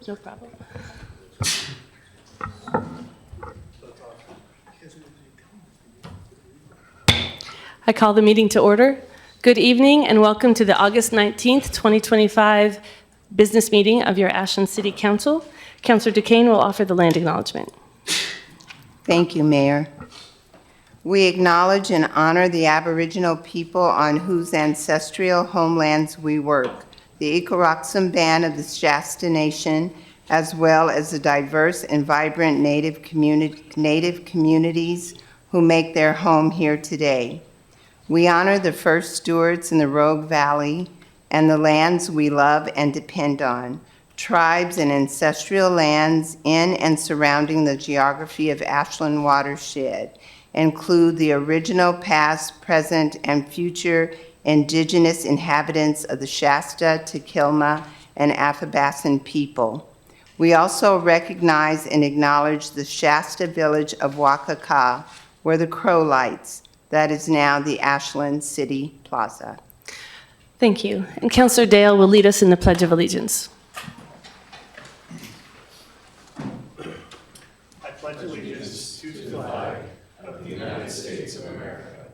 No problem. I call the meeting to order. Good evening and welcome to the August 19th, 2025 business meeting of your Ashland City Council. Councilor Duquesne will offer the land acknowledgement. Thank you, Mayor. We acknowledge and honor the Aboriginal people on whose ancestral homelands we work, the Ikaroxim Band of the Shasta Nation, as well as the diverse and vibrant Native communities who make their home here today. We honor the first stewards in the Rogue Valley and the lands we love and depend on, tribes and ancestral lands in and surrounding the geography of Ashland watershed, include the original past, present, and future indigenous inhabitants of the Shasta, Tequilma, and Athabascan people. We also recognize and acknowledge the Shasta village of Wakaka, where the Crow lights, that is now the Ashland City Plaza. Thank you. And Councilor Dale will lead us in the Pledge of Allegiance. I pledge allegiance to the flag of the United States of America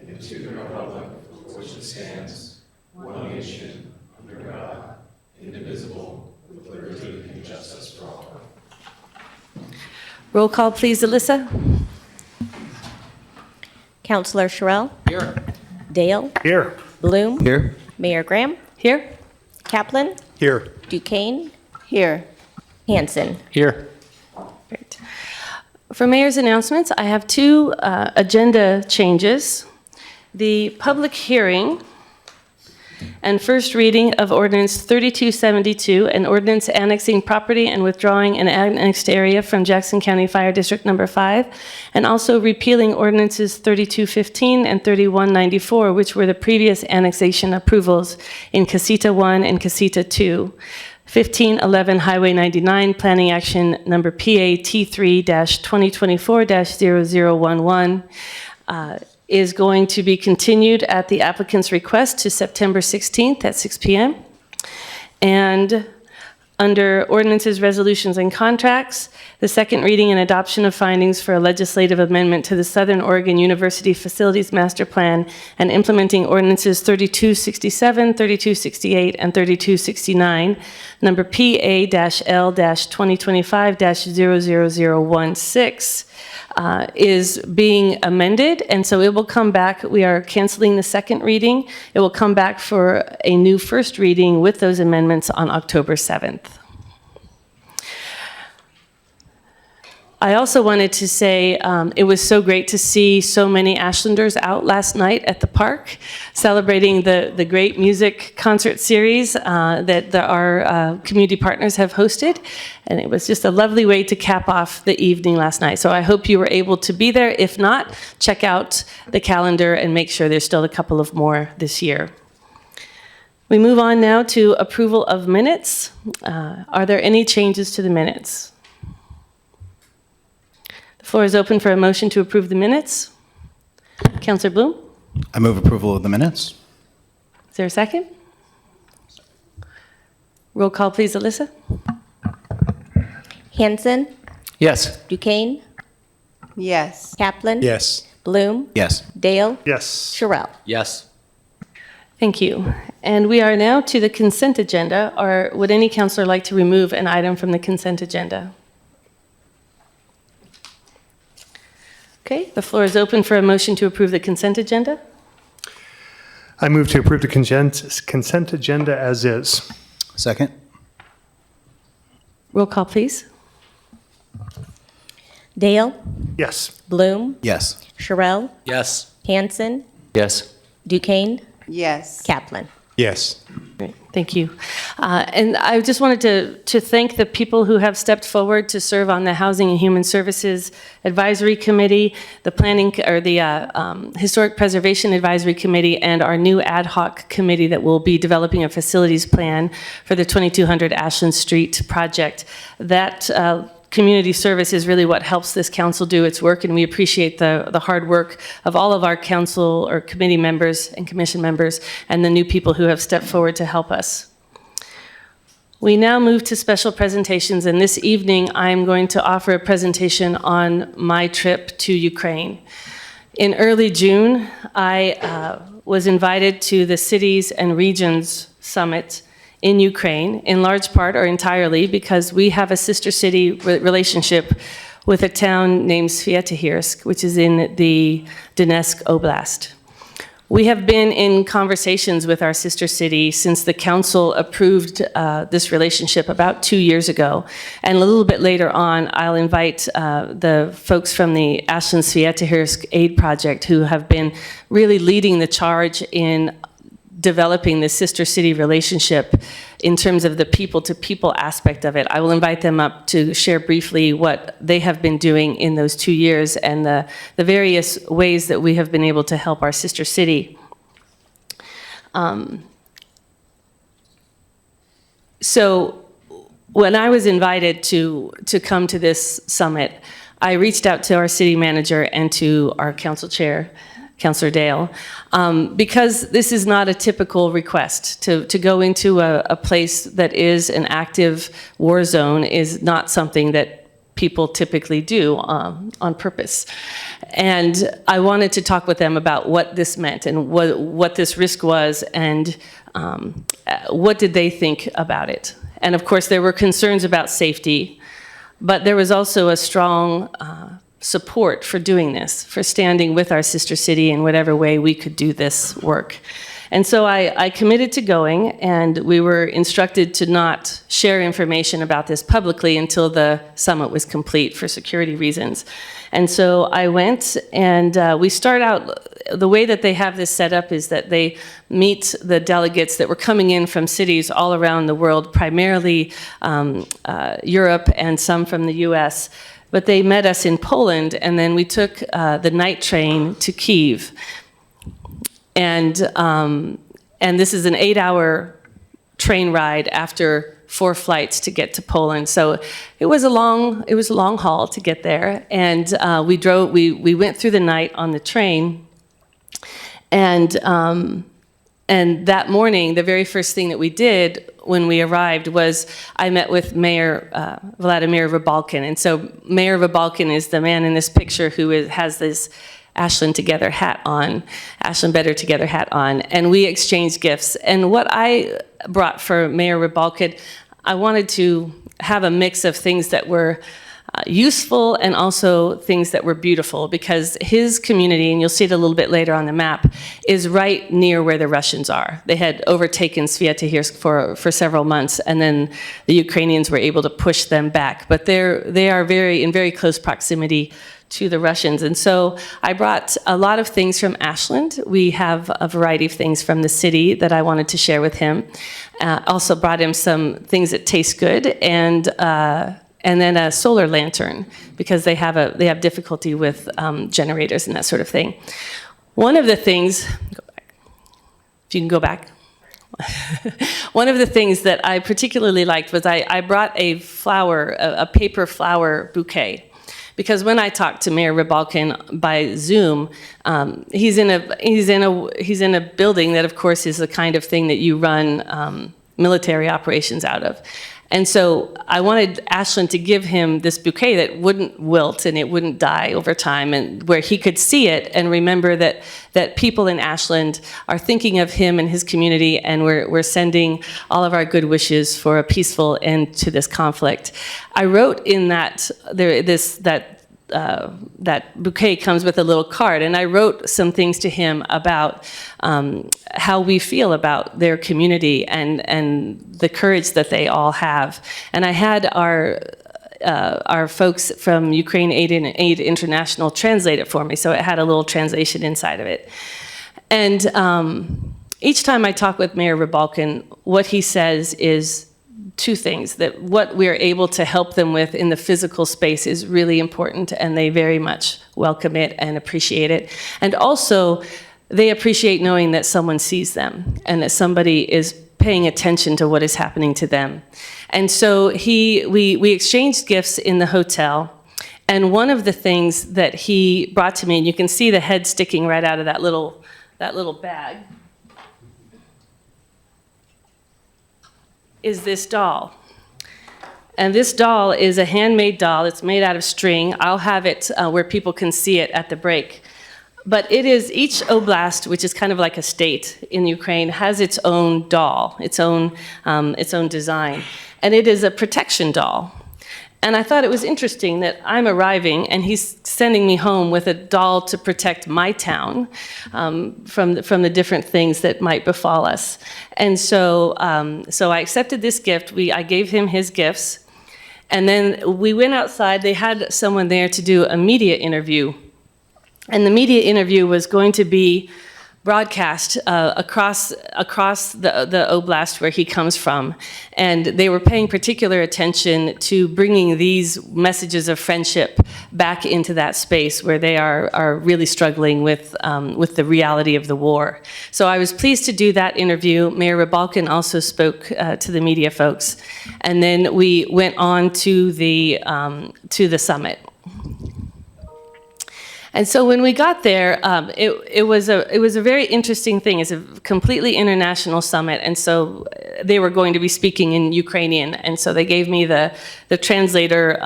and to the republic for which it stands, one nation, under God, indivisible, with liberty and justice for all. Roll call, please, Alyssa. Councilor Sherrill? Here. Dale? Here. Bloom? Here. Mayor Graham? Here. Kaplan? Here. Duquesne? Here. Hanson? Here. Great. For mayor's announcements, I have two agenda changes. The public hearing and first reading of Ordinance 3272, an ordinance annexing property and withdrawing an annexed area from Jackson County Fire District Number 5, and also repealing Ordinances 3215 and 3194, which were the previous annexation approvals in Casita 1 and Casita 2. 1511 Highway 99, Planning Action Number PA T3-2024-0011, is going to be continued at the applicant's request to September 16th at 6 p.m. And under ordinances, resolutions, and contracts, the second reading and adoption of findings for a legislative amendment to the Southern Oregon University Facilities Master Plan and implementing ordinances 3267, 3268, and 3269, number PA-L-2025-00016, is being amended, and so it will come back. We are canceling the second reading. It will come back for a new first reading with those amendments on October 7th. I also wanted to say it was so great to see so many Ashlanders out last night at the park celebrating the great music concert series that our community partners have hosted. And it was just a lovely way to cap off the evening last night. So I hope you were able to be there. If not, check out the calendar and make sure there's still a couple of more this year. We move on now to approval of minutes. Are there any changes to the minutes? The floor is open for a motion to approve the minutes. Councilor Bloom? I move approval of the minutes. Is there a second? Roll call, please, Alyssa. Hanson? Yes. Duquesne? Yes. Kaplan? Yes. Bloom? Yes. Dale? Yes. Sherrill? Yes. Thank you. And we are now to the consent agenda. Or would any counselor like to remove an item from the consent agenda? Okay, the floor is open for a motion to approve the consent agenda. I move to approve the consent agenda as is. Second. Roll call, please. Dale? Yes. Bloom? Yes. Sherrill? Yes. Hanson? Yes. Duquesne? Yes. Kaplan? Yes. Great, thank you. And I just wanted to thank the people who have stepped forward to serve on the Housing and Human Services Advisory Committee, the Planning or the Historic Preservation Advisory Committee, and our new ad hoc committee that will be developing a facilities plan for the 2200 Ashland Street project. That community service is really what helps this council do its work, and we appreciate the hard work of all of our council or committee members and commission members and the new people who have stepped forward to help us. We now move to special presentations, and this evening I'm going to offer a presentation on my trip to Ukraine. In early June, I was invited to the Cities and Regions Summit in Ukraine, in large part or entirely because we have a sister city relationship with a town named Sviatogirsk, which is in the Donetsk Oblast. We have been in conversations with our sister city since the council approved this relationship about 2 years ago. And a little bit later on, I'll invite the folks from the Ashland Sviatogirsk Aid Project who have been really leading the charge in developing the sister city relationship in terms of the people-to-people aspect of it. I will invite them up to share briefly what they have been doing in those 2 years and the various ways that we have been able to help our sister city. So when I was invited to come to this summit, I reached out to our city manager and to our council chair, Councilor Dale, because this is not a typical request. To go into a place that is an active war zone is not something that people typically do on purpose. And I wanted to talk with them about what this meant and what this risk was and what did they think about it. And of course, there were concerns about safety, but there was also a strong support for doing this, for standing with our sister city in whatever way we could do this work. And so I committed to going, and we were instructed to not share information about this publicly until the summit was complete for security reasons. And so I went, and we start out, the way that they have this set up is that they meet the delegates that were coming in from cities all around the world, primarily Europe and some from the US. But they met us in Poland, and then we took the night train to Kyiv. And this is an 8-hour train ride after 4 flights to get to Poland. So it was a long haul to get there. And we went through the night on the train. And that morning, the very first thing that we did when we arrived was I met with Mayor Vladimir Rybalkin. And so Mayor Rybalkin is the man in this picture who has this Ashland Together hat on, Ashland Better Together hat on, and we exchanged gifts. And what I brought for Mayor Rybalkin, I wanted to have a mix of things that were useful and also things that were beautiful, because his community, and you'll see it a little bit later on the map, is right near where the Russians are. They had overtaken Sviatogirsk for several months, and then the Ukrainians were able to push them back. But they are in very close proximity to the Russians. And so I brought a lot of things from Ashland. We have a variety of things from the city that I wanted to share with him. Also brought him some things that taste good, and then a solar lantern, because they have difficulty with generators and that sort of thing. One of the things, if you can go back. One of the things that I particularly liked was I brought a paper flower bouquet. Because when I talked to Mayor Rybalkin by Zoom, he's in a building that, of course, is the kind of thing that you run military operations out of. And so I wanted Ashland to give him this bouquet that wouldn't wilt and it wouldn't die over time, and where he could see it and remember that people in Ashland are thinking of him and his community, and we're sending all of our good wishes for a peaceful end to this conflict. I wrote in that bouquet comes with a little card, and I wrote some things to him about how we feel about their community and the courage that they all have. And I had our folks from Ukraine Aid International translate it for me, so it had a little translation inside of it. And each time I talk with Mayor Rybalkin, what he says is 2 things: that what we're able to help them with in the physical space is really important, and they very much welcome it and appreciate it. And also, they appreciate knowing that someone sees them and that somebody is paying attention to what is happening to them. And so we exchanged gifts in the hotel, and one of the things that he brought to me, and you can see the head sticking right out of that little bag, is this doll. And this doll is a handmade doll. It's made out of string. I'll have it where people can see it at the break. But it is, each oblast, which is kind of like a state in Ukraine, has its own doll, its own design. And it is a protection doll. And I thought it was interesting that I'm arriving and he's sending me home with a doll to protect my town from the different things that might befall us. And so I accepted this gift. I gave him his gifts. And then we went outside. They had someone there to do a media interview. And the media interview was going to be broadcast across the oblast where he comes from. And they were paying particular attention to bringing these messages of friendship back into that space where they are really struggling with the reality of the war. So I was pleased to do that interview. Mayor Rybalkin also spoke to the media folks. And then we went on to the summit. And so when we got there, it was a very interesting thing. It's a completely international summit, and so they were going to be speaking in Ukrainian, and so they gave me the translator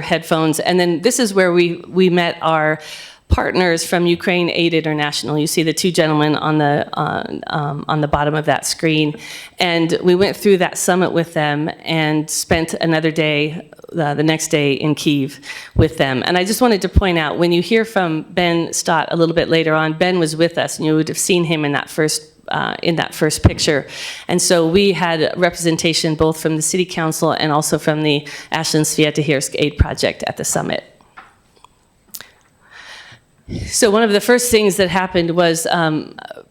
headphones, and then this is where we met our partners from Ukraine Aid International. You see the two gentlemen on the bottom of that screen, and we went through that summit with them and spent another day, the next day in Kyiv with them. And I just wanted to point out, when you hear from Ben Stott a little bit later on, Ben was with us, and you would have seen him in that first picture. And so we had representation both from the City Council and also from the Ashland Sviatohirsk Aid Project at the summit. So one of the first things that happened was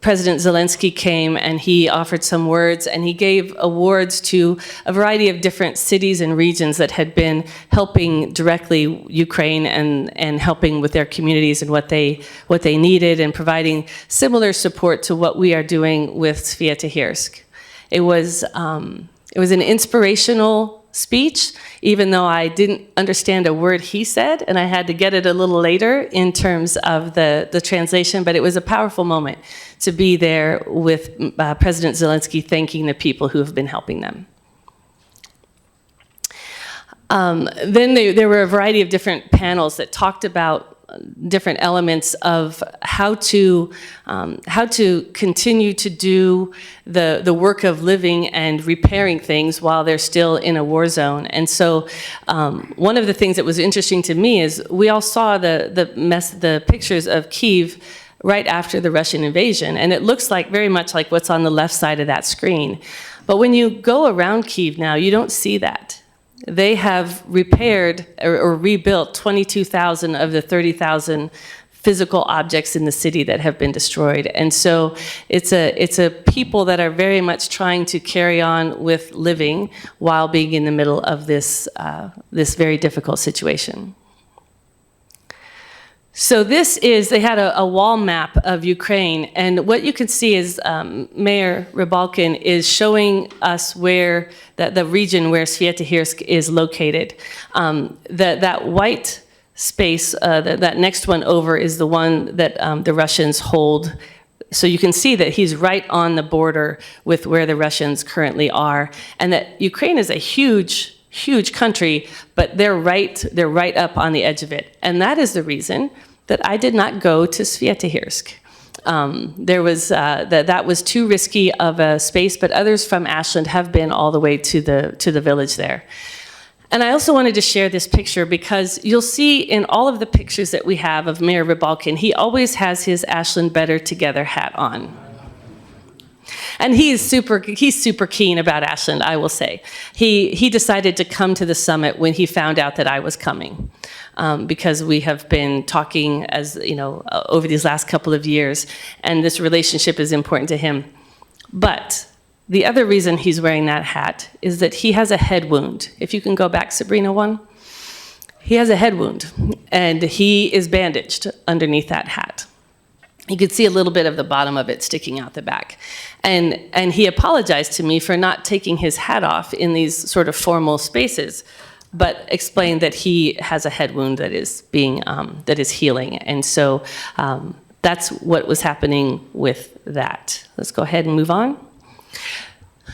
President Zelensky came and he offered some words, and he gave awards to a variety of different cities and regions that had been helping directly Ukraine and helping with their communities and what they needed, and providing similar support to what we are doing with Sviatohirsk. It was an inspirational speech, even though I didn't understand a word he said, and I had to get it a little later in terms of the translation, but it was a powerful moment to be there with President Zelensky thanking the people who have been helping them. Then there were a variety of different panels that talked about different elements of how to continue to do the work of living and repairing things while they're still in a war zone. And so one of the things that was interesting to me is we all saw the pictures of Kyiv right after the Russian invasion, and it looks like very much like what's on the left side of that screen. But when you go around Kyiv now, you don't see that. They have repaired or rebuilt 22,000 of the 30,000 physical objects in the city that have been destroyed. And so it's a people that are very much trying to carry on with living while being in the middle of this very difficult situation. So they had a wall map of Ukraine, and what you can see is Mayor Rybalkin is showing us where the region where Sviatohirsk is located. That white space, that next one over, is the one that the Russians hold. So you can see that he's right on the border with where the Russians currently are, and that Ukraine is a huge country, but they're right up on the edge of it. And that is the reason that I did not go to Sviatohirsk. That was too risky of a space, but others from Ashland have been all the way to the village there. And I also wanted to share this picture because you'll see in all of the pictures that we have of Mayor Rybalkin, he always has his Ashland Better Together hat on. And he's super keen about Ashland, I will say. He decided to come to the summit when he found out that I was coming, because we have been talking, as you know, over these last couple of years, and this relationship is important to him. But the other reason he's wearing that hat is that he has a head wound. If you can go back, Sabrina, one. He has a head wound, and he is bandaged underneath that hat. You could see a little bit of the bottom of it sticking out the back. And he apologized to me for not taking his hat off in these sort of formal spaces, but explained that he has a head wound that is healing. And so that's what was happening with that. Let's go ahead and move on.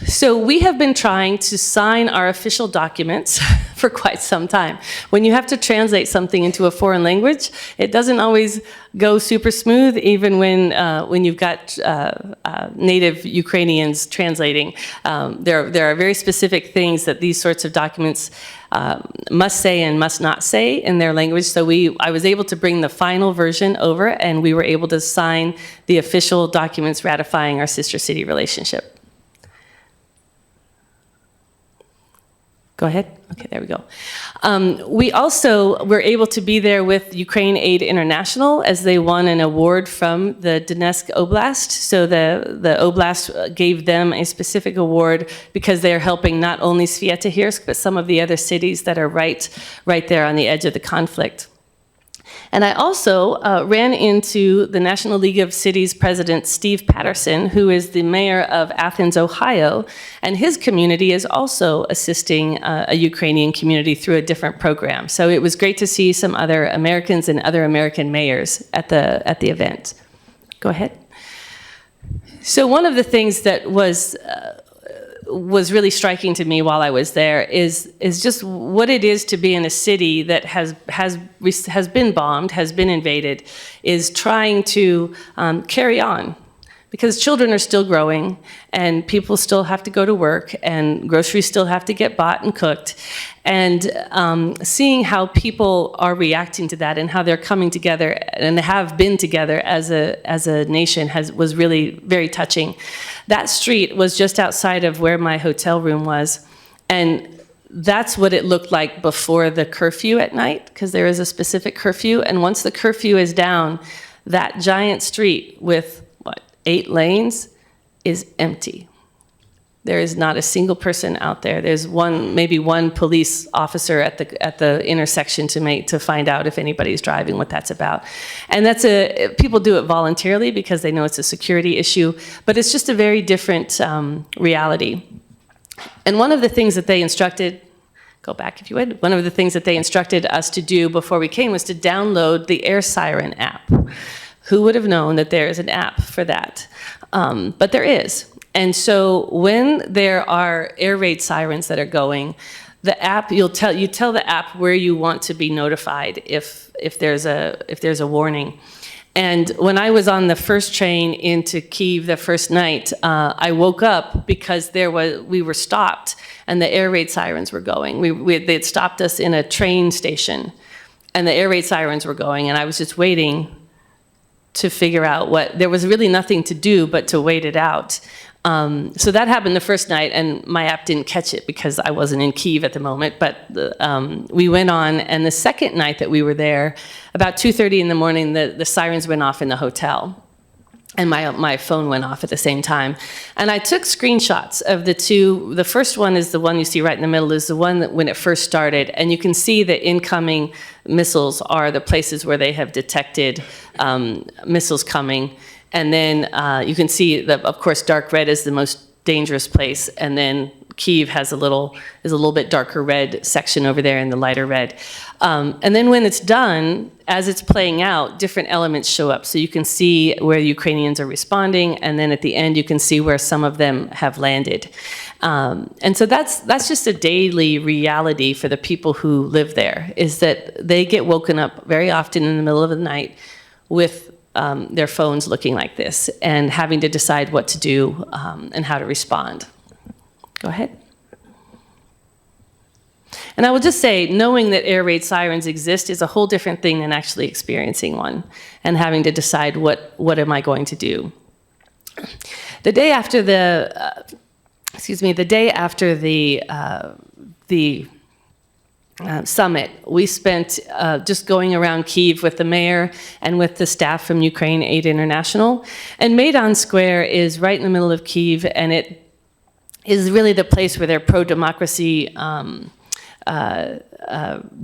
So we have been trying to sign our official documents for quite some time. When you have to translate something into a foreign language, it doesn't always go super smooth, even when you've got native Ukrainians translating. There are very specific things that these sorts of documents must say and must not say in their language. So I was able to bring the final version over, and we were able to sign the official documents ratifying our sister city relationship. Go ahead. Okay, there we go. We also were able to be there with Ukraine Aid International as they won an award from the Donetsk Oblast. So the Oblast gave them a specific award because they're helping not only Sviatogirsk, but some of the other cities that are right there on the edge of the conflict. And I also ran into the National League of Cities president, Steve Patterson, who is the mayor of Athens, Ohio, and his community is also assisting a Ukrainian community through a different program. So it was great to see some other Americans and other American mayors at the event. Go ahead. So one of the things that was really striking to me while I was there is just what it is to be in a city that has been bombed, has been invaded, is trying to carry on. Because children are still growing, and people still have to go to work, and groceries still have to get bought and cooked. And seeing how people are reacting to that and how they're coming together and have been together as a nation was really very touching. That street was just outside of where my hotel room was, and that's what it looked like before the curfew at night, because there is a specific curfew, and once the curfew is down, that giant street with 8 lanes is empty. There is not a single person out there. There's maybe one police officer at the intersection to find out if anybody's driving, what that's about. And people do it voluntarily because they know it's a security issue, but it's just a very different reality. And one of the things that they instructed, go back if you would, one of the things that they instructed us to do before we came was to download the Air Siren app. Who would have known that there is an app for that? But there is. And so when there are air raid sirens that are going, the app, you tell the app where you want to be notified if there's a warning. And when I was on the first train into Kyiv the first night, I woke up because we were stopped and the air raid sirens were going. They had stopped us in a train station and the air raid sirens were going, and I was just waiting to figure out there was really nothing to do but to wait it out. So that happened the first night, and my app didn't catch it because I wasn't in Kyiv at the moment, but we went on, and the second night that we were there, about 2:30 in the morning, the sirens went off in the hotel. And my phone went off at the same time. And I took screenshots of the two. The first one is the one you see right in the middle, is the one that when it first started. And you can see the incoming missiles are the places where they have detected missiles coming. And then you can see that, of course, dark red is the most dangerous place. And then Kyiv is a little bit darker red section over there in the lighter red. And then when it's done, as it's playing out, different elements show up. So you can see where Ukrainians are responding, and then at the end you can see where some of them have landed. And so that's just a daily reality for the people who live there, is that they get woken up very often in the middle of the night with their phones looking like this and having to decide what to do and how to respond. Go ahead. And I will just say, knowing that air raid sirens exist is a whole different thing than actually experiencing one and having to decide what am I going to do. The day after the summit, we spent just going around Kyiv with the mayor and with the staff from Ukraine Aid International. And Maidan Square is right in the middle of Kyiv, and it is really the place where their pro-democracy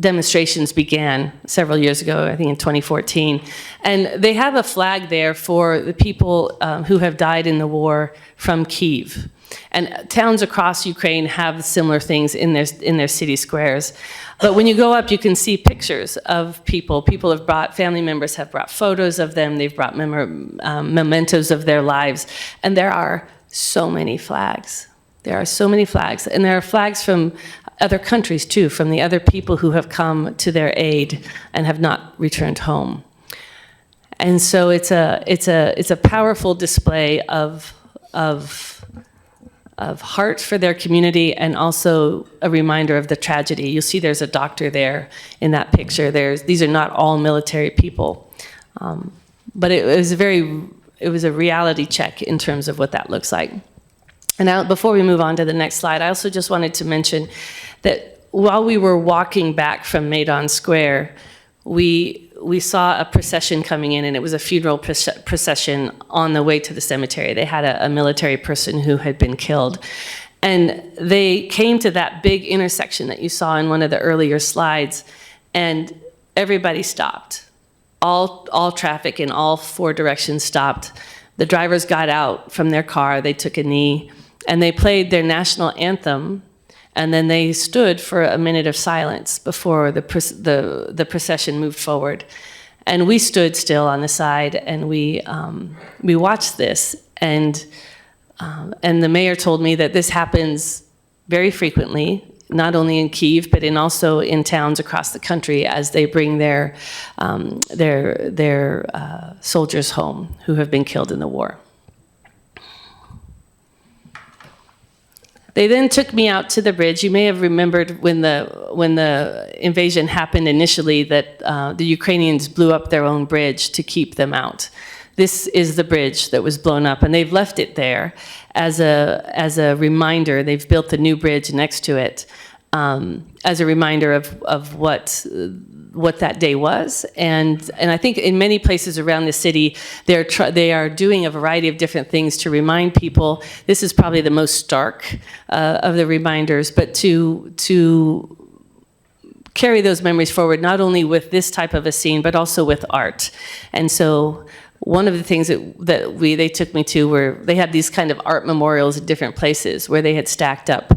demonstrations began several years ago, I think in 2014. And they have a flag there for the people who have died in the war from Kyiv. And towns across Ukraine have similar things in their city squares. But when you go up, you can see pictures of people. Family members have brought photos of them. They've brought mementos of their lives. And there are so many flags. There are so many flags, and there are flags from other countries too, from the other people who have come to their aid and have not returned home. And so it's a powerful display of heart for their community, and also a reminder of the tragedy. You'll see there's a doctor there in that picture. These are not all military people, but it was a reality check in terms of what that looks like. And now, before we move on to the next slide, I also just wanted to mention that while we were walking back from Maidan Square, we saw a procession coming in, and it was a funeral procession on the way to the cemetery. They had a military person who had been killed. And they came to that big intersection that you saw in one of the earlier slides, and everybody stopped. All traffic in all four directions stopped. The drivers got out from their car, they took a knee, and they played their national anthem, and then they stood for a minute of silence before the procession moved forward. And we stood still on the side, and we watched this. And the mayor told me that this happens very frequently, not only in Kyiv, but also in towns across the country, as they bring their soldiers home who have been killed in the war. They then took me out to the bridge. You may have remembered when the invasion happened initially that the Ukrainians blew up their own bridge to keep them out. This is the bridge that was blown up, and they've left it there as a reminder. They've built the new bridge next to it as a reminder of what that day was. And I think in many places around the city, they are doing a variety of different things to remind people. This is probably the most stark of the reminders, but to carry those memories forward, not only with this type of a scene, but also with art. And so one of the things that they took me to were they had these kind of art memorials at different places where they had stacked up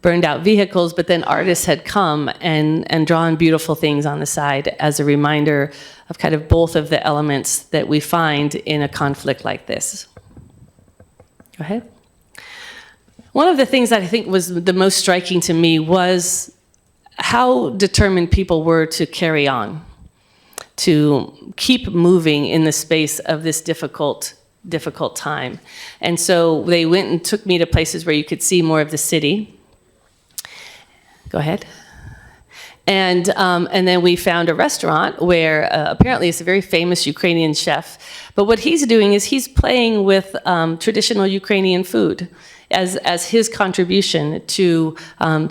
burned out vehicles, but then artists had come and drawn beautiful things on the side as a reminder of kind of both of the elements that we find in a conflict like this. Go ahead. One of the things that I think was the most striking to me was how determined people were to carry on, to keep moving in the space of this difficult time. And so they went and took me to places where you could see more of the city. Go ahead. And then we found a restaurant where apparently it's a very famous Ukrainian chef. But what he's doing is he's playing with traditional Ukrainian food as his contribution to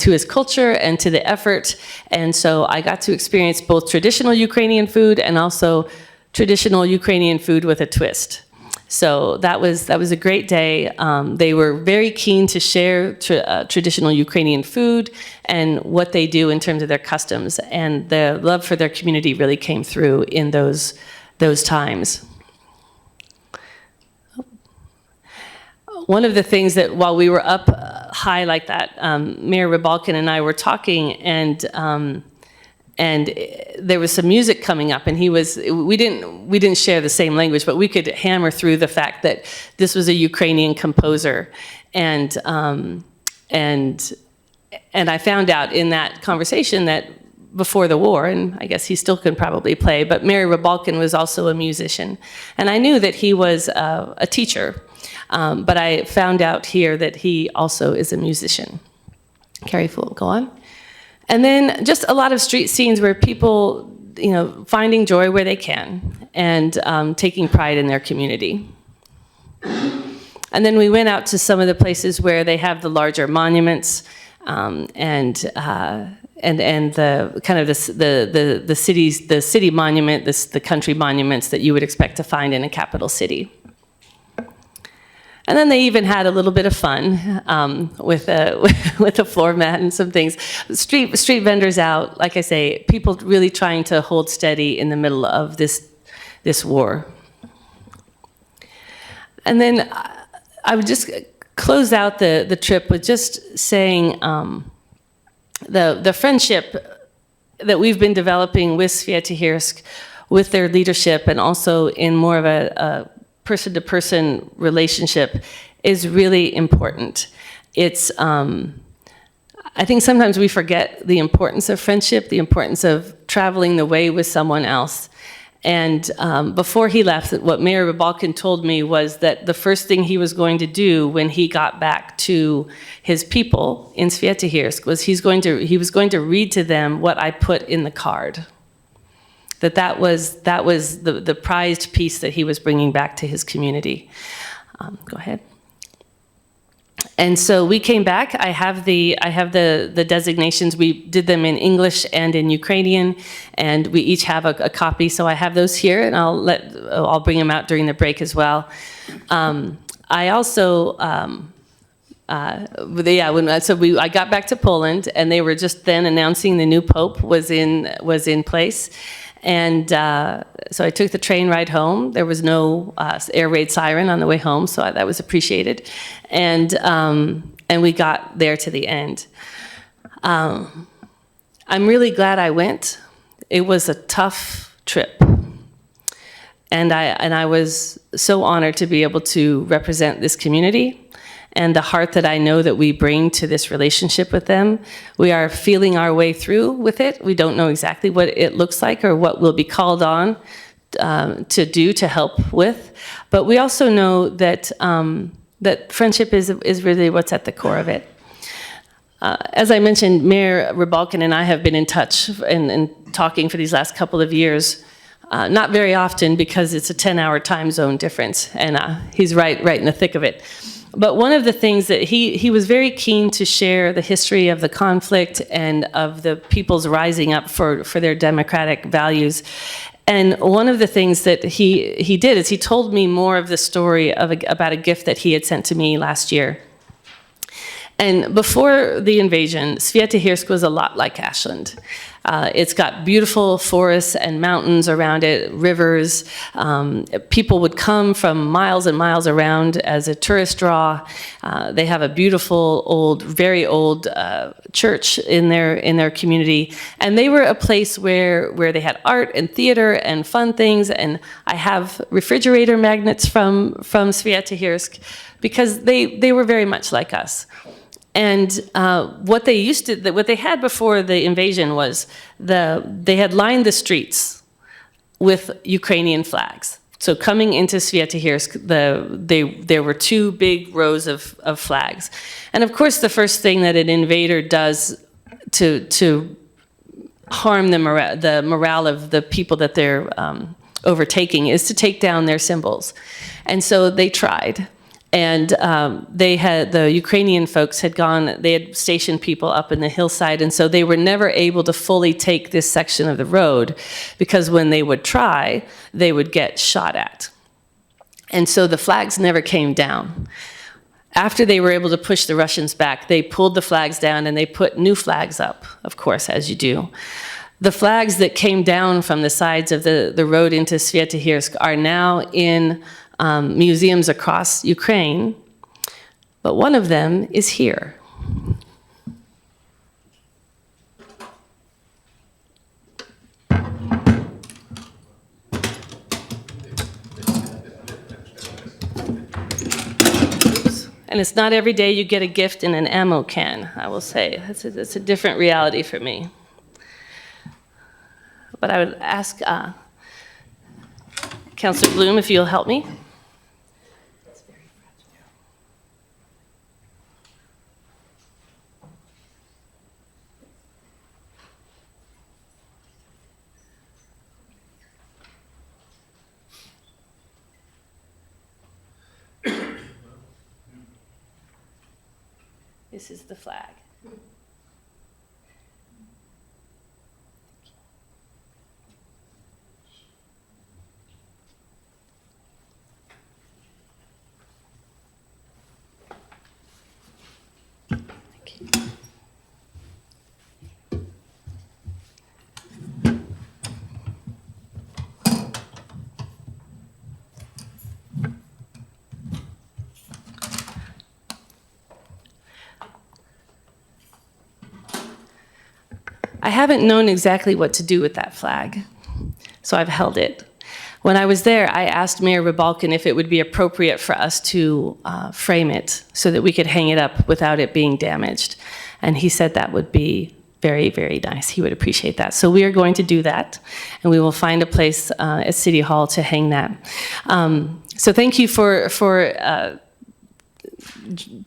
his culture and to the effort. And so I got to experience both traditional Ukrainian food and also traditional Ukrainian food with a twist. So that was a great day. They were very keen to share traditional Ukrainian food and what they do in terms of their customs, and the love for their community really came through in those times. One of the things that while we were up high like that, Mayor Rybalkin and I were talking, and there was some music coming up, and we didn't share the same language, but we could hammer through the fact that this was a Ukrainian composer, and I found out in that conversation that before the war, and I guess he still can probably play, but Mayor Rybalkin was also a musician, and I knew that he was a teacher, but I found out here that he also is a musician. Carrie Fool, go on. And then just a lot of street scenes where people, finding joy where they can and taking pride in their community. And then we went out to some of the places where they have the larger monuments and the kind of the city monument, the country monuments that you would expect to find in a capital city. And then they even had a little bit of fun with a floor mat and some things. Street vendors out, like I say, people really trying to hold steady in the middle of this war. And then I would just close out the trip with just saying the friendship that we've been developing with Sviatogorsk, with their leadership, and also in more of a person-to-person relationship is really important. It's, I think sometimes we forget the importance of friendship, the importance of traveling the way with someone else. And before he left, what Mayor Balkin told me was that the first thing he was going to do when he got back to his people in Sviatahirsk was he was going to read to them what I put in the card. That was the prized piece that he was bringing back to his community. Go ahead. And so we came back. I have the designations. We did them in English and in Ukrainian, and we each have a copy. So I have those here, and I'll bring them out during the break as well. I also, I got back to Poland, and they were just then announcing the new pope was in place. And so I took the train ride home. There was no air raid siren on the way home, so that was appreciated. And we got there to the end. I'm really glad I went. It was a tough trip. And I was so honored to be able to represent this community and the heart that I know that we bring to this relationship with them. We are feeling our way through with it. We don't know exactly what it looks like or what we'll be called on to do to help with. But we also know that that friendship is really what's at the core of it. As I mentioned, Mayor Rybalkin and I have been in touch and talking for these last couple of years. Not very often because it's a 10-hour time zone difference, and he's right in the thick of it. But one of the things that he was very keen to share the history of the conflict and of the people's rising up for their democratic values. And one of the things that he did is he told me more of the story about a gift that he had sent to me last year. And before the invasion, Sviatahirsk was a lot like Ashland. It's got beautiful forests and mountains around it, rivers. People would come from miles and miles around as a tourist draw. They have a beautiful, very old church in their community. And they were a place where they had art and theater and fun things. And I have refrigerator magnets from Sviatahirsk because they were very much like us. And what they had before the invasion was they had lined the streets with Ukrainian flags. So coming into Sviatahirsk, there were two big rows of flags. And of course, the first thing that an invader does to harm the morale of the people that they're overtaking is to take down their symbols. And so they tried. And the Ukrainian folks they had stationed people up in the hillside, and so they were never able to fully take this section of the road, because when they would try, they would get shot at. And so the flags never came down. After they were able to push the Russians back, they pulled the flags down and they put new flags up, of course, as you do. The flags that came down from the sides of the road into Sviatahirsk are now in museums across Ukraine, but one of them is here. Oops. And it's not every day you get a gift in an ammo can, I will say. It's a different reality for me. But I would ask Councilor Bloom if you'll help me. This is the flag. Thank you. I haven't known exactly what to do with that flag, so I've held it. When I was there, I asked Mayor Rebalkin if it would be appropriate for us to frame it so that we could hang it up without it being damaged. And he said that would be very, very nice. He would appreciate that. So we are going to do that, and we will find a place at City Hall to hang that. So thank you for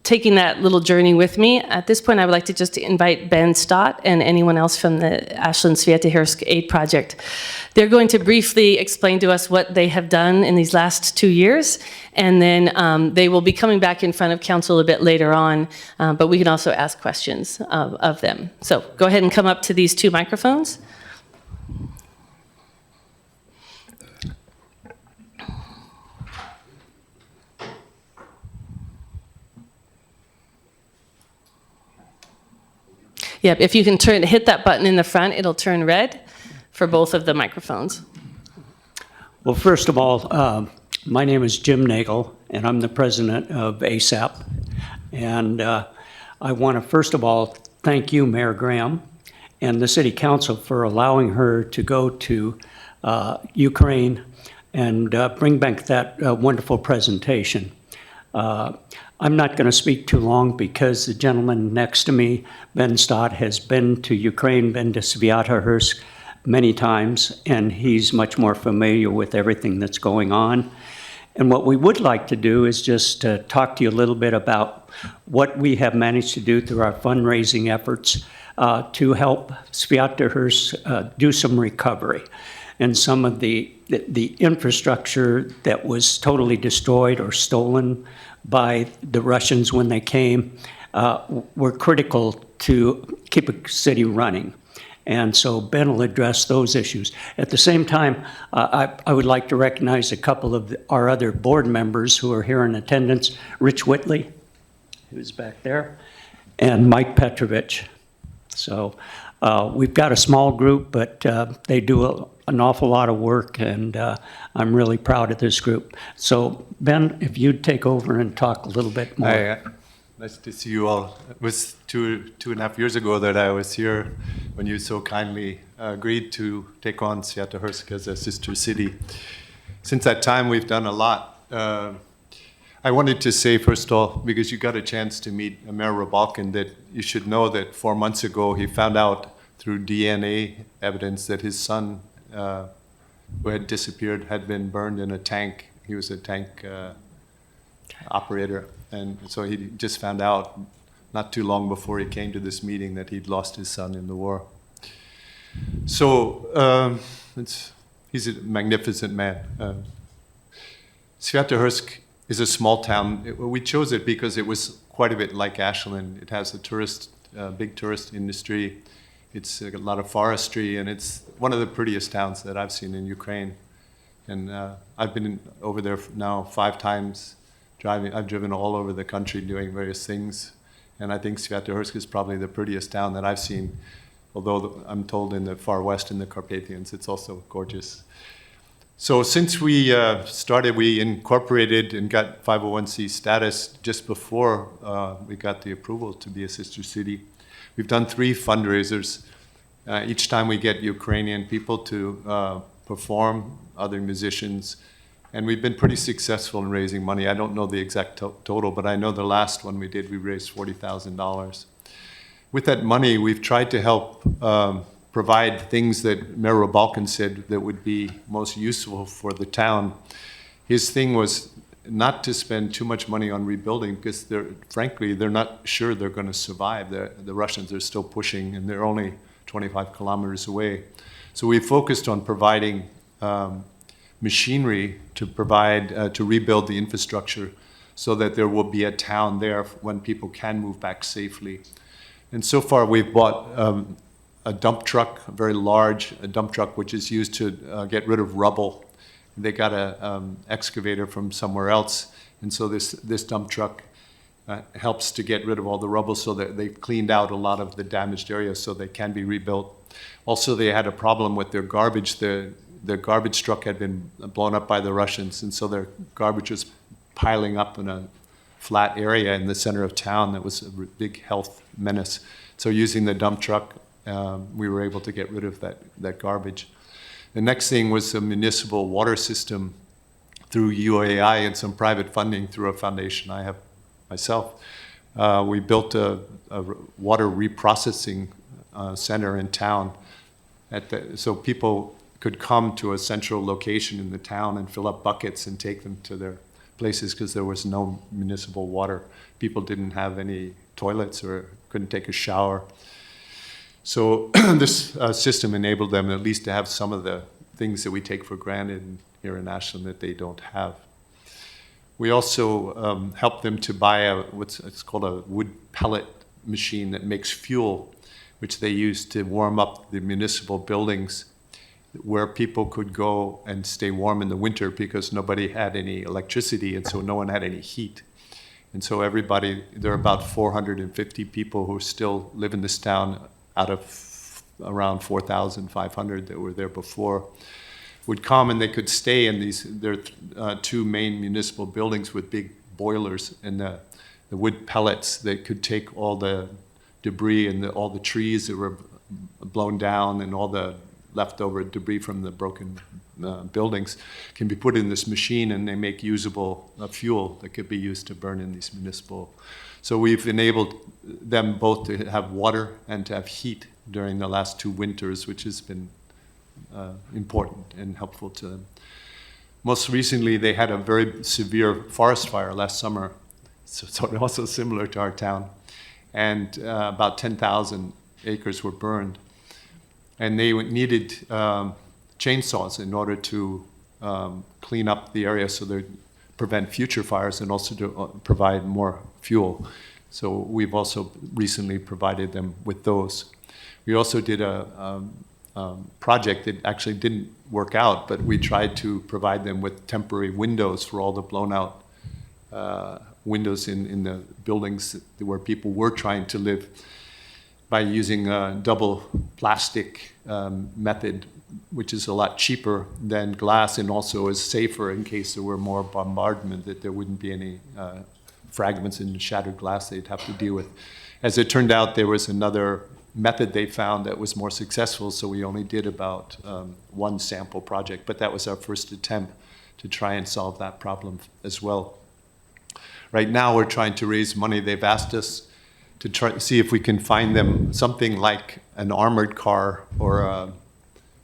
taking that little journey with me. At this point, I would like to just invite Ben Stott and anyone else from the Ashland Sviatohirsk Aid Project. They're going to briefly explain to us what they have done in these last 2 years, and then they will be coming back in front of council a bit later on, but we can also ask questions of them. So go ahead and come up to these 2 microphones. Yep, if you can hit that button in the front, it'll turn red for both of the microphones. Well, first of all, my name is Jim Nagel, and I'm the president of ASAP. And I want to, first of all, thank you, Mayor Graham, and the City Council for allowing her to go to Ukraine and bring back that wonderful presentation. I'm not going to speak too long because the gentleman next to me, Ben Stott, has been to Ukraine, been to Sviatohirsk many times, and he's much more familiar with everything that's going on. And what we would like to do is just talk to you a little bit about what we have managed to do through our fundraising efforts to help Sviatohirsk do some recovery. And some of the infrastructure that was totally destroyed or stolen by the Russians when they came were critical to keep a city running. And so Ben will address those issues. At the same time, I would like to recognize a couple of our other board members who are here in attendance. Rich Whitley, who's back there, and Mike Petrovich. So we've got a small group, but they do an awful lot of work, and I'm really proud of this group. So Ben, if you'd take over and talk a little bit more. Hi, nice to see you all. It was two and a half years ago that I was here when you so kindly agreed to take on Sviatohirsk as a sister city. Since that time, we've done a lot. I wanted to say, first of all, because you got a chance to meet Mayor Rebalkin, that you should know that 4 months ago he found out through DNA evidence that his son, who had disappeared, had been burned in a tank. He was a tank operator, and so he just found out not too long before he came to this meeting that he'd lost his son in the war. So he's a magnificent man. Sviatohirsk is a small town. We chose it because it was quite a bit like Ashland. It has a big tourist industry. It's a lot of forestry, and it's one of the prettiest towns that I've seen in Ukraine. And I've been over there now 5 times driving. I've driven all over the country doing various things. And I think Sviatohirsk is probably the prettiest town that I've seen, although I'm told in the far west in the Carpathians, it's also gorgeous. So since we started, we incorporated and got 501c status just before we got the approval to be a sister city. We've done 3 fundraisers. Each time we get Ukrainian people to perform, other musicians, and we've been pretty successful in raising money. I don't know the exact total, but I know the last one we did, we raised $40,000. With that money, we've tried to help provide things that Mayor Rebalkin said that would be most useful for the town. His thing was not to spend too much money on rebuilding because frankly, they're not sure they're going to survive. The Russians are still pushing, and they're only 25 kilometers away. So we focused on providing machinery to rebuild the infrastructure so that there will be a town there when people can move back safely. And so far we've bought a dump truck, a very large dump truck, which is used to get rid of rubble. They got an excavator from somewhere else, and so this dump truck helps to get rid of all the rubble so that they've cleaned out a lot of the damaged areas so they can be rebuilt. Also, they had a problem with their garbage. The garbage truck had been blown up by the Russians, and so their garbage was piling up in a flat area in the center of town that was a big health menace. So using the dump truck, we were able to get rid of that garbage. The next thing was a municipal water system through UAI and some private funding through a foundation I have myself. We built a water reprocessing center in town so people could come to a central location in the town and fill up buckets and take them to their places because there was no municipal water. People didn't have any toilets or couldn't take a shower. So this system enabled them at least to have some of the things that we take for granted here in Ashland that they don't have. We also helped them to buy it's called a wood pellet machine that makes fuel, which they use to warm up the municipal buildings where people could go and stay warm in the winter because nobody had any electricity and so no one had any heat. And so there are about 450 people who still live in this town out of around 4,500 that were there before, would come and they could stay in there are two main municipal buildings with big boilers, and the wood pellets that could take all the debris and all the trees that were blown down and all the leftover debris from the broken buildings can be put in this machine, and they make usable fuel that could be used to burn in these municipal. So we've enabled them both to have water and to have heat during the last 2 winters, which has been important and helpful to them. Most recently, they had a very severe forest fire last summer, so also similar to our town, and about 10,000 acres were burned. And they needed chainsaws in order to clean up the area so they prevent future fires and also to provide more fuel. So we've also recently provided them with those. We also did a project that actually didn't work out, but we tried to provide them with temporary windows for all the blown out windows in the buildings where people were trying to live, by using a double plastic method, which is a lot cheaper than glass and also is safer in case there were more bombardment, that there wouldn't be any fragments in shattered glass they'd have to deal with. As it turned out, there was another method they found that was more successful, so we only did about 1 sample project, but that was our first attempt to try and solve that problem as well. Right now, we're trying to raise money. They've asked us to try to see if we can find them something like an armored car or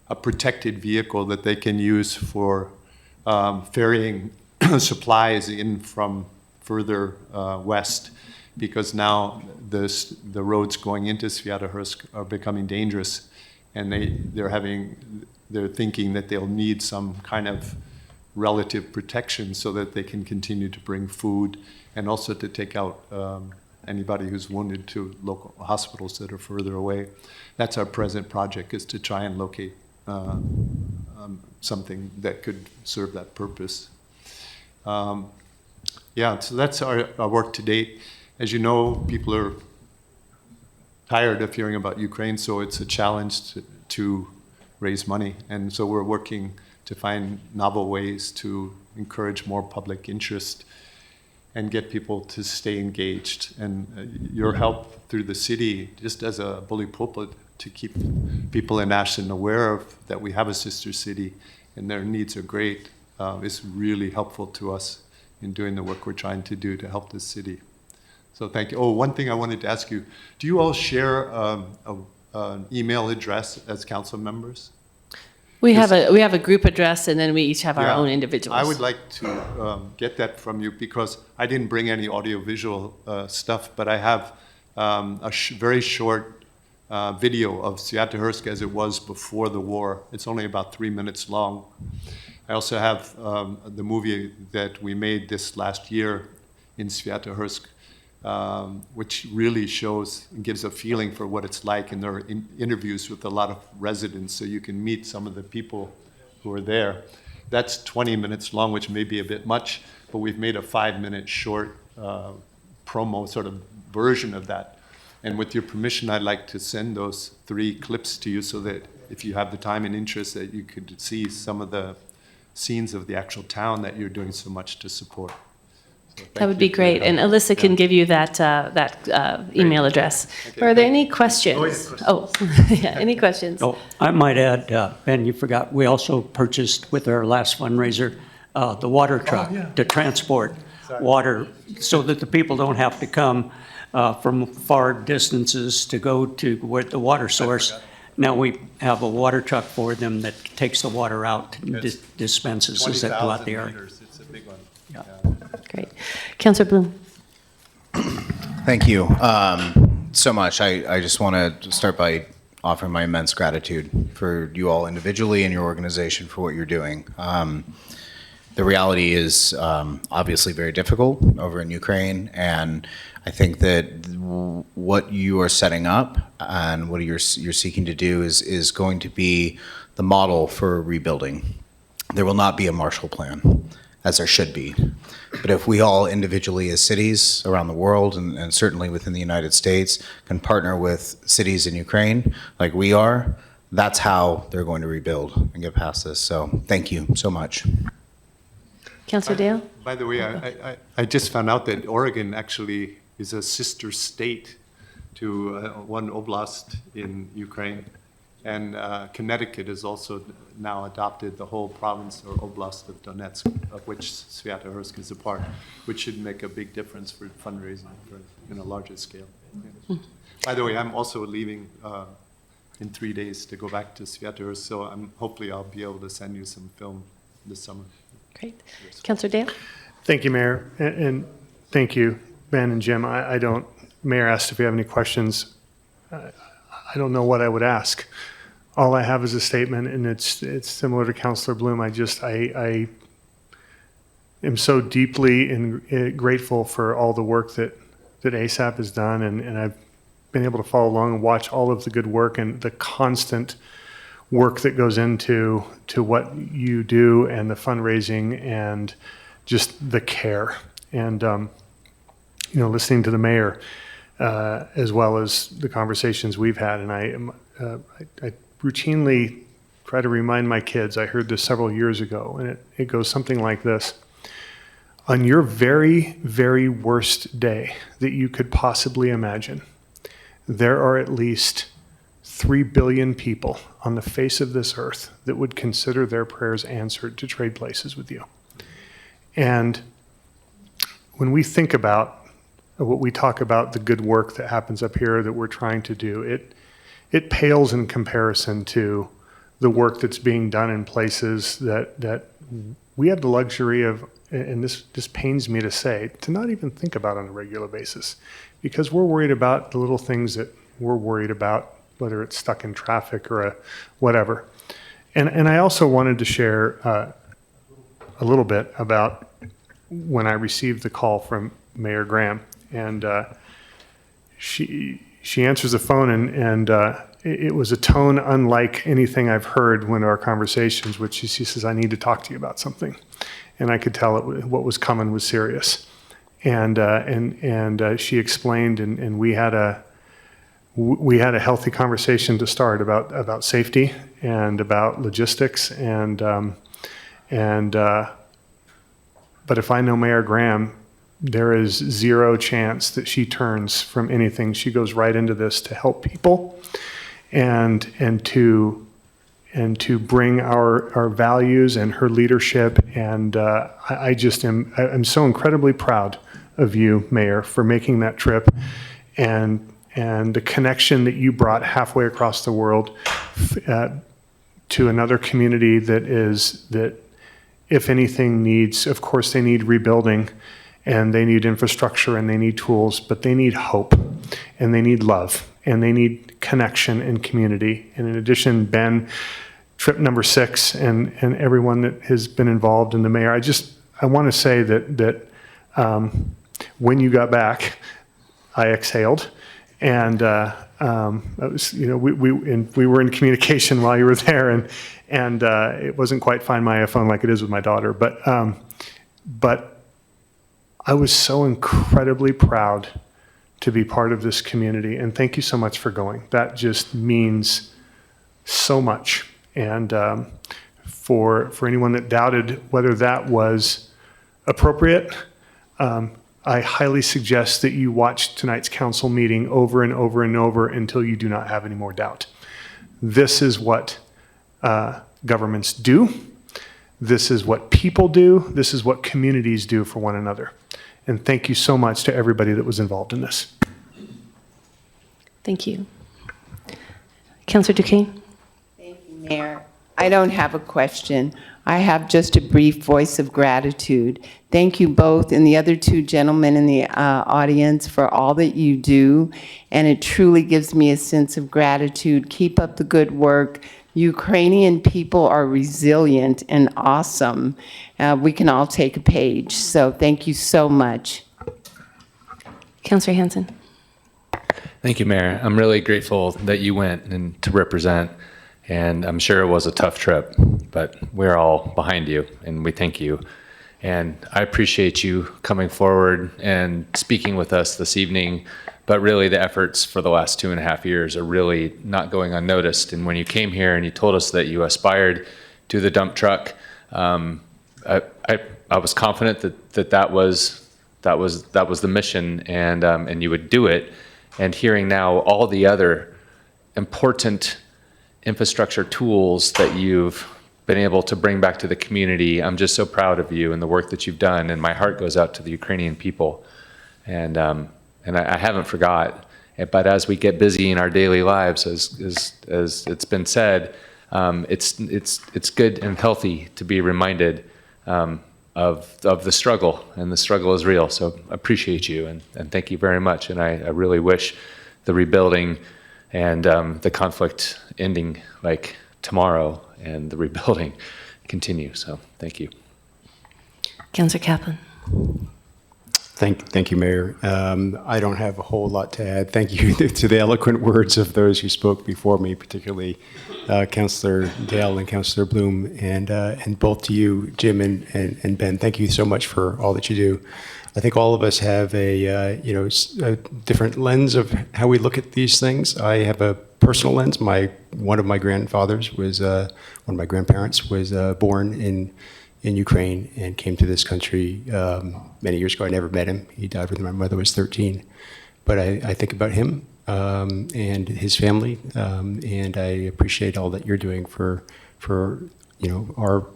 a protected vehicle that they can use for ferrying supplies in from further west, because now the roads going into Sviatohorsk are becoming dangerous, and they're thinking that they'll need some kind of relative protection so that they can continue to bring food and also to take out anybody who's wounded to local hospitals that are further away. That's our present project, is to try and locate something that could serve that purpose. Yeah, so that's our work to date. As you know, people are tired of hearing about Ukraine, so it's a challenge to raise money. And so we're working to find novel ways to encourage more public interest and get people to stay engaged. And your help through the city, just as a bully pulpit, to keep people in Ashland aware of that we have a sister city and their needs are great, is really helpful to us in doing the work we're trying to do to help this city. So thank you. Oh, one thing I wanted to ask you, do you all share an email address as council members? We have a group address, and then we each have our Yeah. own individuals. I would like to get that from you, because I didn't bring any audiovisual stuff, but I have a very short video of Sviatohorsk as it was before the war. It's only about 3 minutes long. I also have the movie that we made this last year in Sviatohorsk, which really shows and gives a feeling for what it's like. And there are interviews with a lot of residents, so you can meet some of the people who are there. That's 20 minutes long, which may be a bit much, but we've made a 5-minute short promo sort of version of that. And with your permission, I'd like to send those 3 clips to you so that if you have the time and interest, that you could see some of the scenes of the actual town that you're doing so much to support. That would be great, and Alyssa can give you that email address. Are there any questions? Oh, yeah, any questions? Oh, I might add, Ben, you forgot, we also purchased with our last fundraiser, the water truck to transport water so that the people don't have to come from far distances to go to where the water source. Now we have a water truck for them that takes the water out and dispenses as they go out the area. It's a big one. Yeah. Great. Councilor Bloom? Thank you so much. I just want to start by offering my immense gratitude for you all individually and your organization for what you're doing. The reality is obviously very difficult over in Ukraine, and I think that what you are setting up and what you're seeking to do is going to be the model for rebuilding. There will not be a Marshall Plan, as there should be. But if we all individually as cities around the world and certainly within the United States can partner with cities in Ukraine like we are, that's how they're going to rebuild and get past this. So thank you so much. Councilor Dale? By the way, I just found out that Oregon actually is a sister state to one oblast in Ukraine. And Connecticut has also now adopted the whole province or oblast of Donetsk, of which Sviatohorsk is a part, which should make a big difference for fundraising in a larger scale. Yeah. By the way, I'm also leaving in 3 days to go back to Sviatohorsk, so hopefully I'll be able to send you some film this summer. Great. Councilor Dale? Thank you, Mayor, and thank you, Ben and Jim. Mayor asked if you have any questions. I don't know what I would ask. All I have is a statement, and it's similar to Councilor Bloom. I am so deeply grateful for all the work that ASAP has done, and I've been able to follow along and watch all of the good work and the constant work that goes into what you do and the fundraising and just the care. And listening to the mayor as well as the conversations we've had, and I routinely try to remind my kids. I heard this several years ago, and it goes something like this. On your very, very worst day that you could possibly imagine, there are at least 3 billion people on the face of this earth that would consider their prayers answered to trade places with you. And when we think about what we talk about, the good work that happens up here that we're trying to do, it pales in comparison to the work that's being done in places that we have the luxury of, and this pains me to say, to not even think about on a regular basis, because we're worried about the little things that we're worried about, whether it's stuck in traffic or whatever. And I also wanted to share a little bit about when I received the call from Mayor Graham, and she answers the phone, and it was a tone unlike anything I've heard when our conversations, which she says, "I need to talk to you about something," and I could tell what was coming was serious, and she explained, and we had a healthy conversation to start about safety and about logistics, but if I know Mayor Graham, there is zero chance that she turns from anything. She goes right into this to help people and to bring our values and her leadership. And I'm so incredibly proud of you, Mayor, for making that trip and the connection that you brought halfway across the world to another community that if anything needs, of course they need rebuilding, and they need infrastructure, and they need tools, but they need hope, and they need love, and they need connection and community. And in addition, Ben, trip number 6, and everyone that has been involved, in the mayor, I want to say that when you got back, I exhaled, and it was, we were in communication while you were there, and it wasn't quite Find My iPhone like it is with my daughter, but I was so incredibly proud to be part of this community, and thank you so much for going. That just means so much. And for anyone that doubted whether that was appropriate, I highly suggest that you watch tonight's council meeting over and over and over until you do not have any more doubt. This is what governments do. This is what people do. This is what communities do for one another. And thank you so much to everybody that was involved in this. Thank you. Councillor Duquesne? Thank you, Mayor. I don't have a question. I have just a brief voice of gratitude. Thank you both and the other two gentlemen in the audience for all that you do, and it truly gives me a sense of gratitude. Keep up the good work. Ukrainian people are resilient and awesome. We can all take a page, so thank you so much. Councillor Hansen? Thank you, Mayor. I'm really grateful that you went and to represent, and I'm sure it was a tough trip, but we're all behind you, and we thank you. And I appreciate you coming forward and speaking with us this evening, but really the efforts for the last 2.5 years are really not going unnoticed. And when you came here and you told us that you aspired to the dump truck, I was confident that was the mission, and you would do it. And hearing now all the other important infrastructure tools that you've been able to bring back to the community, I'm just so proud of you and the work that you've done. And my heart goes out to the Ukrainian people. And I haven't forgot. But as we get busy in our daily lives, as it's been said, it's good and healthy to be reminded of the struggle, and the struggle is real. So I appreciate you, and thank you very much. And I really wish the rebuilding and the conflict ending like tomorrow, and the rebuilding continue. So thank you. Councillor Kaplan? Thank you, Mayor. I don't have a whole lot to add. Thank you to the eloquent words of those who spoke before me, particularly Councillor Dale and Councillor Bloom, and both to you, Jim and Ben. Thank you so much for all that you do. I think all of us have a different lens of how we look at these things. I have a personal lens. One of my grandparents was born in Ukraine and came to this country many years ago. I never met him. He died when my mother was 13. But I think about him and his family, and I appreciate all that you're doing for our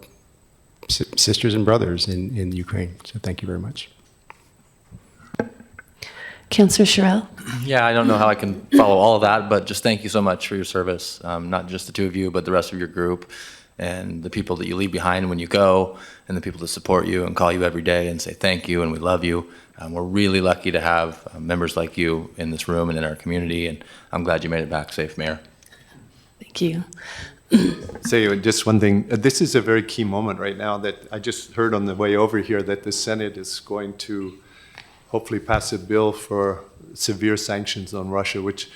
sisters and brothers in Ukraine. So thank you very much. Councillor Sherrill? Yeah, I don't know how I can follow all of that, but just thank you so much for your service. Not just the two of you, but the rest of your group, and the people that you leave behind when you go, and the people that support you and call you every day and say thank you and we love you. We're really lucky to have members like you in this room and in our community, and I'm glad you made it back safe, Mayor. Thank you. Say just one thing. This is a very key moment right now that I just heard on the way over here, that the Senate is going to hopefully pass a bill for severe sanctions on Russia, which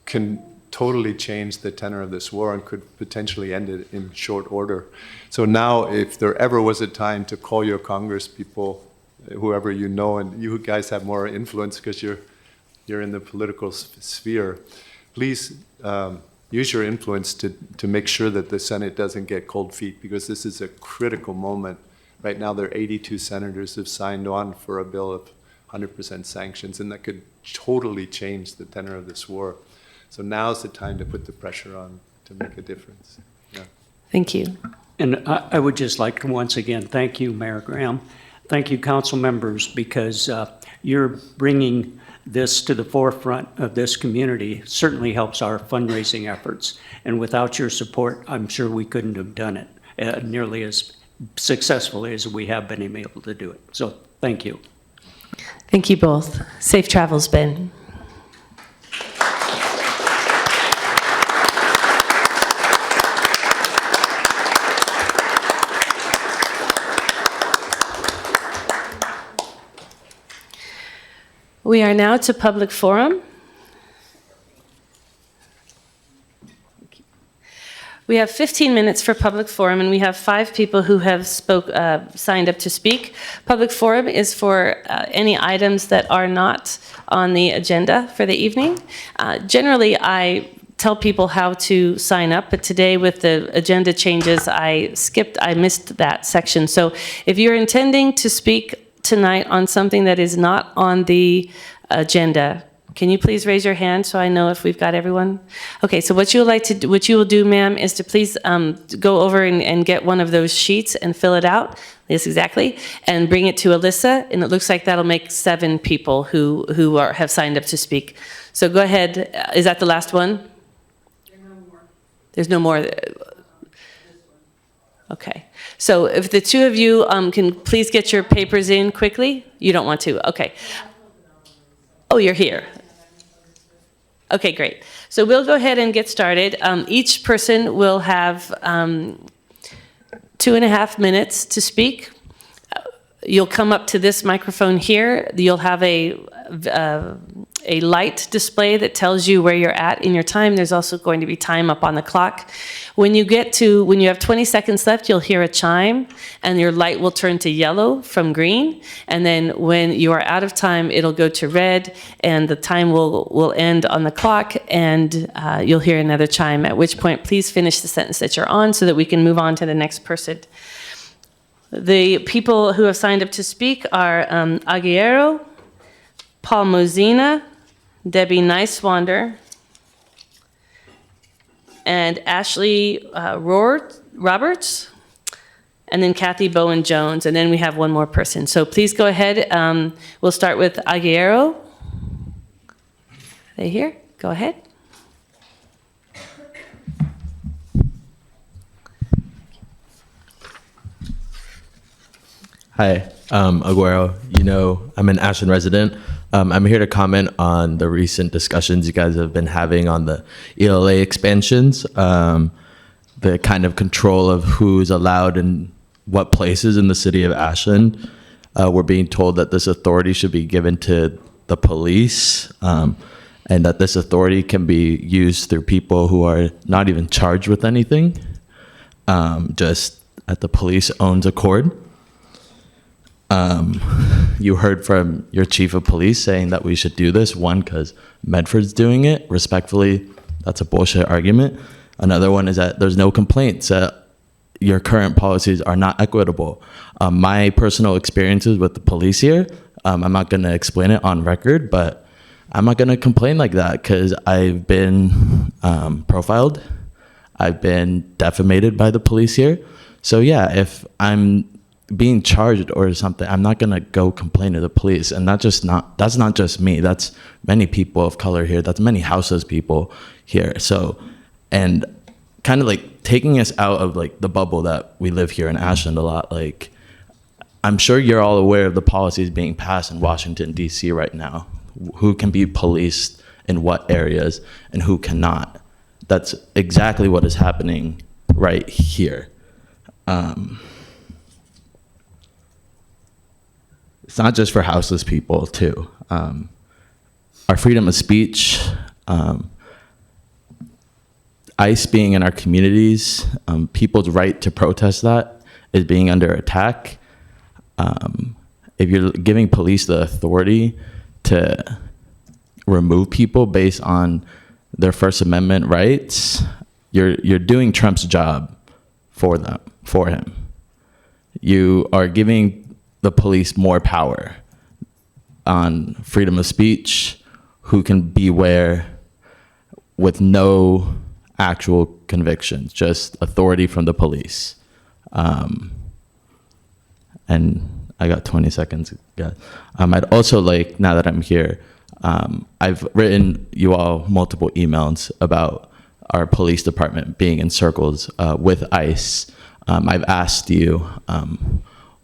can totally change the tenor of this war and could potentially end it in short order. So now, if there ever was a time to call your Congress people, whoever you know, and you guys have more influence because you're in the political sphere, please use your influence to make sure that the Senate doesn't get cold feet, because this is a critical moment. Right now, there are 82 senators who have signed on for a bill of 100% sanctions, and that could totally change the tenor of this war. So now's the time to put the pressure on to make a difference. Yeah. Thank you. And I would just like to once again thank you, Mayor Graham. Thank you, council members, because you're bringing this to the forefront of this community. Certainly helps our fundraising efforts. And without your support, I'm sure we couldn't have done it nearly as successfully as we have been able to do it. So thank you. Thank you both. Safe travels, Ben. We are now to public forum. We have 15 minutes for public forum, and we have 5 people who have signed up to speak. Public forum is for any items that are not on the agenda for the evening. Generally, I tell people how to sign up, but today with the agenda changes, I missed that section. So if you're intending to speak tonight on something that is not on the agenda? Can you please raise your hand so I know if we've got everyone? Okay, so what you will do, ma'am, is to please go over and get one of those sheets and fill it out. Yes, exactly. And bring it to Alyssa, and it looks like that'll make 7 people who have signed up to speak. So go ahead. Is that the last one? There's no more. Okay. So if the two of you can please get your papers in quickly. You don't want to. Okay. Oh, you're here. Okay, great. So we'll go ahead and get started. Each person will have 2.5 minutes to speak. You'll come up to this microphone here. You'll have a light display that tells you where you're at in your time. There's also going to be time up on the clock. When you have 20 seconds left, you'll hear a chime, and your light will turn to yellow from green. And then when you are out of time, it'll go to red, and the time will end on the clock, and you'll hear another chime, at which point, please finish the sentence that you're on so that we can move on to the next person. The people who have signed up to speak are Aguero, Paul Mozina, Debbie Neiswander, and Ashley Roberts, and then Kathy Bowen-Jones, and then we have one more person. So please go ahead. We'll start with Aguero. Are they here? Go ahead. Hi, Aguero. I'm an Ashland resident. I'm here to comment on the recent discussions you guys have been having on the ELA expansions, the kind of control of who's allowed in what places in the city of Ashland. We're being told that this authority should be given to the police, and that this authority can be used through people who are not even charged with anything, just at the police owns accord. You heard from your chief of police saying that we should do this. One, because Medford's doing it. Respectfully, that's a bullshit argument. Another one is that there's no complaints, that your current policies are not equitable. My personal experiences with the police here, I'm not going to explain it on record, but I'm not going to complain like that because I've been profiled. I've been defamated by the police here. So yeah, if I'm being charged or something, I'm not gonna go complain to the police. And that's not just me, that's many people of color here, that's many houseless people here. So, and kind of like taking us out of like the bubble that we live here in Ashland a lot, like I'm sure you're all aware of the policies being passed in Washington, DC right now, who can be policed in what areas and who cannot. That's exactly what is happening right here. It's not just for houseless people, too. Our freedom of speech, ICE being in our communities, people's right to protest that is being under attack. If you're giving police the authority to remove people based on their First Amendment rights, you're doing Trump's job for him. You are giving the police more power on freedom of speech, who can be where with no actual convictions, just authority from the police. And I got 20 seconds. I'd also like, now that I'm here, I've written you all multiple emails about our police department being in circles with ICE. I've asked you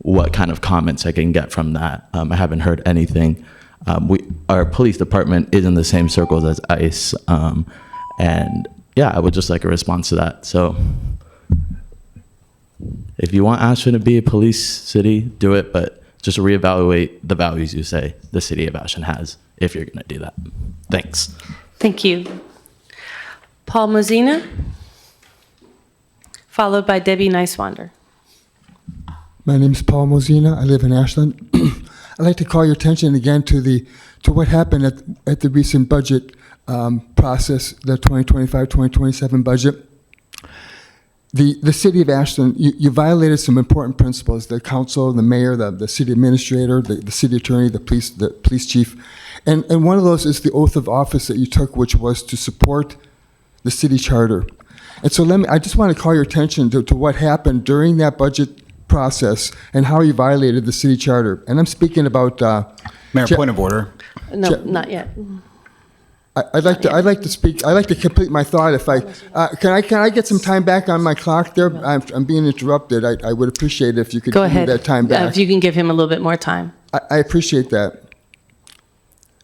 what kind of comments I can get from that. I haven't heard anything. Our police department is in the same circles as ICE. And yeah, I would just like a response to that. So if you want Ashland to be a police city, do it, but just reevaluate the values you say the city of Ashland has, if you're gonna do that. Thanks. Thank you. Paul Mozina, followed by Debbie Neiswander. My name is Paul Mozina. I live in Ashland. I'd like to call your attention again to what happened at the recent budget process, the 2025-2027 budget. the city of Ashland, you violated some important principles, the council, the mayor, the city administrator, the city attorney, the police chief. And one of those is the oath of office that you took, which was to support the city charter. And so I just want to call your attention to what happened during that budget process and how you violated the city charter. And I'm speaking about... Mayor, point of order. No, not yet. I'd like to speak. I'd like to complete my thought. If I can I get some time back on my clock there? I'm being interrupted. I would appreciate it if you could Go give me ahead. that time back. If you can give him a little bit more time. I appreciate that.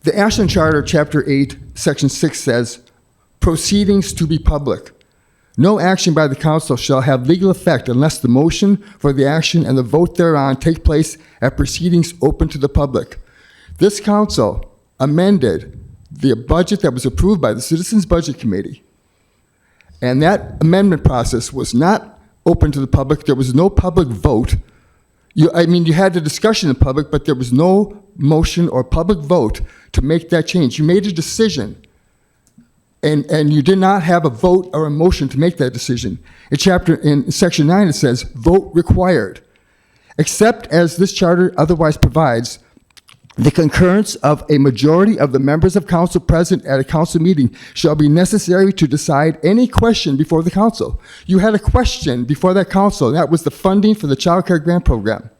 The Ashland Charter, Chapter 8, Section 6 says, proceedings to be public. No action by the council shall have legal effect unless the motion for the action and the vote thereon take place at proceedings open to the public. This council amended the budget that was approved by the Citizens Budget Committee. And that amendment process was not open to the public. There was no public vote. You had the discussion in public, but there was no motion or public vote to make that change. You made a decision, and you did not have a vote or a motion to make that decision. In Section 9, it says, vote required, except as this charter otherwise provides, the concurrence of a majority of the members of council present at a council meeting shall be necessary to decide any question before the council. You had a question before that council, and that was the funding for the child care grant program.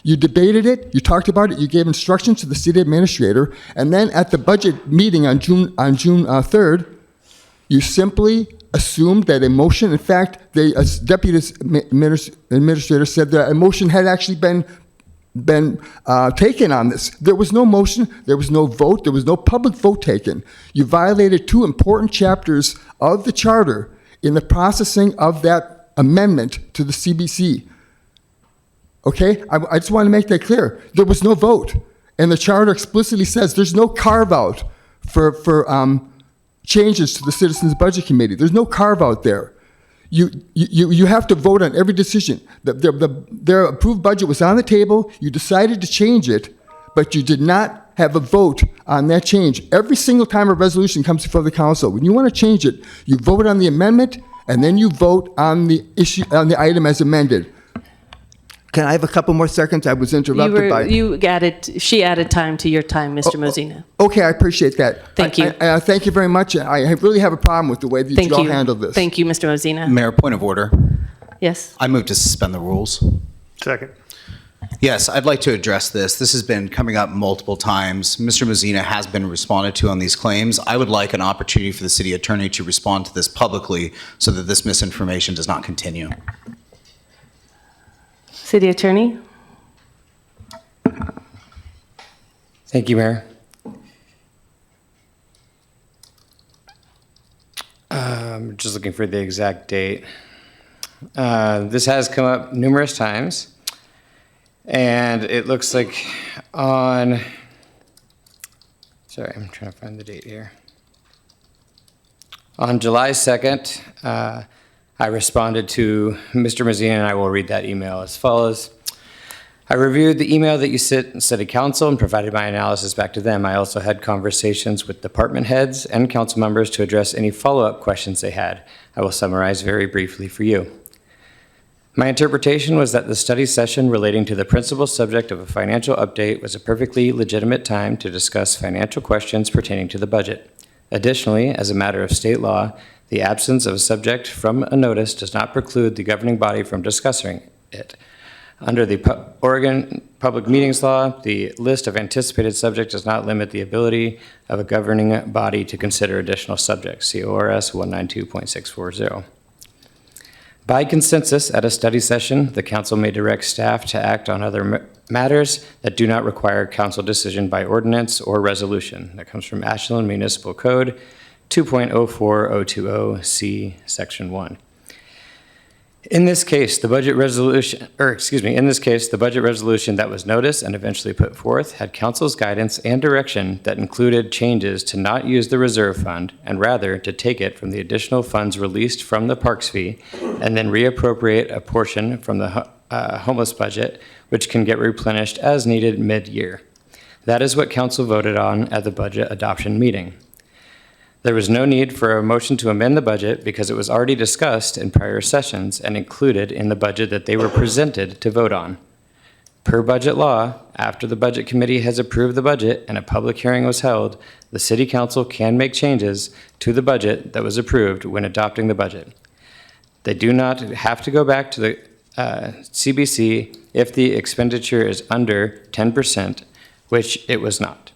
You debated it, you talked about it, you gave instructions to the city administrator, and then at the budget meeting on June 3rd, you simply assumed that a motion, in fact, the deputy administrator said that a motion had actually been taken on this. There was no motion, there was no vote, there was no public vote taken. You violated two important chapters of the charter in the processing of that amendment to the CBC. Okay, I just want to make that clear. There was no vote, and the charter explicitly says there's no carve-out for changes to the Citizens Budget Committee. There's no carve-out there. You have to vote on every decision. Their approved budget was on the table. You decided to change it, but you did not have a vote on that change. Every single time a resolution comes before the council, when you want to change it, you vote on the amendment, and then you vote on the issue on the item as amended. Can I have a couple more seconds? I was interrupted by... She added time to your time, Mr. Mosina. Okay, I appreciate that. Thank you. Thank you very much. I really have a problem with the way that you all handled this. Thank you, Mr. Mosina. Mayor, point of order. Yes. I move to suspend the rules. Second. Yes, I'd like to address this. This has been coming up multiple times. Mr. Mosina has been responded to on these claims. I would like an opportunity for the city attorney to respond to this publicly so that this misinformation does not continue. City Attorney? Thank you, Mayor. Just looking for the exact date. This has come up numerous times, and it looks like on, sorry, I'm trying to find the date here. On July 2nd, I responded to Mr. Mosina, and I will read that email as follows. I reviewed the email that you sent to City Council and provided my analysis back to them. I also had conversations with department heads and council members to address any follow-up questions they had. I will summarize very briefly for you. My interpretation was that the study session relating to the principal subject of a financial update was a perfectly legitimate time to discuss financial questions pertaining to the budget. Additionally, as a matter of state law, the absence of a subject from a notice does not preclude the governing body from discussing it. Under the Oregon Public Meetings Law, the list of anticipated subjects does not limit the ability of a governing body to consider additional subjects. See ORS 192.640. By consensus, at a study session, the council may direct staff to act on other matters that do not require council decision by ordinance or resolution. That comes from Ashland Municipal Code 2.04020 C, Section 1. In this case, the budget resolution that was noticed and eventually put forth had council's guidance and direction that included changes to not use the reserve fund and rather to take it from the additional funds released from the parks fee and then reappropriate a portion from the homeless budget, which can get replenished as needed mid-year. That is what council voted on at the budget adoption meeting. There was no need for a motion to amend the budget because it was already discussed in prior sessions and included in the budget that they were presented to vote on. Per budget law, after the Budget Committee has approved the budget and a public hearing was held, the City Council can make changes to the budget that was approved when adopting the budget. They do not have to go back to the CBC if the expenditure is under 10%, which it was not.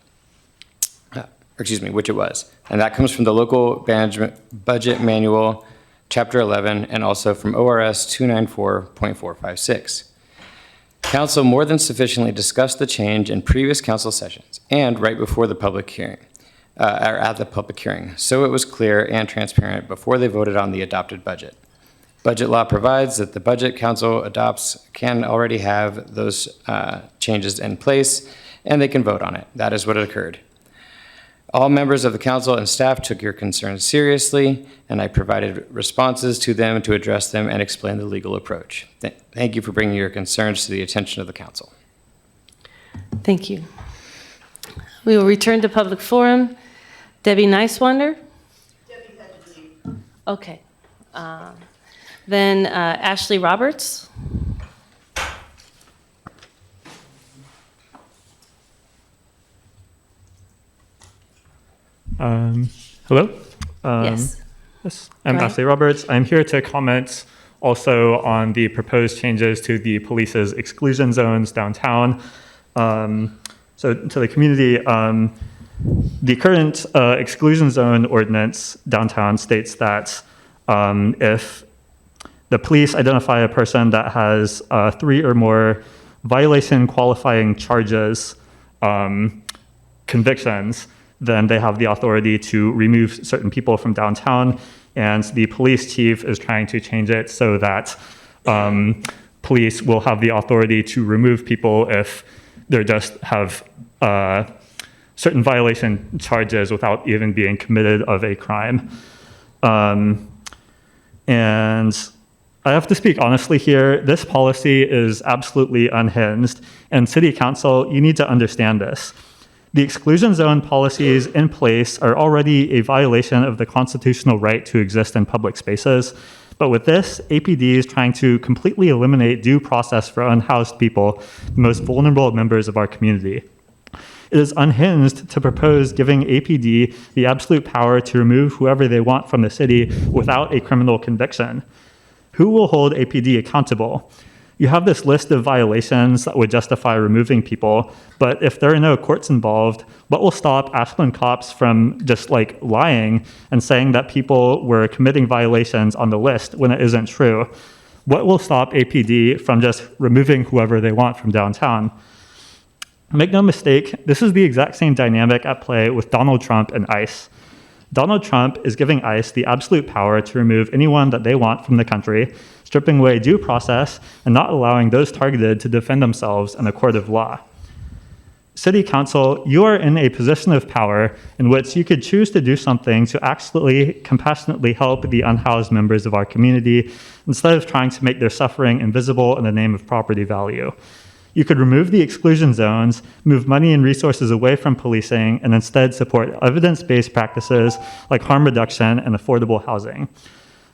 Which it was. And that comes from the Local Management Budget Manual, Chapter 11, and also from ORS 294.456. Council more than sufficiently discussed the change in previous council sessions and right before the public hearing, or at the public hearing, so it was clear and transparent before they voted on the adopted budget. Budget law provides that the budget council adopts can already have those changes in place, and they can vote on it. That is what occurred. All members of the council and staff took your concerns seriously, and I provided responses to them to address them and explain the legal approach. Thank you for bringing your concerns to the attention of the council. Thank you. We will return to public forum. Debbie Nicewander? Debbie had to leave. Okay. Then Ashley Roberts? Hello? Yes. Yes, I'm Go ahead. Ashley Roberts. I'm here to comment also on the proposed changes to the police's exclusion zones downtown. So to the community, the current exclusion zone ordinance downtown states that if the police identify a person that has 3 or more violation qualifying charges, convictions, then they have the authority to remove certain people from downtown. And the police chief is trying to change it so that police will have the authority to remove people if they just have certain violation charges without even being committed of a crime. And I have to speak honestly here, this policy is absolutely unhinged. And City Council, you need to understand this. The exclusion zone policies in place are already a violation of the constitutional right to exist in public spaces. But with this, APD is trying to completely eliminate due process for unhoused people, the most vulnerable members of our community. It is unhinged to propose giving APD the absolute power to remove whoever they want from the city without a criminal conviction. Who will hold APD accountable? You have this list of violations that would justify removing people, but if there are no courts involved, what will stop Ashland cops from just like lying and saying that people were committing violations on the list when it isn't true? What will stop APD from just removing whoever they want from downtown? Make no mistake, this is the exact same dynamic at play with Donald Trump and ICE. Donald Trump is giving ICE the absolute power to remove anyone that they want from the country, stripping away due process and not allowing those targeted to defend themselves in a court of law. City Council, you are in a position of power in which you could choose to do something to actually compassionately help the unhoused members of our community instead of trying to make their suffering invisible in the name of property value. You could remove the exclusion zones, move money and resources away from policing, and instead support evidence-based practices like harm reduction and affordable housing.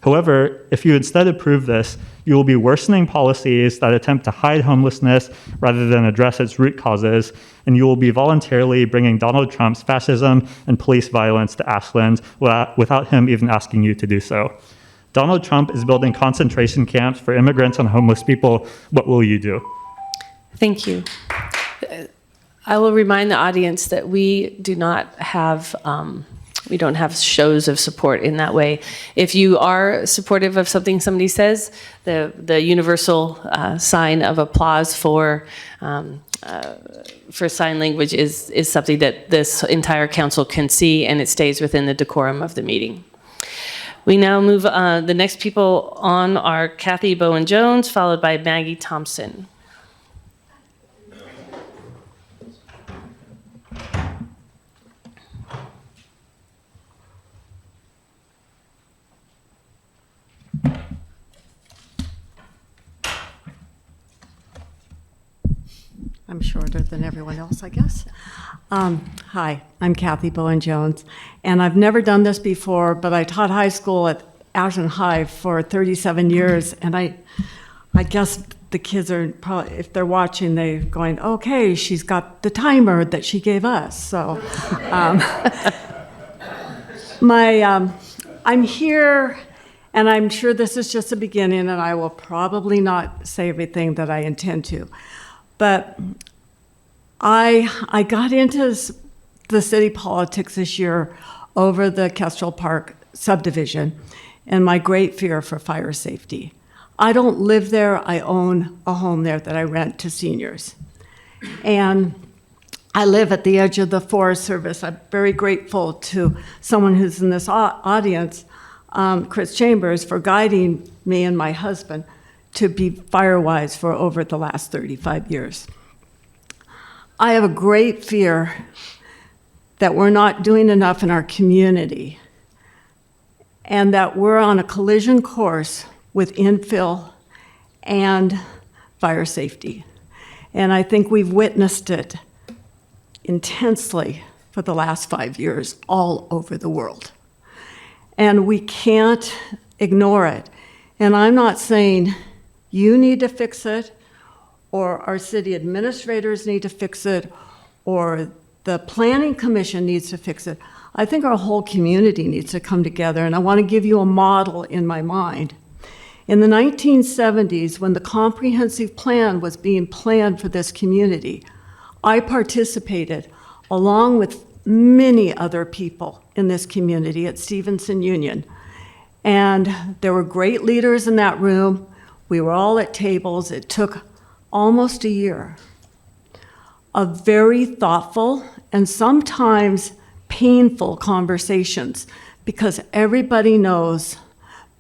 However, if you instead approve this, you will be worsening policies that attempt to hide homelessness rather than address its root causes, and you will be voluntarily bringing Donald Trump's fascism and police violence to Ashland without him even asking you to do so. Donald Trump is building concentration camps for immigrants and homeless people. What will you do? Thank you. I will remind the audience that we do not have, we don't have shows of support in that way. If you are supportive of something somebody says, the universal sign of applause for sign language is something that this entire council can see, and it stays within the decorum of the meeting. We now move, the next people on are Kathy Bowen-Jones, followed by Maggie Thompson. I'm shorter than everyone else, I guess. Hi, I'm Kathy Bowen-Jones, and I've never done this before, but I taught high school at Ashland High for 37 years, and I guess the kids are probably, if they're watching, they're going, okay, she's got the timer that she gave us. So I'm here, and I'm sure this is just the beginning, and I will probably not say everything that I intend to. But I got into the city politics this year over the Kestrel Park subdivision and my great fear for fire safety. I don't live there. I own a home there that I rent to seniors. And I live at the edge of the Forest Service. I'm very grateful to someone who's in this audience, Chris Chambers, for guiding me and my husband to be fire-wise for over the last 35 years. I have a great fear that we're not doing enough in our community and that we're on a collision course with infill and fire safety. And I think we've witnessed it intensely for the last 5 years all over the world. And we can't ignore it. And I'm not saying you need to fix it, or our city administrators need to fix it, or the Planning Commission needs to fix it. I think our whole community needs to come together, and I want to give you a model in my mind. In the 1970s, when the comprehensive plan was being planned for this community, I participated along with many other people in this community at Stevenson Union. And there were great leaders in that room. We were all at tables. It took almost a year of very thoughtful and sometimes painful conversations, because everybody knows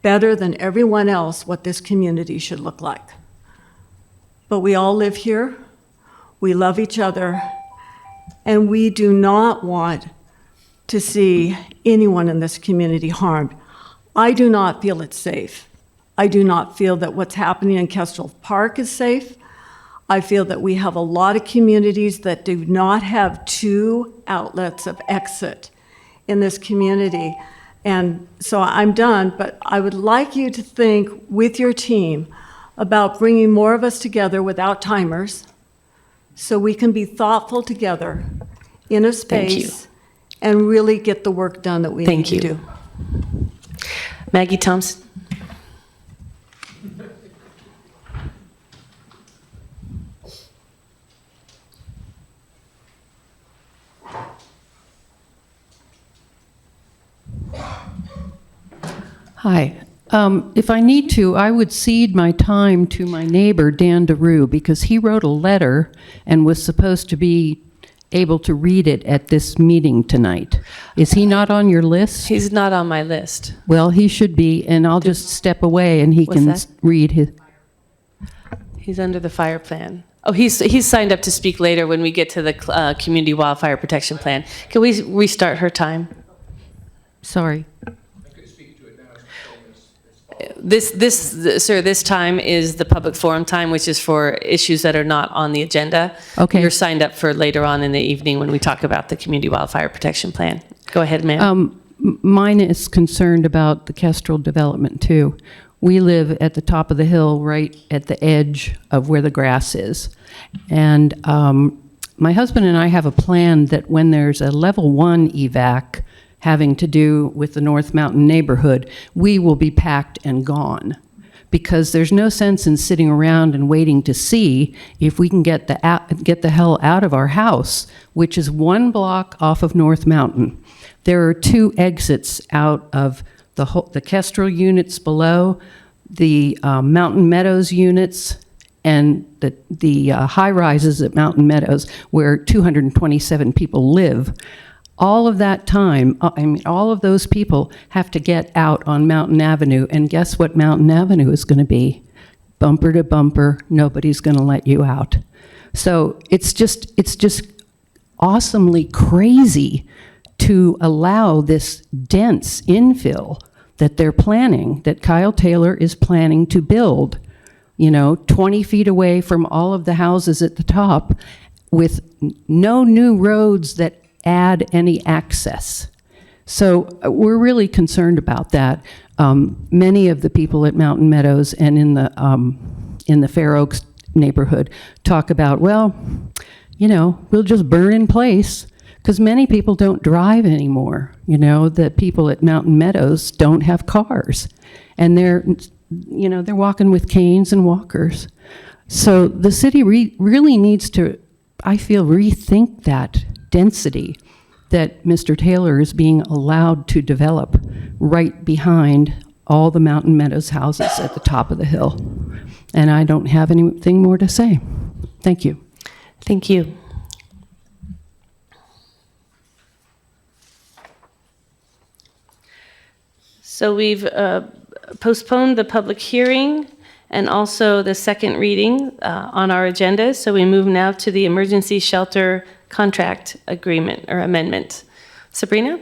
better than everyone else what this community should look like. But we all live here, we love each other, and we do not want to see anyone in this community harmed. I do not feel it's safe. I do not feel that what's happening in Kestrel Park is safe. I feel that we have a lot of communities that do not have two outlets of exit in this community. And so I'm done, but I would like you to think with your team about bringing more of us together without timers so we can be thoughtful together in a space and really get the work done that we need to do. Maggie Thompson. Hi. If I need to, I would cede my time to my neighbor, Dan DeRue, because he wrote a letter and was supposed to be able to read it at this meeting tonight. Is he not on your list? He's not on my list. Well, he should be, and I'll just step away and he What's can that? read his. He's under the fire plan. Oh, he's signed up to speak later when we get to the community wildfire protection plan. Can we restart her time? Sorry. This time is the public forum time, which is for issues that are not on the agenda. Okay. You're signed up for later on in the evening when we talk about the community wildfire protection plan. Go ahead, ma'am. Mine is concerned about the Kestrel development too. We live at the top of the hill, right at the edge of where the grass is. And my husband and I have a plan that when there's a level 1 evac having to do with the North Mountain neighborhood, we will be packed and gone. Because there's no sense in sitting around and waiting to see if we can get the hell out of our house, which is 1 block off of North Mountain. There are 2 exits out of the Kestrel units below, the Mountain Meadows units, and the high-rises at Mountain Meadows, where 227 people live. All of that time, all of those people have to get out on Mountain Avenue, and guess what Mountain Avenue is going to be? Bumper to bumper, nobody's going to let you out. So it's just awesomely crazy to allow this dense infill that they're planning, that Kyle Taylor is planning to build 20 feet away from all of the houses at the top with no new roads that add any access. So we're really concerned about that. Many of the people at Mountain Meadows and in the Fair Oaks neighborhood talk about, well, we'll just burn in place, because many people don't drive anymore. The people at Mountain Meadows don't have cars, and they're walking with canes and walkers. So the city really needs to, I feel, rethink that density that Mr. Taylor is being allowed to develop right behind all the Mountain Meadows houses at the top of the hill. And I don't have anything more to say. Thank you. Thank you. So we've postponed the public hearing and also the second reading on our agenda. So we move now to the emergency shelter contract agreement or amendment. Sabrina?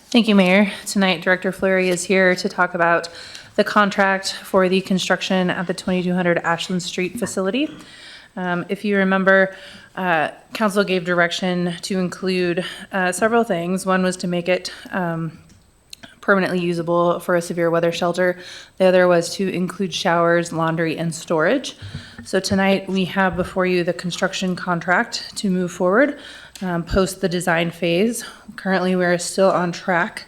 Thank you, Mayor. Tonight, Director Fleury is here to talk about the contract for the construction at the 2200 Ashland Street facility. If you remember, Council gave direction to include several things. One was to make it permanently usable for a severe weather shelter. The other was to include showers, laundry, and storage. So tonight we have before you the construction contract to move forward post the design phase. Currently we're still on track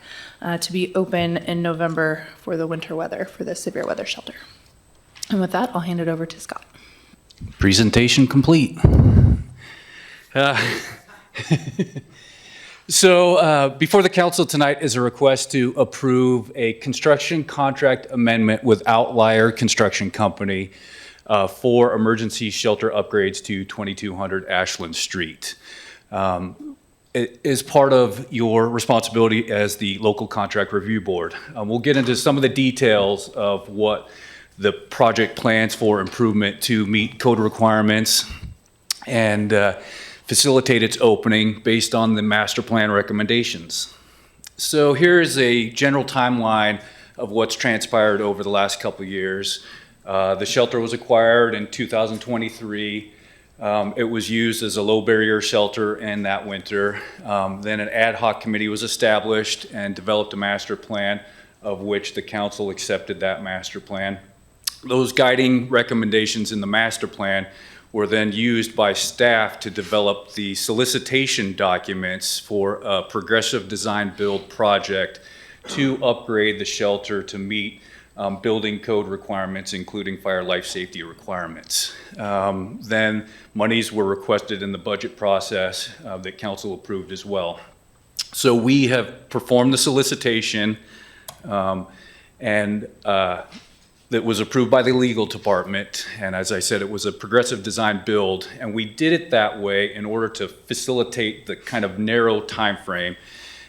to be open in November for the winter weather, for the severe weather shelter. And with that, I'll hand it over to Scott. Presentation complete. So before the council tonight is a request to approve a construction contract amendment with Outlier Construction Company for emergency shelter upgrades to 2200 Ashland Street. It is part of your responsibility as the local contract review board. We'll get into some of the details of what the project plans for improvement to meet code requirements and facilitate its opening based on the master plan recommendations. So here's a general timeline of what's transpired over the last couple of years. The shelter was acquired in 2023. It was used as a low barrier shelter in that winter. Then an ad hoc committee was established and developed a master plan, of which the council accepted that master plan. Those guiding recommendations in the master plan were then used by staff to develop the solicitation documents for a progressive design build project to upgrade the shelter to meet building code requirements, including fire life safety requirements. Then monies were requested in the budget process that council approved as well. So we have performed the solicitation and that was approved by the legal department. And as I said, it was a progressive design build. And we did it that way in order to facilitate the kind of narrow time frame.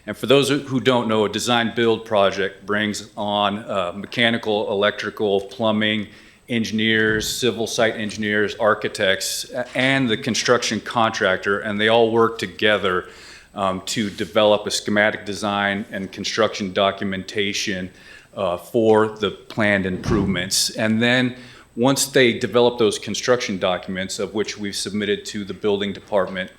And for those who don't know, a design build project brings on mechanical, electrical, plumbing, engineers, civil site engineers, architects, and the construction contractor, and they all work together to develop a schematic design and construction documentation for the planned improvements. And then once they develop those construction documents, of which we've submitted to the building department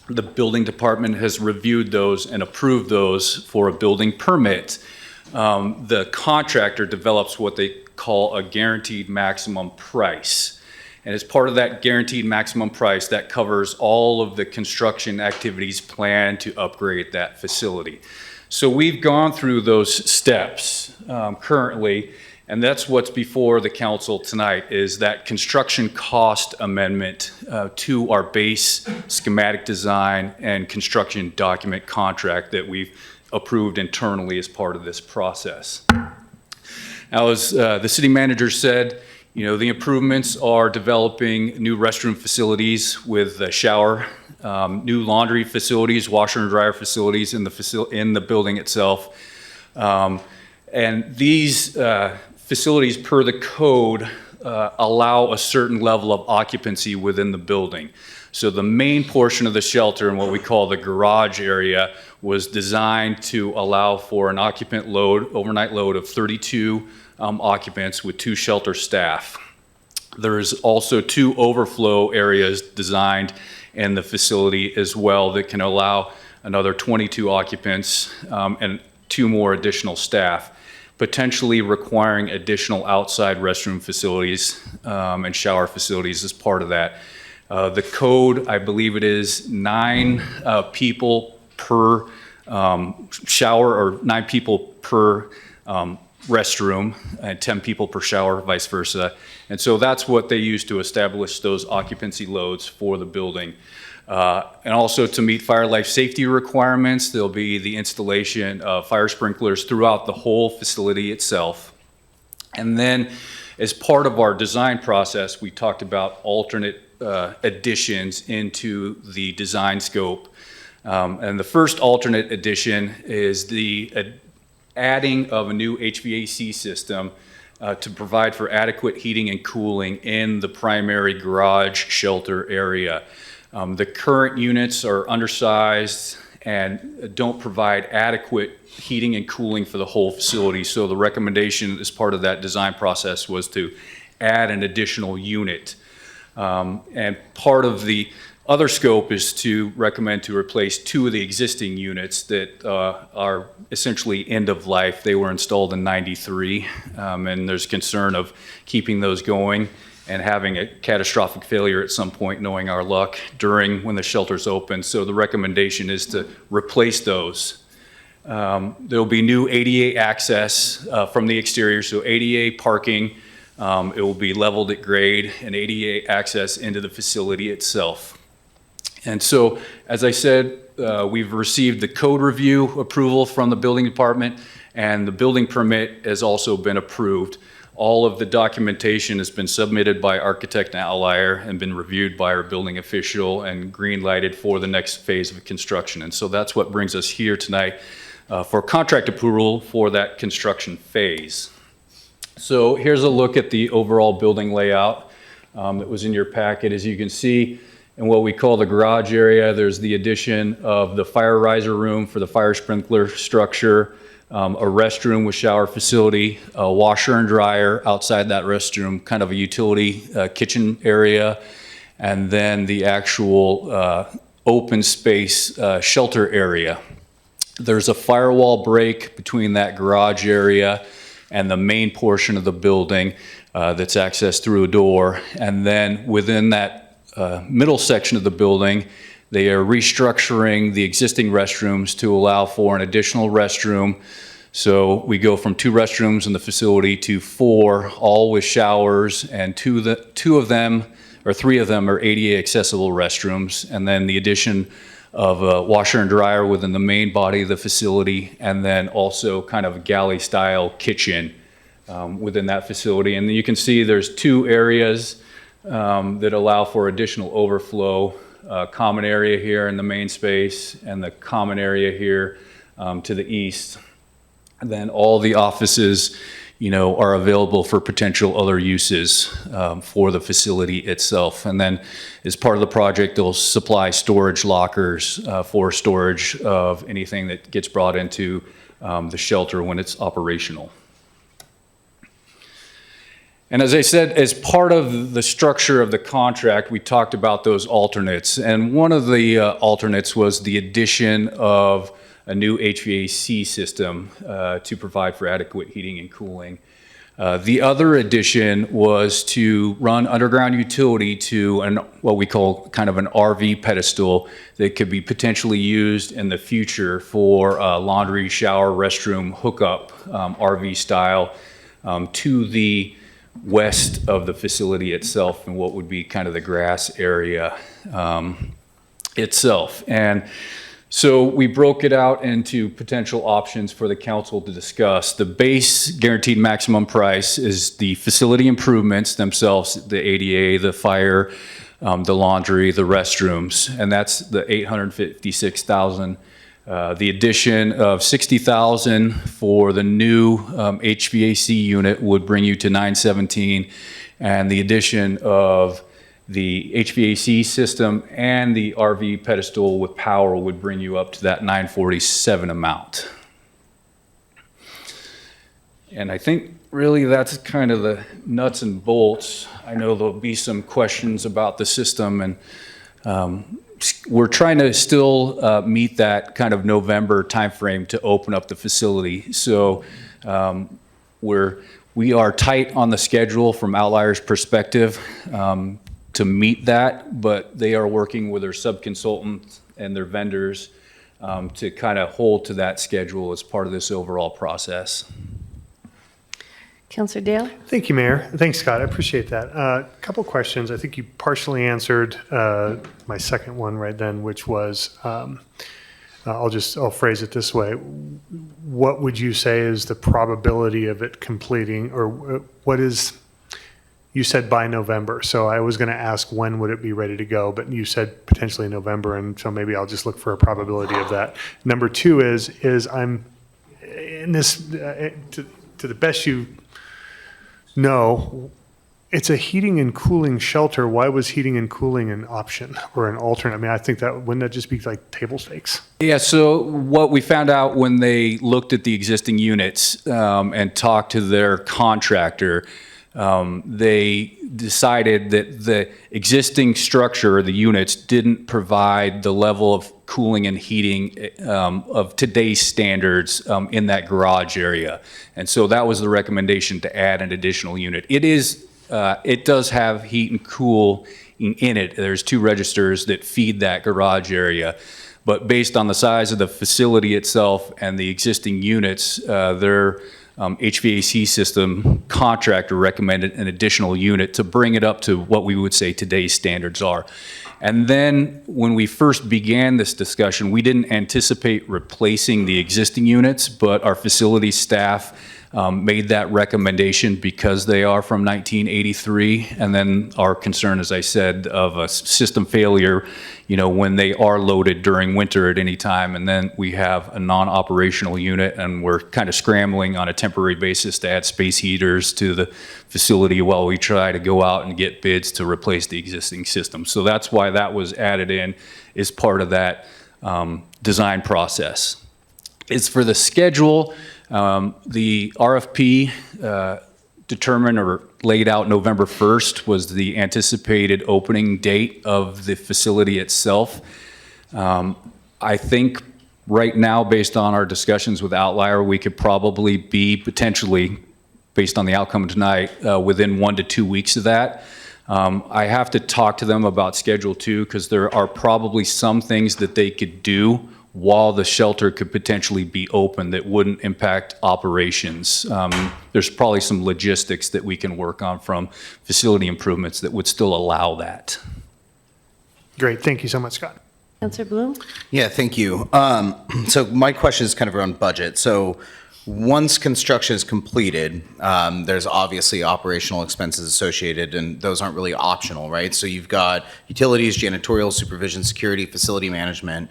has reviewed those and approved those for a building permit. The contractor develops what they call a guaranteed maximum price. And as part of that guaranteed maximum price, that covers all of the construction activities planned to upgrade that facility. So we've gone through those steps currently, and that's what's before the council tonight, is that construction cost amendment to our base schematic design and construction document contract that we've approved internally as part of this process. Now, as the city manager said, the improvements are developing new restroom facilities with a shower, new laundry facilities, washer and dryer facilities in the building itself. And these facilities per the code allow a certain level of occupancy within the building. So the main portion of the shelter in what we call the garage area was designed to allow for an occupant load, overnight load of 32 occupants with 2 shelter staff. There is also 2 overflow areas designed in the facility as well that can allow another 22 occupants and 2 more additional staff, potentially requiring additional outside restroom facilities and shower facilities as part of that. The code, I believe it is 9 people per shower, or 9 people per restroom, and 10 people per shower, vice versa. And so that's what they use to establish those occupancy loads for the building. And also to meet fire life safety requirements, there'll be the installation of fire sprinklers throughout the whole facility itself. And then as part of our design process, we talked about alternate additions into the design scope. And the first alternate addition is the adding of a new HVAC system to provide for adequate heating and cooling in the primary garage shelter area. The current units are undersized and don't provide adequate heating and cooling for the whole facility. So the recommendation as part of that design process was to add an additional unit. And part of the other scope is to recommend to replace 2 of the existing units that are essentially end of life. They were installed in '93, and there's concern of keeping those going and having a catastrophic failure at some point, knowing our luck, during when the shelter's open. So the recommendation is to replace those. There'll be new ADA access from the exterior, so ADA parking. It will be leveled at grade, and ADA access into the facility itself. And so, as I said, we've received the code review approval from the building department, and the building permit has also been approved. All of the documentation has been submitted by architect and outlier and been reviewed by our building official and green lighted for the next phase of construction. And so that's what brings us here tonight for contract approval for that construction phase. So here's a look at the overall building layout that was in your packet. As you can see, in what we call the garage area, there's the addition of the fire riser room for the fire sprinkler structure, a restroom with shower facility, a washer and dryer outside that restroom, kind of a utility kitchen area, and then the actual open space shelter area. There's a firewall break between that garage area and the main portion of the building that's accessed through a door. And then within that middle section of the building, they are restructuring the existing restrooms to allow for an additional restroom. So we go from 2 restrooms in the facility to 4, all with showers, and 2 of them, or 3 of them, are ADA accessible restrooms. And then the addition of a washer and dryer within the main body of the facility, and then also kind of a galley style kitchen within that facility. And you can see there's 2 areas that allow for additional overflow, common area here in the main space and the common area here to the east. And then all the offices, are available for potential other uses for the facility itself. And then as part of the project, they'll supply storage lockers for storage of anything that gets brought into the shelter when it's operational. And as I said, as part of the structure of the contract, we talked about those alternates. And one of the alternates was the addition of a new HVAC system to provide for adequate heating and cooling. The other addition was to run underground utility to what we call kind of an RV pedestal that could be potentially used in the future for laundry, shower, restroom hookup, RV style, to the west of the facility itself and what would be kind of the grass area itself. And so we broke it out into potential options for the council to discuss. The base guaranteed maximum price is the facility improvements themselves, the ADA, the fire, the laundry, the restrooms, and that's the $856,000 The addition of 60,000 for the new HVAC unit would bring you to 917, and the addition of the HVAC system and the RV pedestal with power would bring you up to that 947 amount. And I think really that's kind of the nuts and bolts. I know there'll be some questions about the system, and we're trying to still meet that kind of November timeframe to open up the facility. So we are tight on the schedule from Outlier's perspective to meet that, but they are working with their subconsultants and their vendors to kind of hold to that schedule as part of this overall process. Councillor Dale? Thank you, Mayor. Thanks, Scott. I appreciate that. A couple questions. I think you partially answered my second one right then, which was, I'll phrase it this way. What would you say is the probability of it completing, or what is, you said by November. So I was going to ask when would it be ready to go, but you said potentially November, and so maybe I'll just look for a probability of that. Number two is I'm in this, to the best you know, it's a heating and cooling shelter. Why was heating and cooling an option or an alternate? I mean, I think that, wouldn't that just be like table stakes? Yeah, so what we found out when they looked at the existing units and talked to their contractor, they decided that the existing structure, the units, didn't provide the level of cooling and heating of today's standards in that garage area. And so that was the recommendation, to add an additional unit. It does have heat and cool in it. There's 2 registers that feed that garage area. But based on the size of the facility itself and the existing units, their HVAC system contractor recommended an additional unit to bring it up to what we would say today's standards are. And then when we first began this discussion, we didn't anticipate replacing the existing units, but our facility staff made that recommendation because they are from 1983. And then our concern, as I said, of a system failure, when they are loaded during winter at any time, and then we have a non-operational unit, and we're kind of scrambling on a temporary basis to add space heaters to the facility while we try to go out and get bids to replace the existing system. So that's why that was added in as part of that design process. As for the schedule, the RFP determined or laid out November 1st was the anticipated opening date of the facility itself. I think right now, based on our discussions with Outlier, we could probably be potentially, based on the outcome tonight, within 1 to 2 weeks of that. I have to talk to them about Schedule 2 because there are probably some things that they could do while the shelter could potentially be open that wouldn't impact operations. There's probably some logistics that we can work on from facility improvements that would still allow that. Great. Thank you so much, Scott. Councillor Bloom? Yeah, thank you. So my question is kind of around budget. So once construction is completed, there's obviously operational expenses associated, and those aren't really optional, right? So you've got utilities, janitorial, supervision, security, facility management.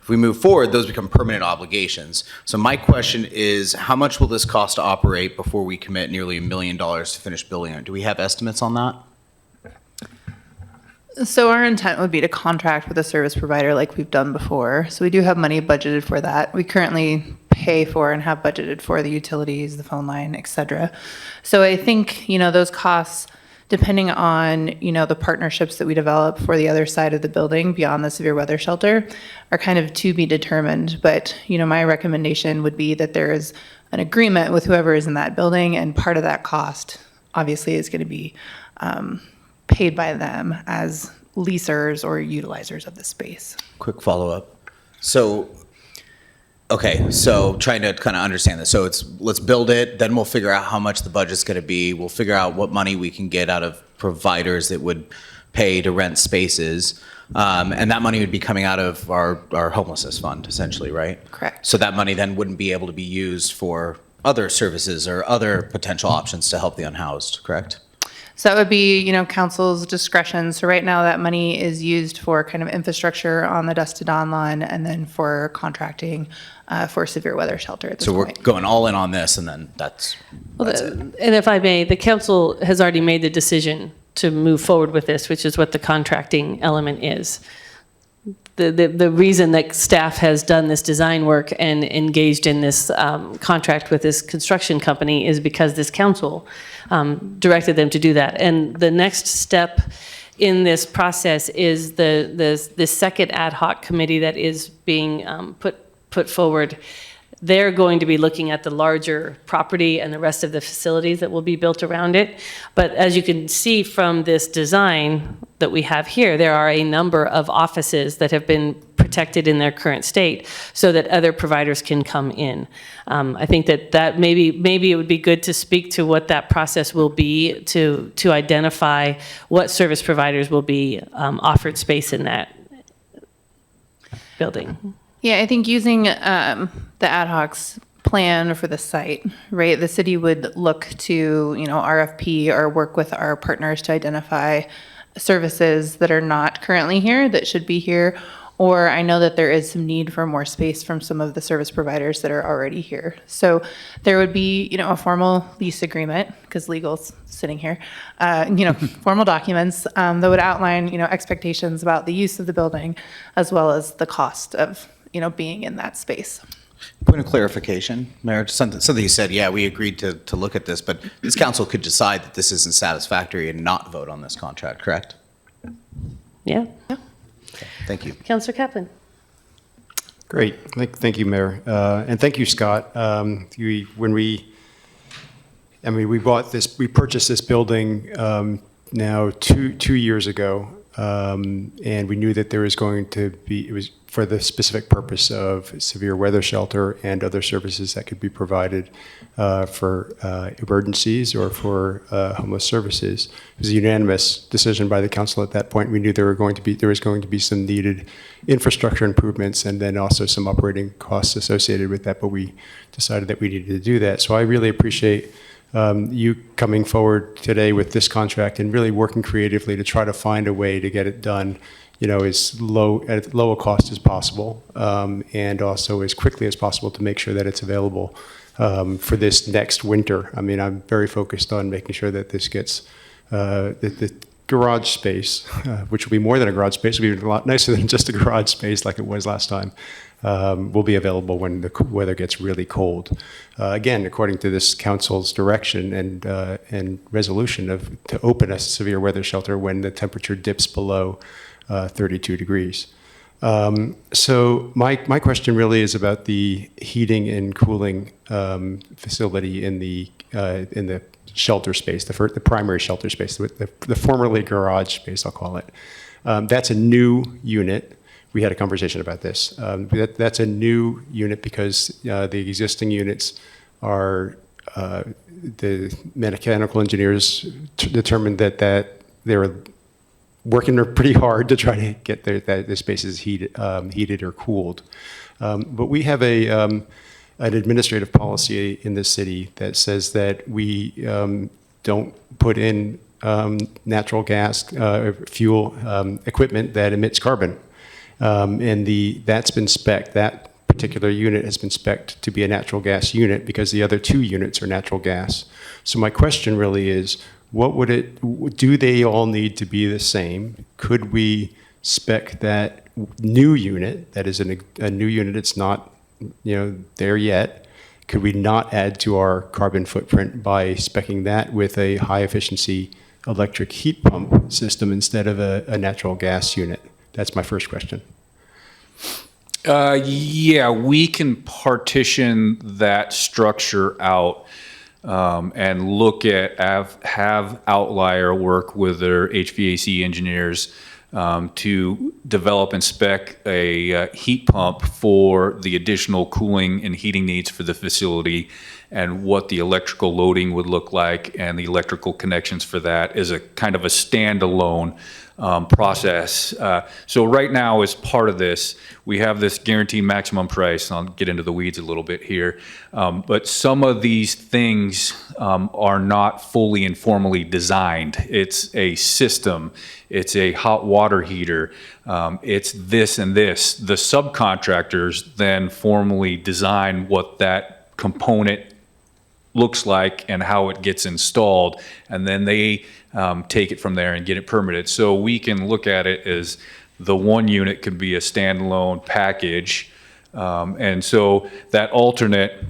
If we move forward, those become permanent obligations. So my question is, how much will this cost to operate before we commit nearly $1 million to finish building it? Do we have estimates on that? So our intent would be to contract with a service provider like we've done before. So we do have money budgeted for that. We currently pay for and have budgeted for the utilities, the phone line, et cetera. So I think, those costs, depending on, the partnerships that we develop for the other side of the building beyond the severe weather shelter, are kind of to be determined. But, my recommendation would be that there is an agreement with whoever is in that building, and part of that cost obviously is going to be paid by them as leasers or utilizers of the space. Quick follow-up. So trying to kind of understand this. So let's build it, then we'll figure out how much the budget's going to be. We'll figure out what money we can get out of providers that would pay to rent spaces. And that money would be coming out of our homelessness fund, essentially, right? Correct. So that money then wouldn't be able to be used for other services or other potential options to help the unhoused, correct? So that would be, council's discretion. So right now that money is used for kind of infrastructure on the Dusk to Dawn lawn and then for contracting for severe weather shelter at this So we're point. going all in on this, and then that's it. And if I may, the council has already made the decision to move forward with this, which is what the contracting element is. The reason that staff has done this design work and engaged in this contract with this construction company is because this council directed them to do that. And the next step in this process is the second ad hoc committee that is being put forward. They're going to be looking at the larger property and the rest of the facilities that will be built around it. But as you can see from this design that we have here, there are a number of offices that have been protected in their current state so that other providers can come in. I think that maybe it would be good to speak to what that process will be to identify what service providers will be offered space in that building. Yeah, I think using the ad hoc's plan for the site, right? The city would look to, RFP or work with our partners to identify services that are not currently here that should be here. Or I know that there is some need for more space from some of the service providers that are already here. So there would be, a formal lease agreement, because legal's sitting here, formal documents that would outline, expectations about the use of the building, as well as the cost of, being in that space. Point of clarification, Mayor, something you said, yeah, we agreed to look at this, but this council could decide that this isn't satisfactory and not vote on this contract, correct? Yeah. Okay, thank you. Councilor Kaplan. Great. Thank you, Mayor. And thank you, Scott. We purchased this building now two years ago, and we knew that there was going to be, it was for the specific purpose of severe weather shelter and other services that could be provided for emergencies or for homeless services. It was a unanimous decision by the council at that point. We knew there was going to be some needed infrastructure improvements and then also some operating costs associated with that, but we decided that we needed to do that. So I really appreciate you coming forward today with this contract and really working creatively to try to find a way to get it done, as low a cost as possible, and also as quickly as possible to make sure that it's available for this next winter. I mean, I'm very focused on making sure that this gets the garage space, which will be more than a garage space, will be a lot nicer than just a garage space like it was last time, will be available when the weather gets really cold. Again, according to this council's direction and resolution to open a severe weather shelter when the temperature dips below 32 degrees. So my question really is about the heating and cooling facility in the shelter space, the primary shelter space, the formerly garage space, I'll call it. That's a new unit. We had a conversation about this. That's a new unit because the existing units are, the mechanical engineers determined that they were working pretty hard to try to get the spaces heated or cooled. But we have an administrative policy in this city that says that we don't put in natural gas fuel equipment that emits carbon. And that's been spec'd, that particular unit has been spec'd to be a natural gas unit because the other two units are natural gas. So my question really is, do they all need to be the same? Could we spec that new unit, that is a new unit, it's not there yet, could we not add to our carbon footprint by speccing that with a high efficiency electric heat pump system instead of a natural gas unit? That's my first question. Yeah, we can partition that structure out and look at, have Outlier work with their HVAC engineers to develop and spec a heat pump for the additional cooling and heating needs for the facility. and what the electrical loading would look like and the electrical connections for that is a kind of a standalone process. So right now, as part of this, we have this guaranteed maximum price, and I'll get into the weeds a little bit here, but some of these things are not fully and formally designed. It's a system, it's a hot water heater, it's this and this. The subcontractors then formally design what that component looks like and how it gets installed, and then they take it from there and get it permitted. So we can look at it as the one unit could be a standalone package, and so that alternate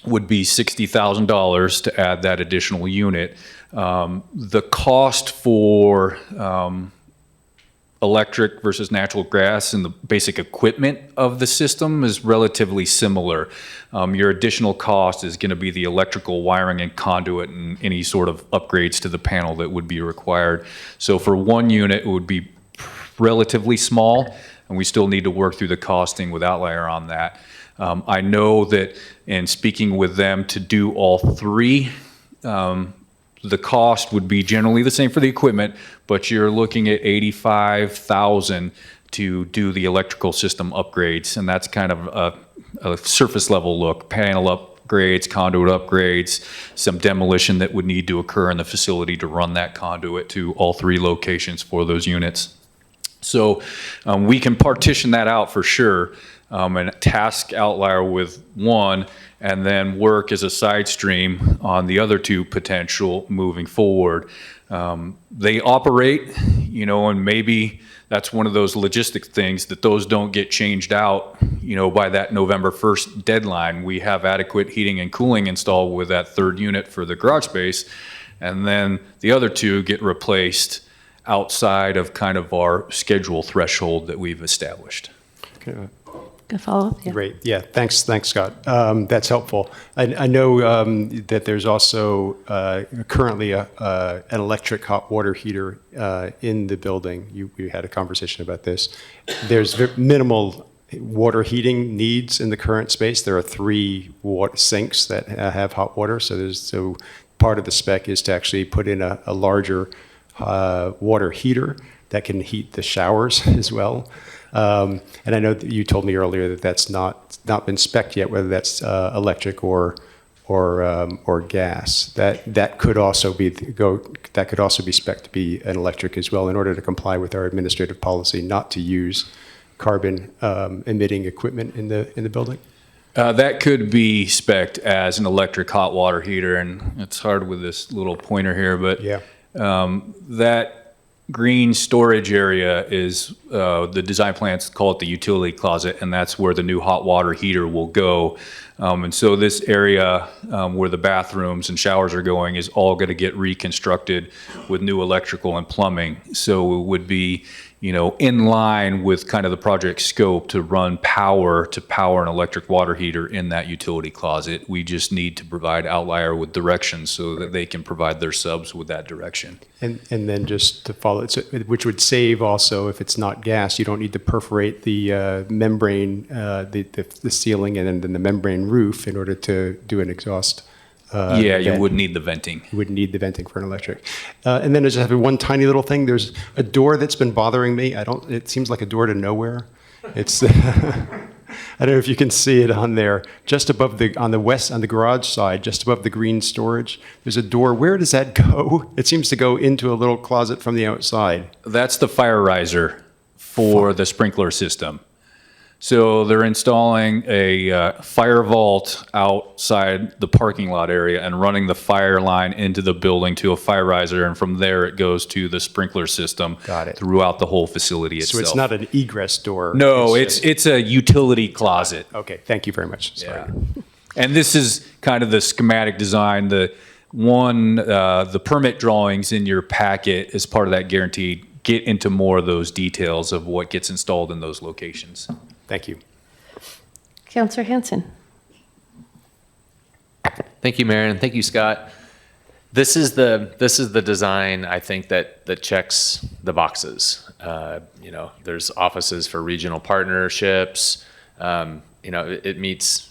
would be $60,000 to add that additional unit. The cost for electric versus natural gas and the basic equipment of the system is relatively similar. Your additional cost is going to be the electrical wiring and conduit and any sort of upgrades to the panel that would be required. So for one unit, it would be relatively small, and we still need to work through the costing with Outlier on that. I know that in speaking with them to do all three, the cost would be generally the same for the equipment, but you're looking at $85,000 to do the electrical system upgrades, and that's kind of a surface level look, panel upgrades, conduit upgrades, some demolition that would need to occur in the facility to run that conduit to all three locations for those units. So we can partition that out for sure, and task Outlier with one, and then work as a side stream on the other two potential moving forward. They operate, you know, and maybe that's one of those logistic things that those don't get changed out, you know, by that November 1st deadline. We have adequate heating and cooling installed with that third unit for the garage space, and then the other two get replaced outside of kind of our schedule threshold that we've established. Okay. A follow-up? Yeah. Great. Yeah. Thanks, Scott. That's helpful. I know that there's also currently an electric hot water heater in the building. We had a conversation about this. There's minimal water heating needs in the current space. There are 3 water sinks that have hot water. So part of the spec is to actually put in a larger water heater that can heat the showers as well. And I know that you told me earlier that that's not been spec'd yet, whether that's electric or gas. That could also be spec'd to be an electric as well, in order to comply with our administrative policy not to use carbon emitting equipment in the building. That could be spec'd as an electric hot water heater, and it's hard with this little pointer here, but yeah. That green storage area is, the design plans call it the utility closet, and that's where the new hot water heater will go. And so this area where the bathrooms and showers are going is all going to get reconstructed with new electrical and plumbing. So it would be, you know, in line with kind of the project scope to run power to power an electric water heater in that utility closet. We just need to provide Outlier with directions so that they can provide their subs with that direction. And then just to follow, which would save also, if it's not gas, you don't need to perforate the membrane, the ceiling and then the membrane roof in order to do an exhaust. Yeah, you would need the venting. You would need the venting for an electric. And then I just have one tiny little thing. There's a door that's been bothering me. It seems like a door to nowhere. It's, I don't know if you can see it on there, just above on the garage side, just above the green storage. There's a door. Where does that go? It seems to go into a little closet from the outside. That's the fire riser for the sprinkler system. So they're installing a fire vault outside the parking lot area and running the fire line into the building to a fire riser, and from there it goes to the sprinkler system. Got it. Throughout the whole facility itself. So it's not an egress door. No, it's a utility closet. Okay, thank you very much. Sorry. Yeah. And this is kind of the schematic design. The permit drawings in your packet as part of that guarantee get into more of those details of what gets installed in those locations. Thank you. Councillor Hanson. Thank you, Mayor, and thank you, Scott. This is the design, I think, that checks the boxes. You know, there's offices for regional partnerships. You know, it meets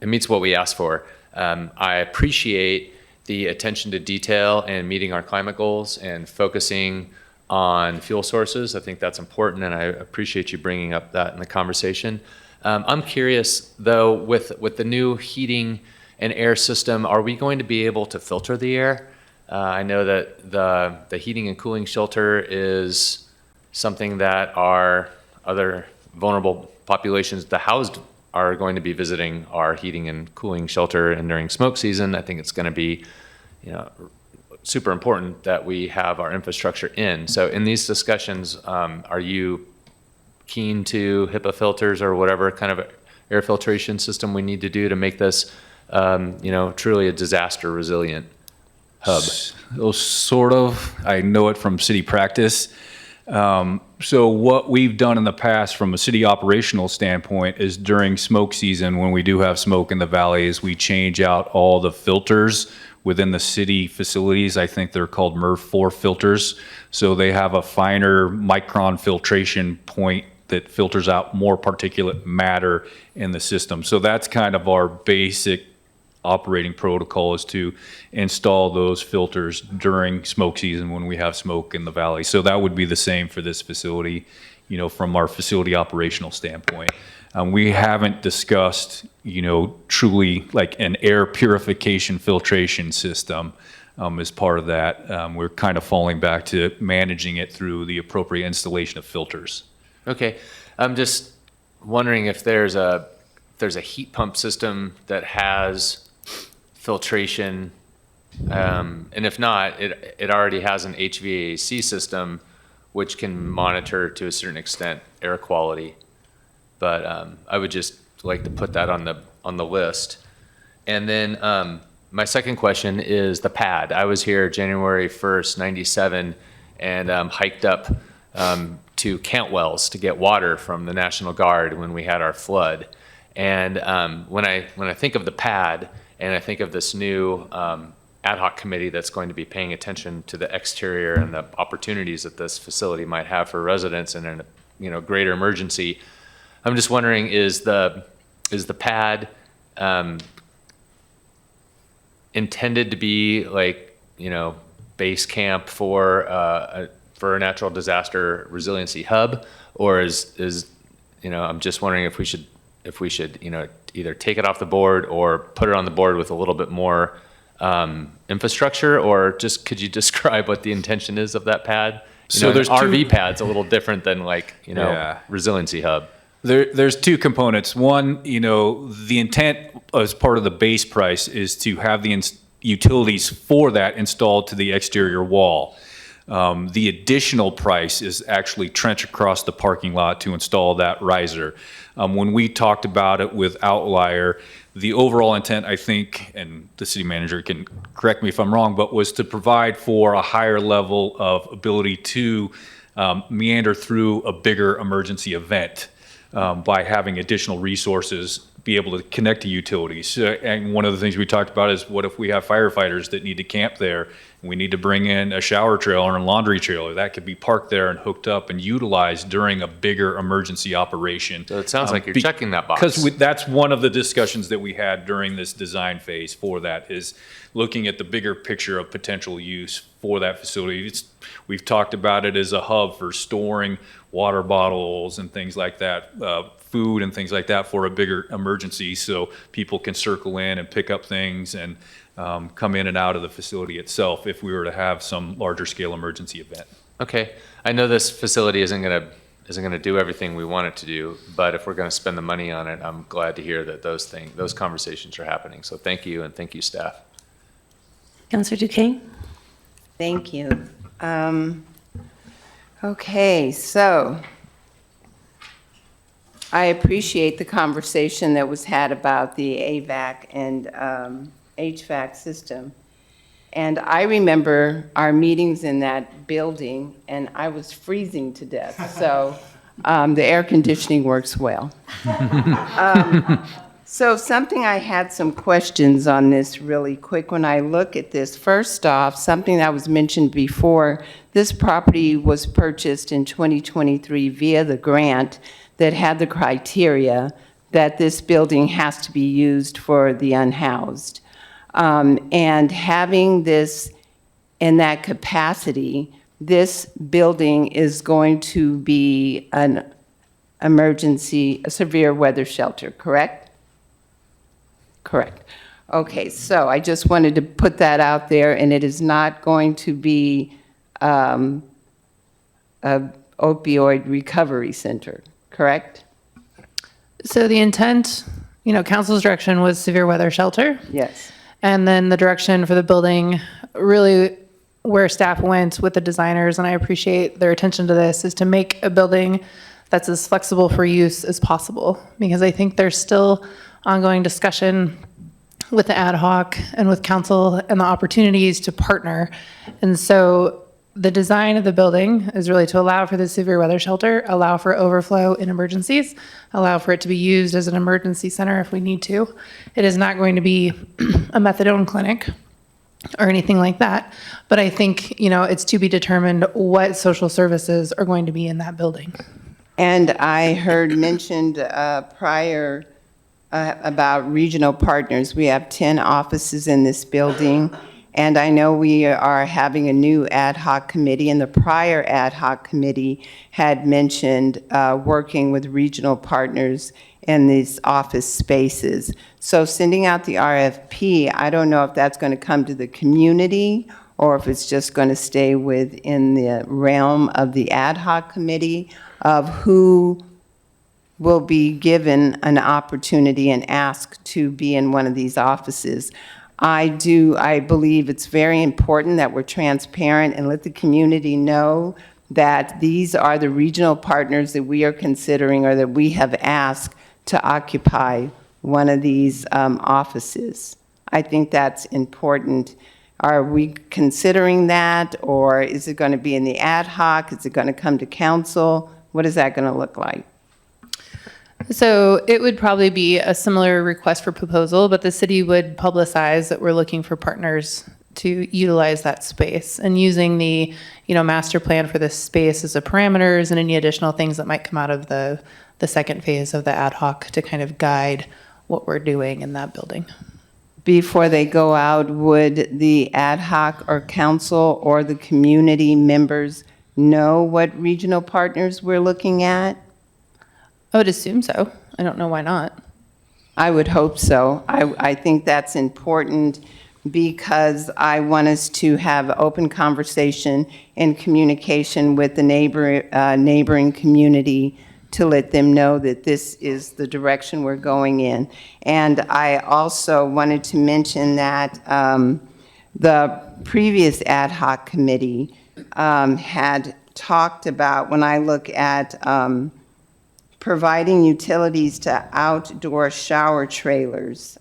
what we asked for. I appreciate the attention to detail and meeting our climate goals and focusing on fuel sources. I think that's important, and I appreciate you bringing up that in the conversation. I'm curious, though, with the new heating and air system, are we going to be able to filter the air? I know that the heating and cooling shelter is something that our other vulnerable populations, the housed, are going to be visiting our heating and cooling shelter, and during smoke season, I think it's going to be, super important that we have our infrastructure in. So in these discussions, are you keen to HIPAA filters or whatever kind of air filtration system we need to do to make this, truly a disaster resilient hub? Sort of. I know it from city practice. So what we've done in the past from a city operational standpoint is during smoke season, when we do have smoke in the valley, is we change out all the filters within the city facilities. I think they're called MERV 4 filters. So they have a finer micron filtration point that filters out more particulate matter in the system. So that's kind of our basic operating protocol, is to install those filters during smoke season when we have smoke in the valley. So that would be the same for this facility, from our facility operational standpoint. We haven't discussed, truly like an air purification filtration system as part of that. We're kind of falling back to managing it through the appropriate installation of filters. Okay, I'm just wondering if there's a heat pump system that has filtration, and if not, it already has an HVAC system which can monitor to a certain extent air quality. But I would just like to put that on the list. And then my second question is the pad. I was here January 1st, 97, and hiked up to Cantwell's to get water from the National Guard when we had our flood. And when I think of the pad, and I think of this new ad hoc committee that's going to be paying attention to the exterior and the opportunities that this facility might have for residents in a greater emergency, I'm just wondering, is the pad intended to be like, base camp for a natural disaster resiliency hub, or is I'm just wondering if we should either take it off the board or put it on the board with a little bit more infrastructure, or just could you describe what the intention is of that pad? So there's an RV pad's a little different than resiliency hub. There's two components. One, the intent as part of the base price is to have the utilities for that installed to the exterior wall. The additional price is actually trench across the parking lot to install that riser. When we talked about it with Outlier, the overall intent, I think, and the city manager can correct me if I'm wrong, but was to provide for a higher level of ability to meander through a bigger emergency event. By having additional resources, be able to connect to utilities. And one of the things we talked about is, what if we have firefighters that need to camp there, and we need to bring in a shower trailer and a laundry trailer that could be parked there and hooked up and utilized during a bigger emergency operation. So it sounds like you're checking that box. Because that's one of the discussions that we had during this design phase for that, is looking at the bigger picture of potential use for that facility. We've talked about it as a hub for storing water bottles and things like that, food and things like that for a bigger emergency, so people can circle in and pick up things and come in and out of the facility itself if we were to have some larger scale emergency event. Okay, I know this facility isn't gonna do everything we want it to do, but if we're gonna spend the money on it, I'm glad to hear that those conversations are happening. So thank you, and thank you, staff. Councilor Duquesne? Thank you. Okay, so I appreciate the conversation that was had about the AVAC and HVAC system. And I remember our meetings in that building, and I was freezing to death. So the air conditioning works well. So something, I had some questions on this really quick when I look at this. First off, something that was mentioned before, this property was purchased in 2023 via the grant that had the criteria that this building has to be used for the unhoused. And having this in that capacity, this building is going to be an emergency, a severe weather shelter, correct? Correct. Okay, so I just wanted to put that out there, and it is not going to be a opioid recovery center, correct? So the intent, council's direction was severe weather shelter. Yes. And then the direction for the building, really where staff went with the designers, and I appreciate their attention to this, is to make a building that's as flexible for use as possible. Because I think there's still ongoing discussion with the ad hoc and with council and the opportunities to partner. And so the design of the building is really to allow for the severe weather shelter, allow for overflow in emergencies, allow for it to be used as an emergency center if we need to. It is not going to be a methadone clinic or anything like that. But I think, it's to be determined what social services are going to be in that building. And I heard mentioned prior about regional partners. We have 10 offices in this building. And I know we are having a new ad hoc committee, and the prior ad hoc committee had mentioned working with regional partners in these office spaces. So sending out the RFP, I don't know if that's going to come to the community or if it's just going to stay within the realm of the ad hoc committee of who will be given an opportunity and asked to be in one of these offices. I believe it's very important that we're transparent and let the community know that these are the regional partners that we are considering or that we have asked to occupy one of these offices. I think that's important. Are we considering that, or is it going to be in the ad hoc? Is it going to come to council? What is that going to look like? So it would probably be a similar request for proposal, but the city would publicize that we're looking for partners to utilize that space and using the, master plan for this space as a parameters and any additional things that might come out of the second phase of the ad hoc to kind of guide what we're doing in that building. Before they go out, would the ad hoc or council or the community members know what regional partners we're looking at? I would assume so. I don't know why not. I would hope so. I think that's important because I want us to have open conversation and communication with the neighboring community to let them know that this is the direction we're going in. And I also wanted to mention that the previous ad hoc committee had talked about, when I look at providing utilities to outdoor shower trailers.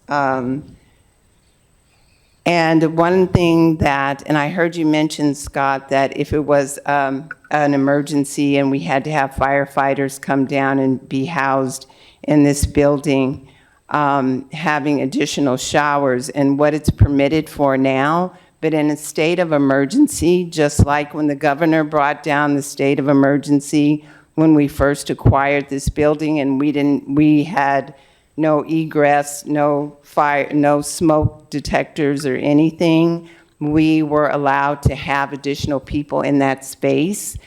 And one thing that, and I heard you mention, Scott, that if it was an emergency and we had to have firefighters come down and be housed in this building, having additional showers and what it's permitted for now. But in a state of emergency, just like when the governor brought down the state of emergency when we first acquired this building, and we had no egress, no fire, no smoke detectors or anything, we were allowed to have additional people in that space.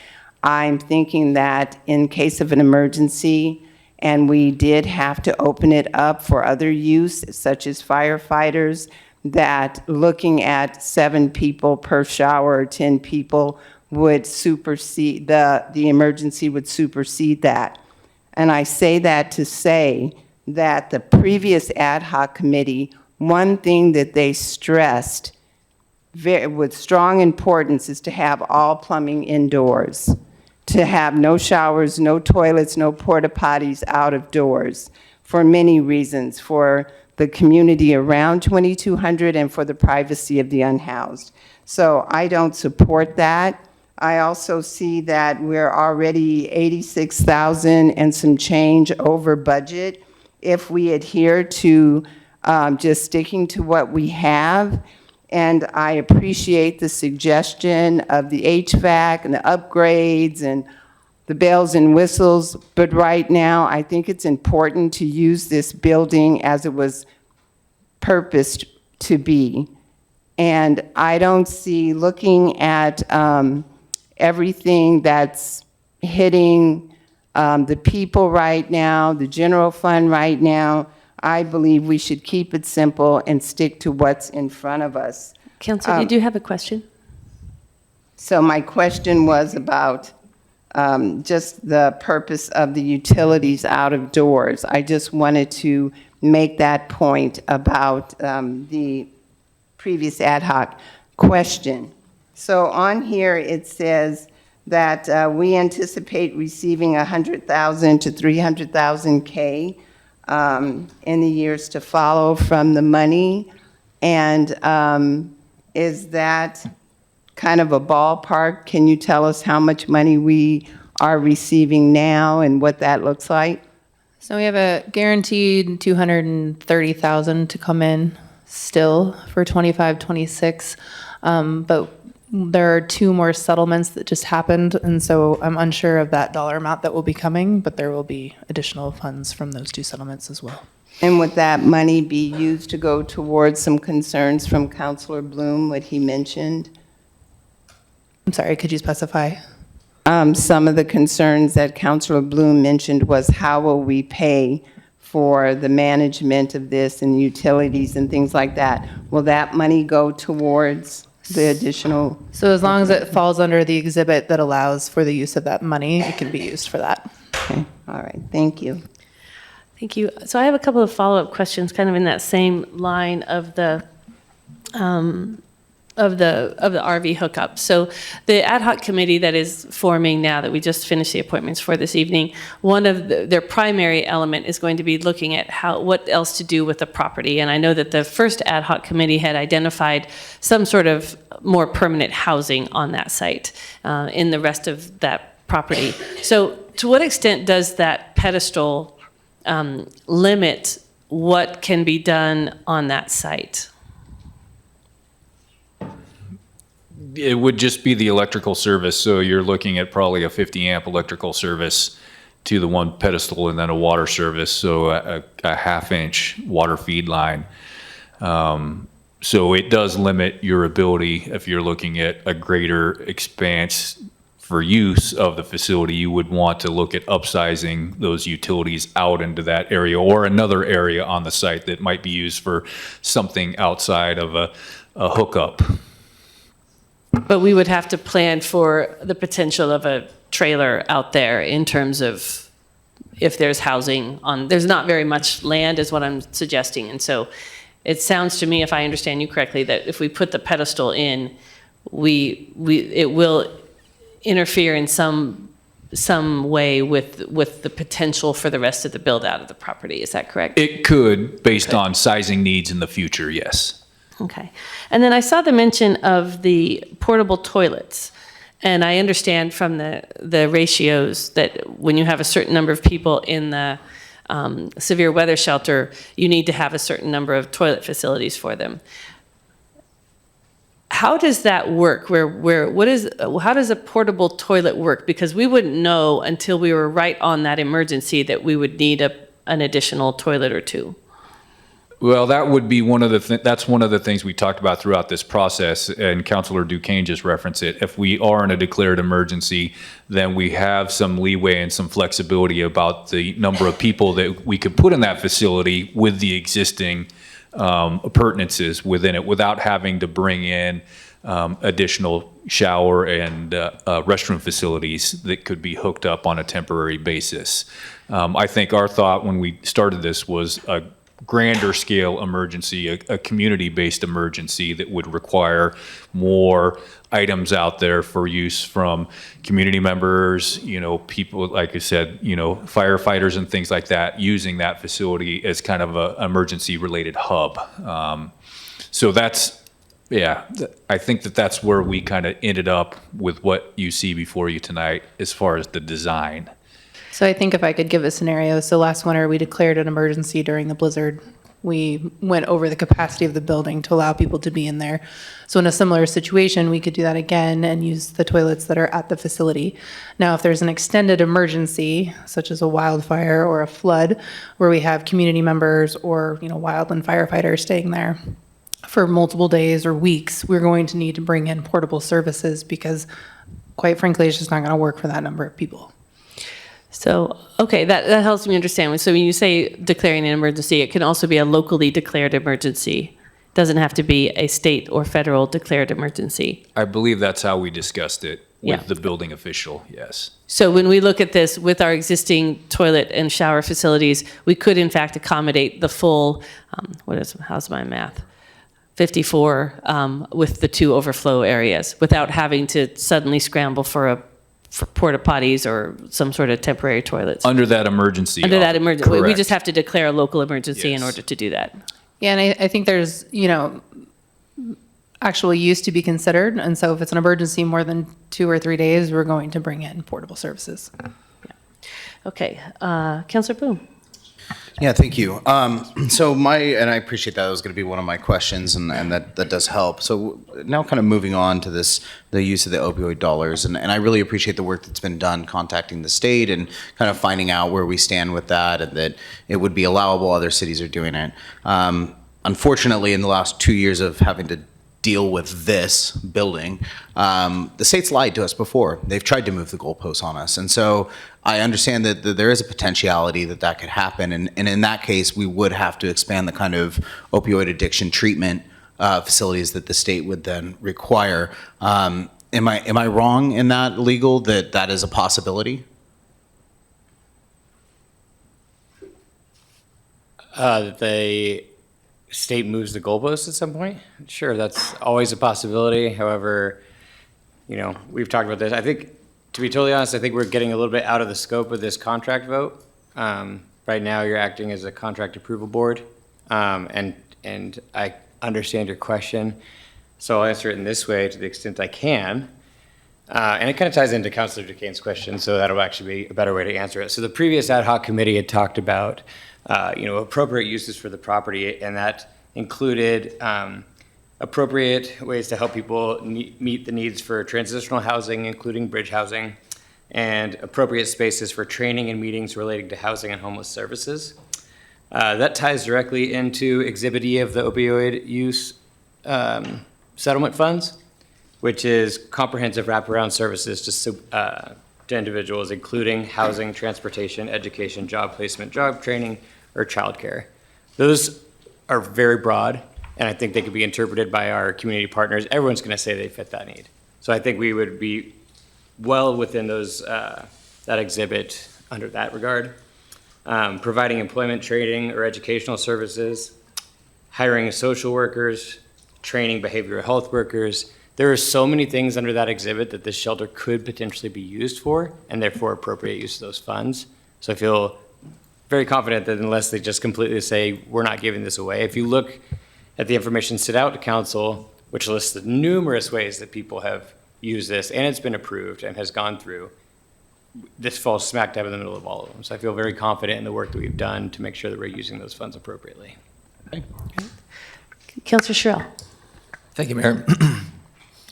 I'm thinking that in case of an emergency, and we did have to open it up for other use, such as firefighters, that looking at 7 people per shower or 10 people would supersede, the emergency would supersede that. And I say that to say that the previous ad hoc committee, one thing that they stressed with strong importance is to have all plumbing indoors, to have no showers, no toilets, no porta potties out of doors for many reasons, for the community around 2200 and for the privacy of the unhoused. So I don't support that. I also see that we're already 86,000 and some change over budget if we adhere to just sticking to what we have. And I appreciate the suggestion of the HVAC and the upgrades and the bells and whistles, but right now I think it's important to use this building as it was purposed to be. And I don't see, looking at everything that's hitting the people right now, the general fund right now, I believe we should keep it simple and stick to what's in front of us. Councilor, you do have a question? So my question was about just the purpose of the utilities out of doors. I just wanted to make that point about the previous ad hoc question. So on here, it says that we anticipate receiving 100,000 to 300,000 K in the years to follow from the money. And is that kind of a ballpark? Can you tell us how much money we are receiving now and what that looks like? So we have a guaranteed 230,000 to come in still for 25, 26. But there are 2 more settlements that just happened, and so I'm unsure of that dollar amount that will be coming, but there will be additional funds from those 2 settlements as well. And would that money be used to go towards some concerns from Councilor Bloom, what he mentioned? I'm sorry, could you specify? Some of the concerns that Councilor Bloom mentioned was how will we pay for the management of this and utilities and things like that? Will that money go towards the additional? So as long as it falls under the exhibit that allows for the use of that money, it can be used for that. Okay, all right, thank you. Thank you. So I have a couple of follow-up questions, kind of in that same line of the RV hookup. So the ad hoc committee that is forming now, that we just finished the appointments for this evening, one of their primary element is going to be looking at what else to do with the property. And I know that the first ad hoc committee had identified some sort of more permanent housing on that site in the rest of that property. So to what extent does that pedestal limit what can be done on that site? It would just be the electrical service, so you're looking at probably a 50 amp electrical service to the one pedestal, and then a water service, so a half-inch water feed line. So it does limit your ability. If you're looking at a greater expanse for use of the facility, you would want to look at upsizing those utilities out into that area or another area on the site that might be used for something outside of a hookup. But we would have to plan for the potential of a trailer out there in terms of if there's housing on, there's not very much land is what I'm suggesting. And so it sounds to me, if I understand you correctly, that if we put the pedestal in, it will interfere in some way with the potential for the rest of the build out of the property. Is that correct? It could, based on sizing needs in the future, yes. Okay. And then I saw the mention of the portable toilets. And I understand from the ratios that when you have a certain number of people in the severe weather shelter, you need to have a certain number of toilet facilities for them. How does that work? How does a portable toilet work? Because we wouldn't know until we were right on that emergency that we would need an additional toilet or 2. Well, that would be that's one of the things we talked about throughout this process, and Councilor Duquesne just referenced it. If we are in a declared emergency, then we have some leeway and some flexibility about the number of people that we could put in that facility with the existing appurtenances within it without having to bring in additional shower and restroom facilities that could be hooked up on a temporary basis. I think our thought when we started this was a grander scale emergency, a community-based emergency that would require more items out there for use from community members, people, like I said, firefighters and things like that, using that facility as kind of an emergency-related hub. So that's, I think that's where we kind of ended up with what you see before you tonight as far as the design. So I think if I could give a scenario, so last winter we declared an emergency during the blizzard. We went over the capacity of the building to allow people to be in there. So in a similar situation, we could do that again and use the toilets that are at the facility. Now, if there's an extended emergency, such as a wildfire or a flood, where we have community members or wildland firefighters staying there, for multiple days or weeks, we're going to need to bring in portable services because quite frankly, it's just not going to work for that number of people. So, okay, that helps me understand. So when you say declaring an emergency, it can also be a locally declared emergency. It doesn't have to be a state or federal declared emergency. I believe that's how we discussed it with Yeah. the building official, yes. So when we look at this with our existing toilet and shower facilities, we could in fact accommodate the full, how's my math? 54 with the 2 overflow areas without having to suddenly scramble for porta potties or some sort of temporary toilets. Under that emergency. Under that emergency, we Correct. just have to declare a local emergency in Yes. order to do that. Yeah, and I think there's, actual use to be considered. And so if it's an emergency more than 2 or 3 days, we're going to bring in portable services. Okay, Councilor Bloom. Yeah, thank you. And I appreciate that was going to be one of my questions, and that does help. So now kind of moving on to the use of the opioid dollars, and I really appreciate the work that's been done contacting the state and kind of finding out where we stand with that, and that it would be allowable, other cities are doing it. Unfortunately, in the last 2 years of having to deal with this building, the state's lied to us before. They've tried to move the goalposts on us. And so I understand that there is a potentiality that could happen. And in that case, we would have to expand the kind of opioid addiction treatment facilities that the state would then require. Am I wrong in that, legal, that is a possibility? That the state moves the goalposts at some point? Sure, that's always a possibility. However, we've talked about this. I think, to be totally honest, I think we're getting a little bit out of the scope of this contract vote. Right now, you're acting as a contract approval board, and I understand your question, so I'll answer it in this way to the extent I can. And it kind of ties into Councilor Duquesne's question, so that'll actually be a better way to answer it. So the previous ad hoc committee had talked about appropriate uses for the property, and that included appropriate ways to help people meet the needs for transitional housing, including bridge housing, and appropriate spaces for training and meetings relating to housing and homeless services. That ties directly into Exhibit E of the opioid use settlement funds, which is comprehensive wraparound services to individuals, including housing, transportation, education, job placement, job training, or childcare. Those are very broad, and I think they could be interpreted by our community partners. Everyone's going to say they fit that need. So I think we would be well within those that exhibit under that regard. Providing employment training or educational services, hiring social workers, training behavioral health workers. There are so many things under that exhibit that this shelter could potentially be used for, and therefore appropriate use of those funds. So I feel very confident that unless they just completely say, we're not giving this away, if you look at the information sent out to council, which lists the numerous ways that people have used this, and it's been approved and has gone through, this falls smack dab in the middle of all of them. So I feel very confident in the work that we've done to make sure that we're using those funds appropriately. Okay. Councilor Sherrill. Thank you, Mayor.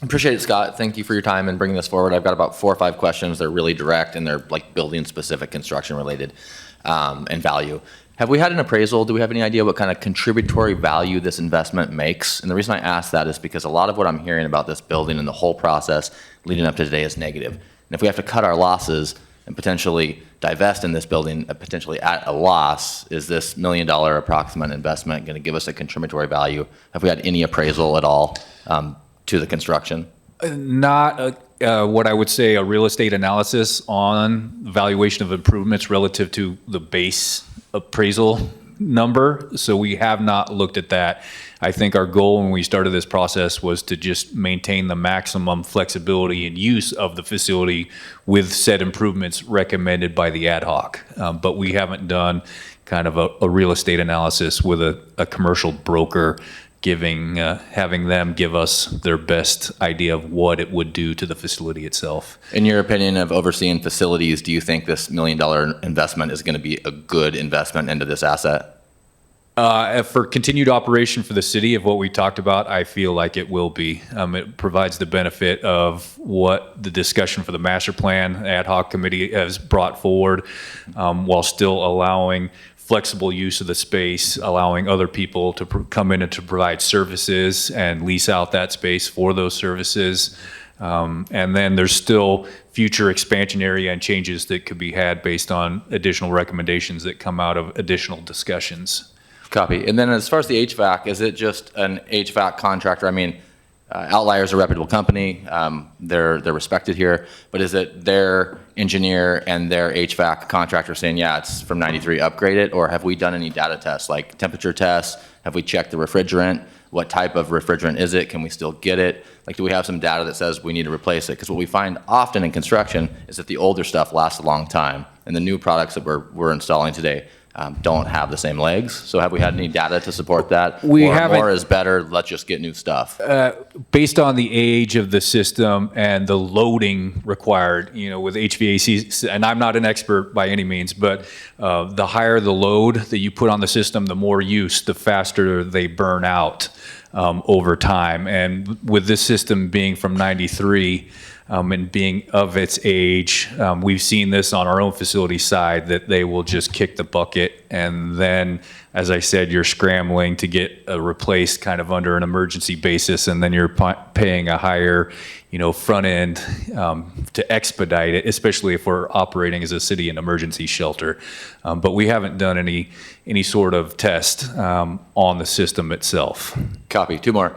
Appreciate it, Scott. Thank you for your time and bringing this forward. I've got about 4 or 5 questions. They're really direct and they're like building specific, construction related, and value. Have we had an appraisal? Do we have any idea what kind of contributory value this investment makes? And the reason I ask that is because a lot of what I'm hearing about this building and the whole process leading up to today is negative. And if we have to cut our losses and potentially divest in this building, potentially at a loss, is this $1 million approximate investment going to give us a contributory value? Have we had any appraisal at all to the construction? Not what I would say a real estate analysis on valuation of improvements relative to the base appraisal number. So we have not looked at that. I think our goal when we started this process was to just maintain the maximum flexibility and use of the facility with said improvements recommended by the ad hoc. But we haven't done kind of a real estate analysis with a commercial broker having them give us their best idea of what it would do to the facility itself. In your opinion of overseeing facilities, do you think this $1 million investment is going to be a good investment into this asset? For continued operation for the city of what we talked about, I feel like it will be. It provides the benefit of what the discussion for the master plan ad hoc committee has brought forward, while still allowing flexible use of the space, allowing other people to come in and to provide services and lease out that space for those services. And then there's still future expansion area and changes that could be had based on additional recommendations that come out of additional discussions. Copy. And then as far as the HVAC, is it just an HVAC contractor? I mean, Outlier is a reputable company. They're respected here. But is it their engineer and their HVAC contractor saying, yeah, it's from 93, upgrade it? Or have we done any data tests, like temperature tests? Have we checked the refrigerant? What type of refrigerant is it? Can we still get it? Like, do we have some data that says we need to replace it? Because what we find often in construction is that the older stuff lasts a long time, and the new products that we're installing today don't have the same legs. So have we had any data to support that? We or haven't. More is better, let's just get new stuff. Based on the age of the system and the loading required, with HVAC, and I'm not an expert by any means, but the higher the load that you put on the system, the more use, the faster they burn out over time. And with this system being from 93, and being of its age, we've seen this on our own facility side, that they will just kick the bucket. And then, as I said, you're scrambling to get replaced kind of under an emergency basis. And then you're paying a higher, front end to expedite it, especially if we're operating as a city and emergency shelter. But we haven't done any sort of test on the system itself. Copy. Two more.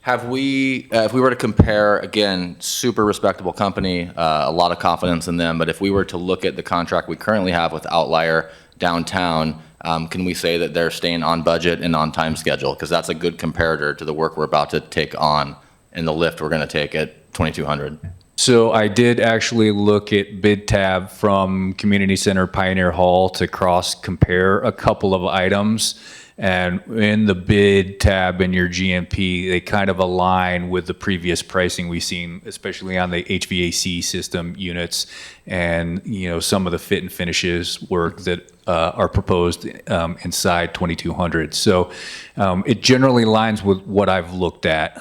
Have we, if we were to compare, again, super respectable company, a lot of confidence in them, but if we were to look at the contract we currently have with Outlier downtown, can we say that they're staying on budget and on time schedule? Because that's a good comparator to the work we're about to take on and the lift we're going to take at 2200. So I did actually look at bid tab from Community Center Pioneer Hall to cross compare a couple of items. And in the bid tab in your GMP, they kind of align with the previous pricing we've seen, especially on the HVAC system units and, some of the fit and finishes work that are proposed inside 2200. So it generally aligns with what I've looked at,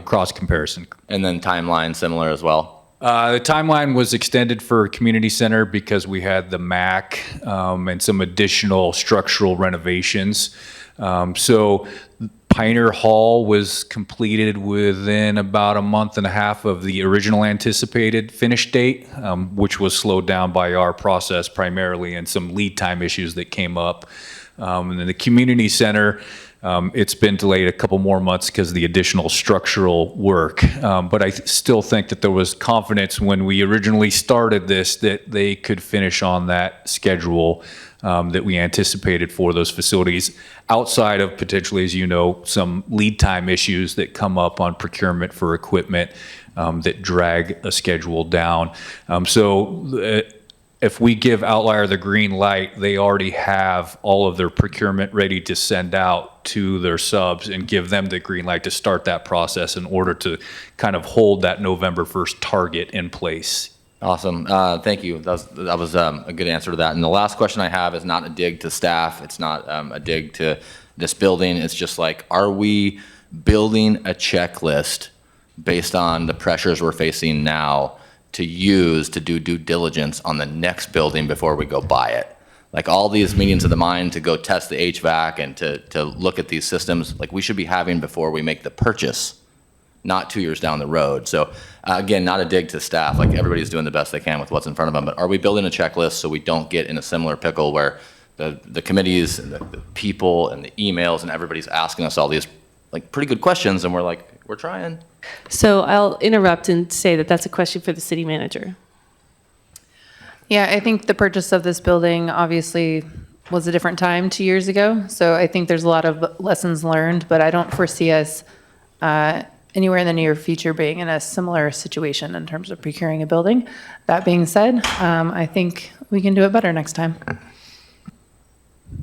cross comparison. And then timeline similar as well? The timeline was extended for community center because we had the MAC and some additional structural renovations. So Pioneer Hall was completed within about a month and a half of the original anticipated finish date, which was slowed down by our process primarily and some lead time issues that came up. And then the community center, it's been delayed a couple more months because of the additional structural work. But I still think that there was confidence when we originally started this that they could finish on that schedule that we anticipated for those facilities, outside of potentially, as you know, some lead time issues that come up on procurement for equipment that drag a schedule down. If we give Outlier the green light, they already have all of their procurement ready to send out to their subs and give them the green light to start that process in order to kind of hold that November 1st target in place. Awesome. Thank you. That was a good answer to that. And the last question I have is not a dig to staff. It's not a dig to this building. It's just like, are we building a checklist based on the pressures we're facing now to use to do due diligence on the next building before we go buy it? Like all these meetings of the mind to go test the HVAC and to look at these systems, like we should be having before we make the purchase, not 2 years down the road. So again, not a dig to staff, like everybody's doing the best they can with what's in front of them, but are we building a checklist so we don't get in a similar pickle where the committees and the people and the emails and everybody's asking us all these like pretty good questions and we're like, we're trying. So I'll interrupt and say that that's a question for the city manager. Yeah, I think the purchase of this building obviously was a different time 2 years ago. So I think there's a lot of lessons learned, but I don't foresee us anywhere in the near future being in a similar situation in terms of procuring a building. That being said, I think we can do it better next time.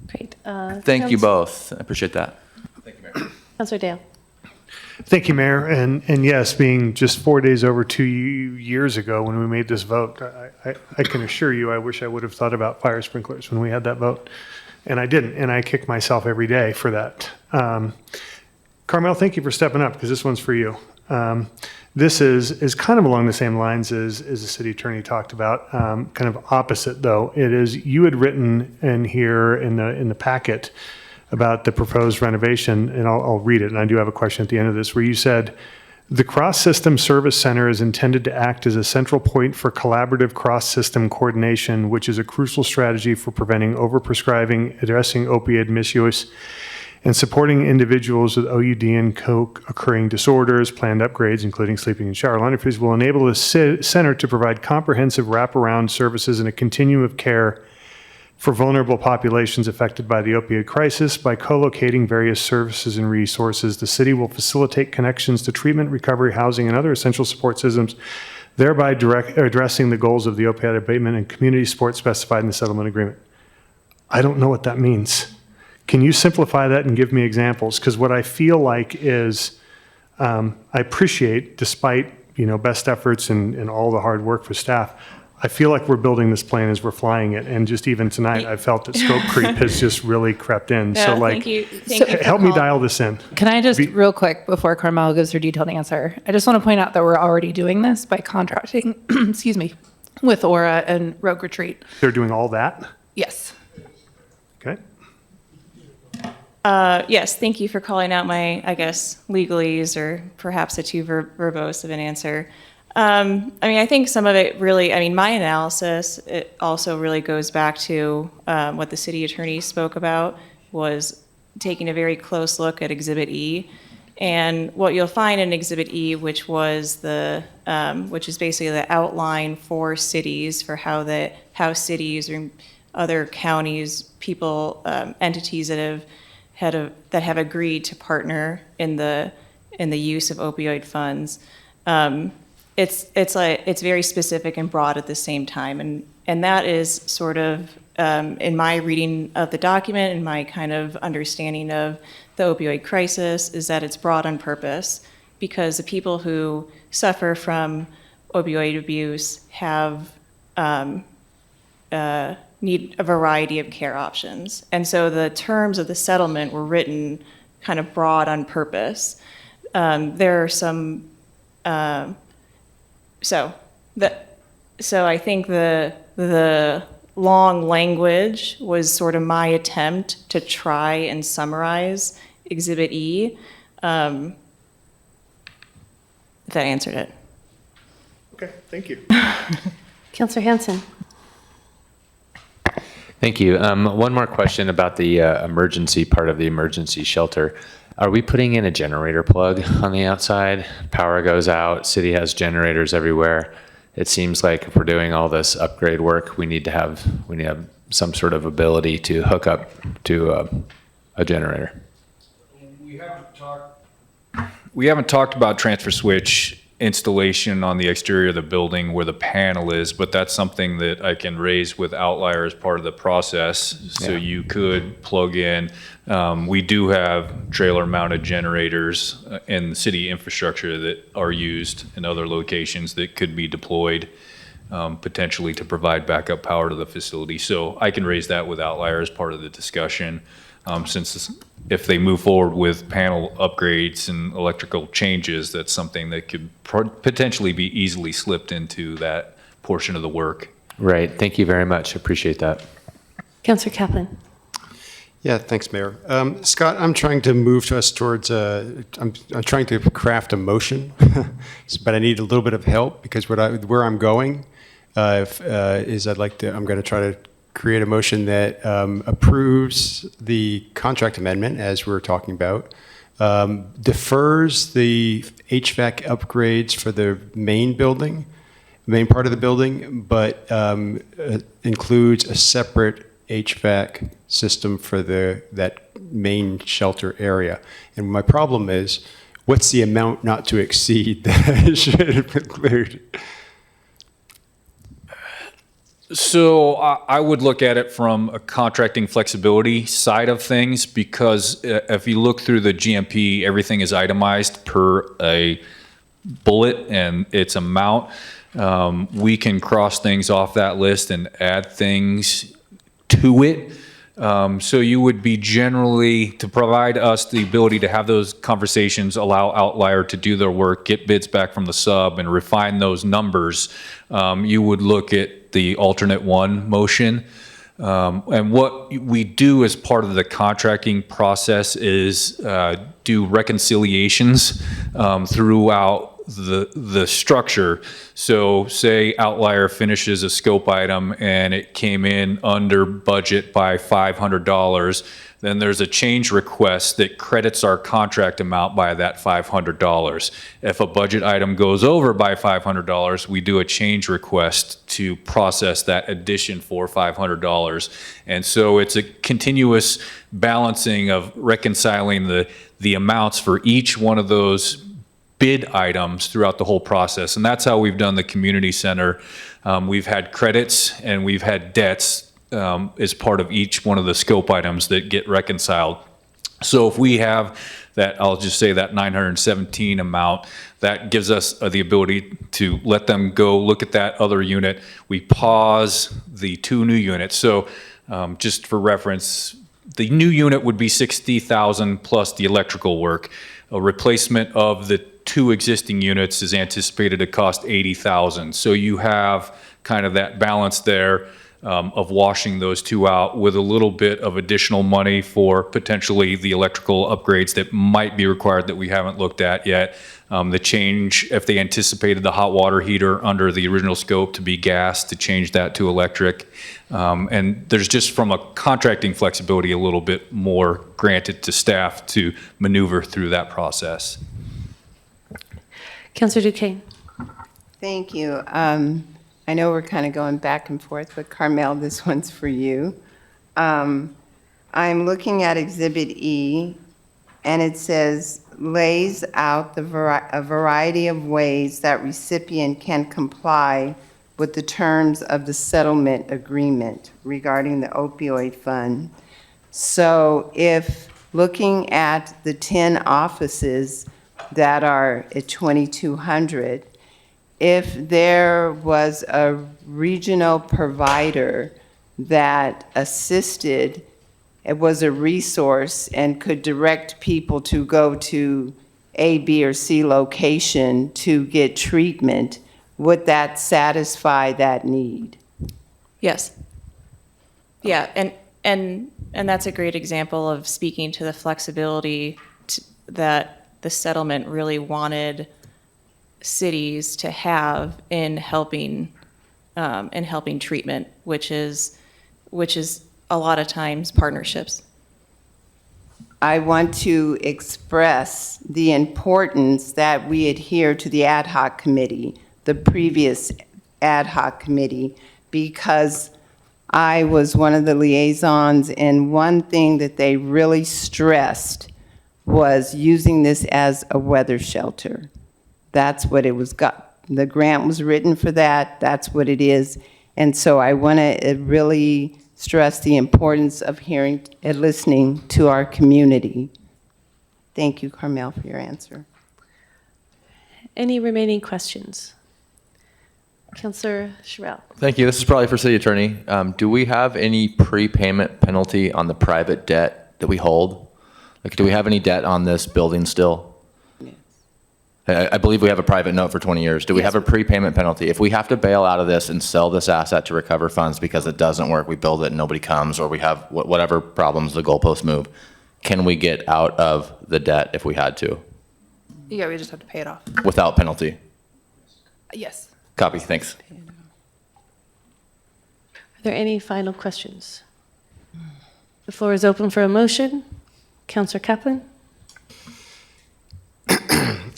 Great. Thank you both. I appreciate that. Thank you, Mayor. Councilor Dale. Thank you, Mayor. And yes, being just 4 days over 2 years ago when we made this vote, I can assure you, I wish I would have thought about fire sprinklers when we had that vote. And I didn't, and I kick myself every day for that. Carmel, thank you for stepping up because this one's for you. This is kind of along the same lines as the city attorney talked about, kind of opposite though. It is, you had written in here in the packet about the proposed renovation, and I'll read it, and I do have a question at the end of this, where you said, the cross-system service center is intended to act as a central point for collaborative cross-system coordination, which is a crucial strategy for preventing overprescribing, addressing opioid misuse, and supporting individuals with OUD and co-occurring disorders. Planned upgrades, including sleeping and shower line fees, will enable the center to provide comprehensive wraparound services and a continuum of care for vulnerable populations affected by the opioid crisis. By co-locating various services and resources, the city will facilitate connections to treatment, recovery, housing, and other essential support systems, thereby addressing the goals of the opioid abatement and community support specified in the settlement agreement. I don't know what that means. Can you simplify that and give me examples? Because what I feel like is, I appreciate, despite best efforts and all the hard work for staff, I feel like we're building this plane as we're flying it, and just even tonight, I felt that scope creep has just really crept in. Yeah, So like, thank you. Thank you for help me calling. dial this in. Can I just, real quick, before Carmel gives her detailed answer, I just want to point out that we're already doing this by contracting, excuse me, with Aura and Rogue Retreat. They're doing all that? Yes. Okay. Yes, thank you for calling out my, I guess, legalese or perhaps a too verbose of an answer. I think some of it really, my analysis, it also really goes back to what the city attorney spoke about, was taking a very close look at Exhibit E. And what you'll find in Exhibit E, which is basically the outline for cities, for how cities or other counties, people, entities that have agreed to partner in the use of opioid funds. It's very specific and broad at the same time, and that is sort of in my reading of the document and my kind of understanding of the opioid crisis, is that it's broad on purpose, because the people who suffer from opioid abuse have need a variety of care options. And so the terms of the settlement were written kind of broad on purpose. There are some, so I think the long language was sort of my attempt to try and summarize Exhibit E, if that answered it. Okay, thank you. Councilor Hanson. Thank you. One more question about the emergency part of the emergency shelter. Are we putting in a generator plug on the outside? Power goes out, city has generators everywhere. It seems like if we're doing all this upgrade work, we need to have some sort of ability to hook up to a generator. We haven't talked about transfer switch installation on the exterior of the building where the panel is, but that's something that I can raise with Outlier as part of the process. So Yeah. you could plug in. We do have trailer mounted generators in the city infrastructure that are used in other locations that could be deployed potentially to provide backup power to the facility. So I can raise that with Outlier as part of the discussion. Since if they move forward with panel upgrades and electrical changes, that's something that could potentially be easily slipped into that portion of the work. Right. Thank you very much. Appreciate that. Councilor Kaplan. Yeah, thanks, Mayor. Scott, I'm trying to move us towards, I'm trying to craft a motion, but I need a little bit of help because where I'm going is I'm going to try to create a motion that approves the contract amendment, as we're talking about, defers the HVAC upgrades for the main part of the building, but includes a separate HVAC system for that main shelter area. And my problem is, what's the amount not to exceed that it should include? So I would look at it from a contracting flexibility side of things, because if you look through the GMP, everything is itemized per a bullet and its amount. We can cross things off that list and add things to it. So you would be generally, to provide us the ability to have those conversations, allow Outlier to do their work, get bids back from the sub, and refine those numbers, you would look at the alternate one motion. And what we do as part of the contracting process is do reconciliations throughout the structure. So say Outlier finishes a scope item and it came in under budget by $500, then there's a change request that credits our contract amount by that $500. If a budget item goes over by $500, we do a change request to process that addition for $500. And so it's a continuous balancing of reconciling the amounts for each one of those bid items throughout the whole process. And that's how we've done the community center. We've had credits and we've had debts as part of each one of the scope items that get reconciled. So if we have that, I'll just say that 917 amount, that gives us the ability to let them go look at that other unit. We pause the 2 new units. So just for reference, the new unit would be 60,000 plus the electrical work. A replacement of the 2 existing units is anticipated to cost 80,000. So you have kind of that balance there of washing those 2 out with a little bit of additional money for potentially the electrical upgrades that might be required that we haven't looked at yet. The change, if they anticipated the hot water heater under the original scope to be gas, to change that to electric. And there's just from a contracting flexibility a little bit more granted to staff to maneuver through that process. Councillor Duquesne. Thank you. I know we're kind of going back and forth, but Carmel, this one's for you. I'm looking at Exhibit E, and it says, lays out a variety of ways that recipient can comply with the terms of the settlement agreement regarding the opioid fund. So if looking at the 10 offices that are at 2,200, if there was a regional provider that assisted, it was a resource and could direct people to go to A, B, or C location to get treatment, would that satisfy that need? Yes. Yeah, and that's a great example of speaking to the flexibility that the settlement really wanted cities to have in helping treatment, which is a lot of times partnerships. I want to express the importance that we adhere to the ad hoc committee, the previous ad hoc committee, because I was one of the liaisons, and one thing that they really stressed was using this as a weather shelter. That's what it was the grant was written for that. That's what it is. And so I want to really stress the importance of hearing and listening to our community. Thank you, Carmel, for your answer. Any remaining questions? Councillor Sherrill. Thank you. This is probably for City Attorney. Do we have any prepayment penalty on the private debt that we hold? Like, do we have any debt on this building still? I believe we have a private note for 20 years. Do we have a prepayment penalty? If we have to bail out of this and sell this asset to recover funds because it doesn't work, we build it and nobody comes, or we have whatever problems, the goalposts move, can we get out of the debt if we had to? Yeah, we just have to pay it off. Without penalty? Yes. Copy, thanks. Are there any final questions? The floor is open for a motion. Councillor Kaplan.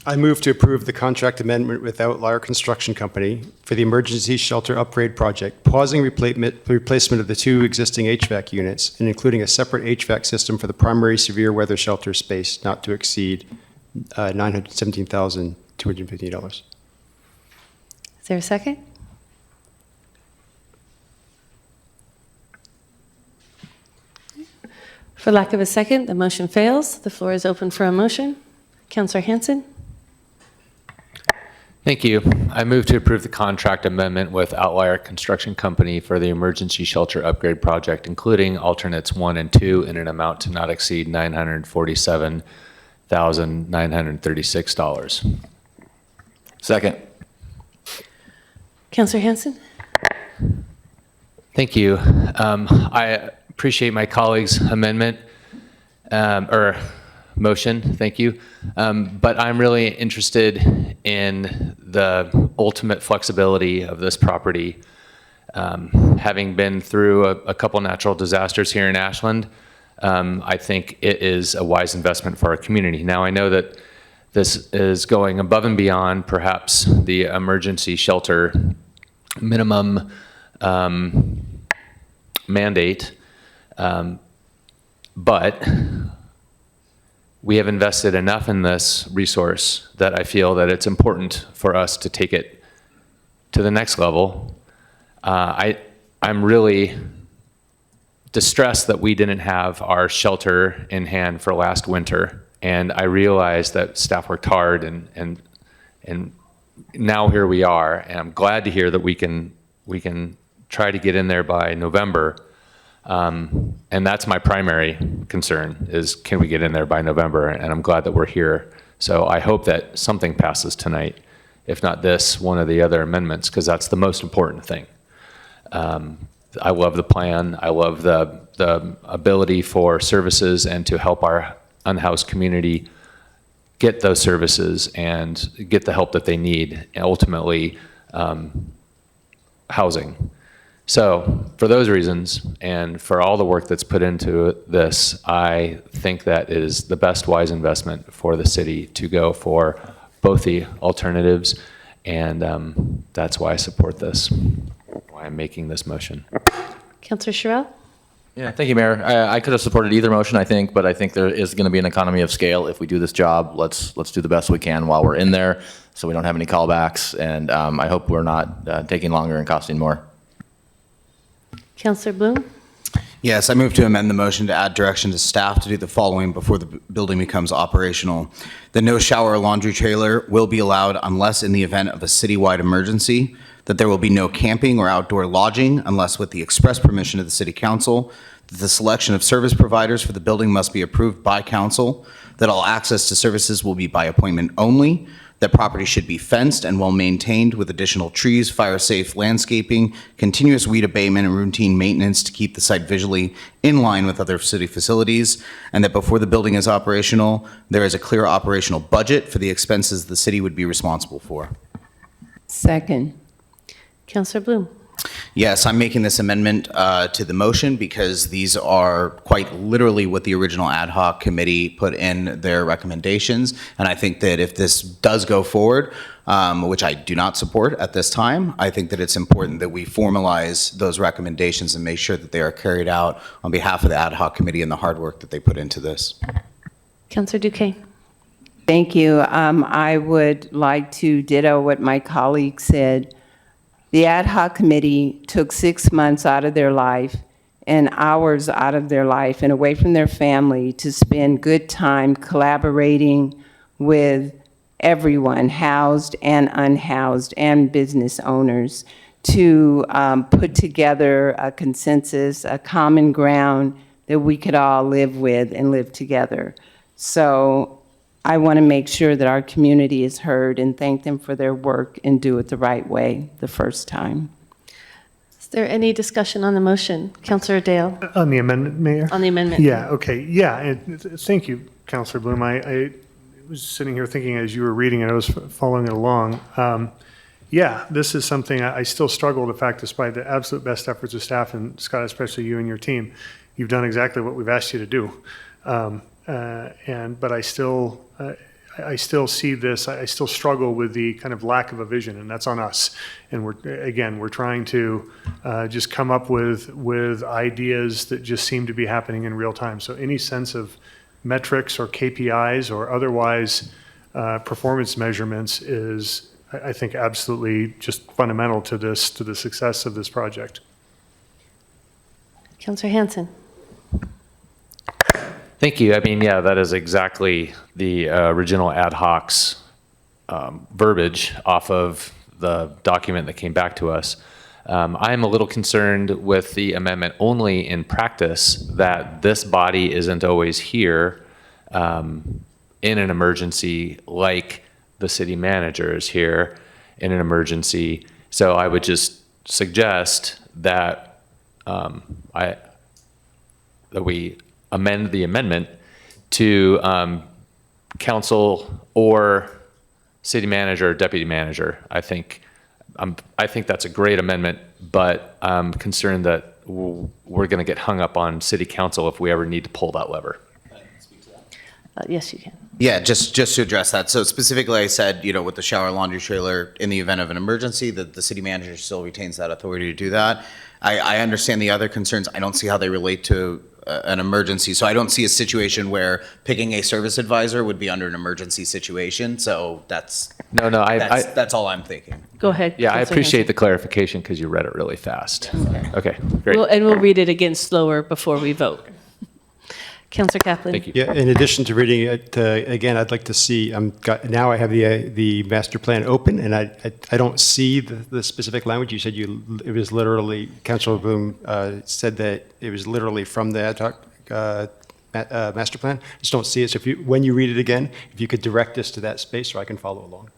I move to approve the contract amendment with Outlier Construction Company for the emergency shelter upgrade project, pausing replacement of the 2 existing HVAC units and including a separate HVAC system for the primary severe weather shelter space not to exceed $917,250. Is there a second? For lack of a second, the motion fails. The floor is open for a motion. Councillor Hansen. Thank you. I move to approve the contract amendment with Outlier Construction Company for the emergency shelter upgrade project, including alternates 1 and 2 in an amount to not exceed $947,936. Second. Counselor Hanson? Thank you. I appreciate my colleague's amendment or motion. Thank you. But I'm really interested in the ultimate flexibility of this property. Having been through a couple natural disasters here in Ashland, I think it is a wise investment for our community. Now, I know that this is going above and beyond perhaps the emergency shelter minimum mandate, but we have invested enough in this resource that I feel that it's important for us to take it to the next level. I'm really distressed that we didn't have our shelter in hand for last winter, and I realize that staff worked hard, and now here we are, and I'm glad to hear that we can try to get in there by November. And that's my primary concern, is can we get in there by November? And I'm glad that we're here. So I hope that something passes tonight, if not this, one of the other amendments, because that's the most important thing. I love the plan. I love the ability for services and to help our unhoused community get those services and get the help that they need, and ultimately housing. So for those reasons, and for all the work that's put into this, I think that is the best wise investment for the city to go for both the alternatives, and that's why I support this, why I'm making this motion. Counselor Sherrill? Yeah, thank you, Mayor. I could have supported either motion, I think, but I think there is going to be an economy of scale if we do this job. Let's do the best we can while we're in there, so we don't have any callbacks, and I hope we're not taking longer and costing more. Counselor Bloom? Yes, I move to amend the motion to add direction to staff to do the following before the building becomes operational. The no shower or laundry trailer will be allowed unless in the event of a citywide emergency, that there will be no camping or outdoor lodging unless with the express permission of the city council, that the selection of service providers for the building must be approved by council, that all access to services will be by appointment only, that property should be fenced and well maintained with additional trees, fire-safe landscaping, continuous weed abatement, and routine maintenance to keep the site visually in line with other city facilities, and that before the building is operational, there is a clear operational budget for the expenses the city would be responsible for. Second. Counselor Bloom? Yes, I'm making this amendment to the motion because these are quite literally what the original ad hoc committee put in their recommendations. And I think that if this does go forward, which I do not support at this time, I think that it's important that we formalize those recommendations and make sure that they are carried out on behalf of the ad hoc committee and the hard work that they put into this. Counselor Duquesne? Thank you. I would like to ditto what my colleague said. The ad hoc committee took 6 months out of their life and hours out of their life and away from their family to spend good time collaborating with everyone, housed and unhoused, and business owners, to put together a consensus, a common ground that we could all live with and live together. So I want to make sure that our community is heard and thank them for their work and do it the right way the first time. Is there any discussion on the motion? Counselor Dale? On the amendment, Mayor? On the amendment. Yeah, okay, yeah, and thank you, Counselor Bloom. I was sitting here thinking as you were reading it, I was following it along. Yeah, this is something I still struggle with the fact, despite the absolute best efforts of staff, and Scott, especially you and your team, you've done exactly what we've asked you to do. But I still see this, I still struggle with the kind of lack of a vision, and that's on us. And we're trying to just come up with ideas that just seem to be happening in real time. So any sense of metrics or KPIs or otherwise performance measurements is, I think, absolutely just fundamental to the success of this project. Counselor Hanson? Thank you. I mean, yeah, that is exactly the original ad hoc's verbiage off of the document that came back to us. I am a little concerned with the amendment only in practice that this body isn't always here in an emergency like the city manager is here in an emergency. So I would just suggest that that we amend the amendment to council or city manager or deputy manager. I think that's a great amendment, but I'm concerned that we're going to get hung up on city council if we ever need to pull that lever. Yes, you can. Yeah, just to address that. So specifically, I said, with the shower laundry trailer, in the event of an emergency, that the city manager still retains that authority to do that. I understand the other concerns. I don't see how they relate to an emergency. So I don't see a situation where picking a service advisor would be under an emergency situation. So that's all I'm thinking. Go ahead. Yeah, I Councilor appreciate Hanson. the clarification because you read it really fast. Okay, great. We'll read it again slower before we vote. Councilor Kaplan. Thank you. Yeah, in addition to reading it, again, I'd like to see, now I have the master plan open, and I don't see the specific language. You said it was literally, Councilor Bloom said that it was literally from the ad hoc master plan. I just don't see it. So when you read it again, if you could direct us to that space so I can follow along.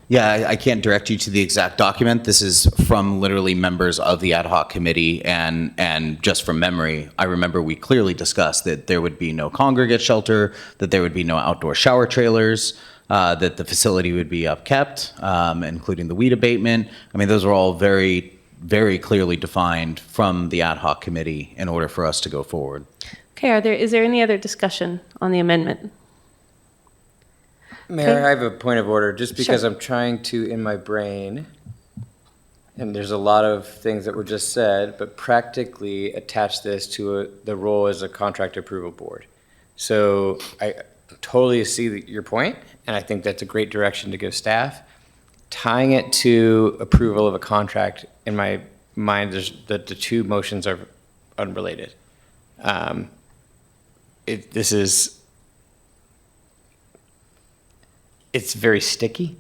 Yeah, I can't direct you to the exact document. This is from literally members of the ad hoc committee, and just from memory, I remember we clearly discussed that there would be no congregate shelter, that there would be no outdoor shower trailers, that the facility would be upkept, including the weed abatement. I mean, those are all very, very clearly defined from the ad hoc committee in order for us to go forward. Okay, is there any other discussion on the amendment? Mayor, Okay. I have a point of order, just because Sure. I'm trying to, in my brain, and there's a lot of things that were just said, but practically attach this to the role as a contract approval board. So I totally see your point, and I think that's a great direction to give staff. Tying it to approval of a contract, in my mind, the two motions are unrelated. It's very sticky,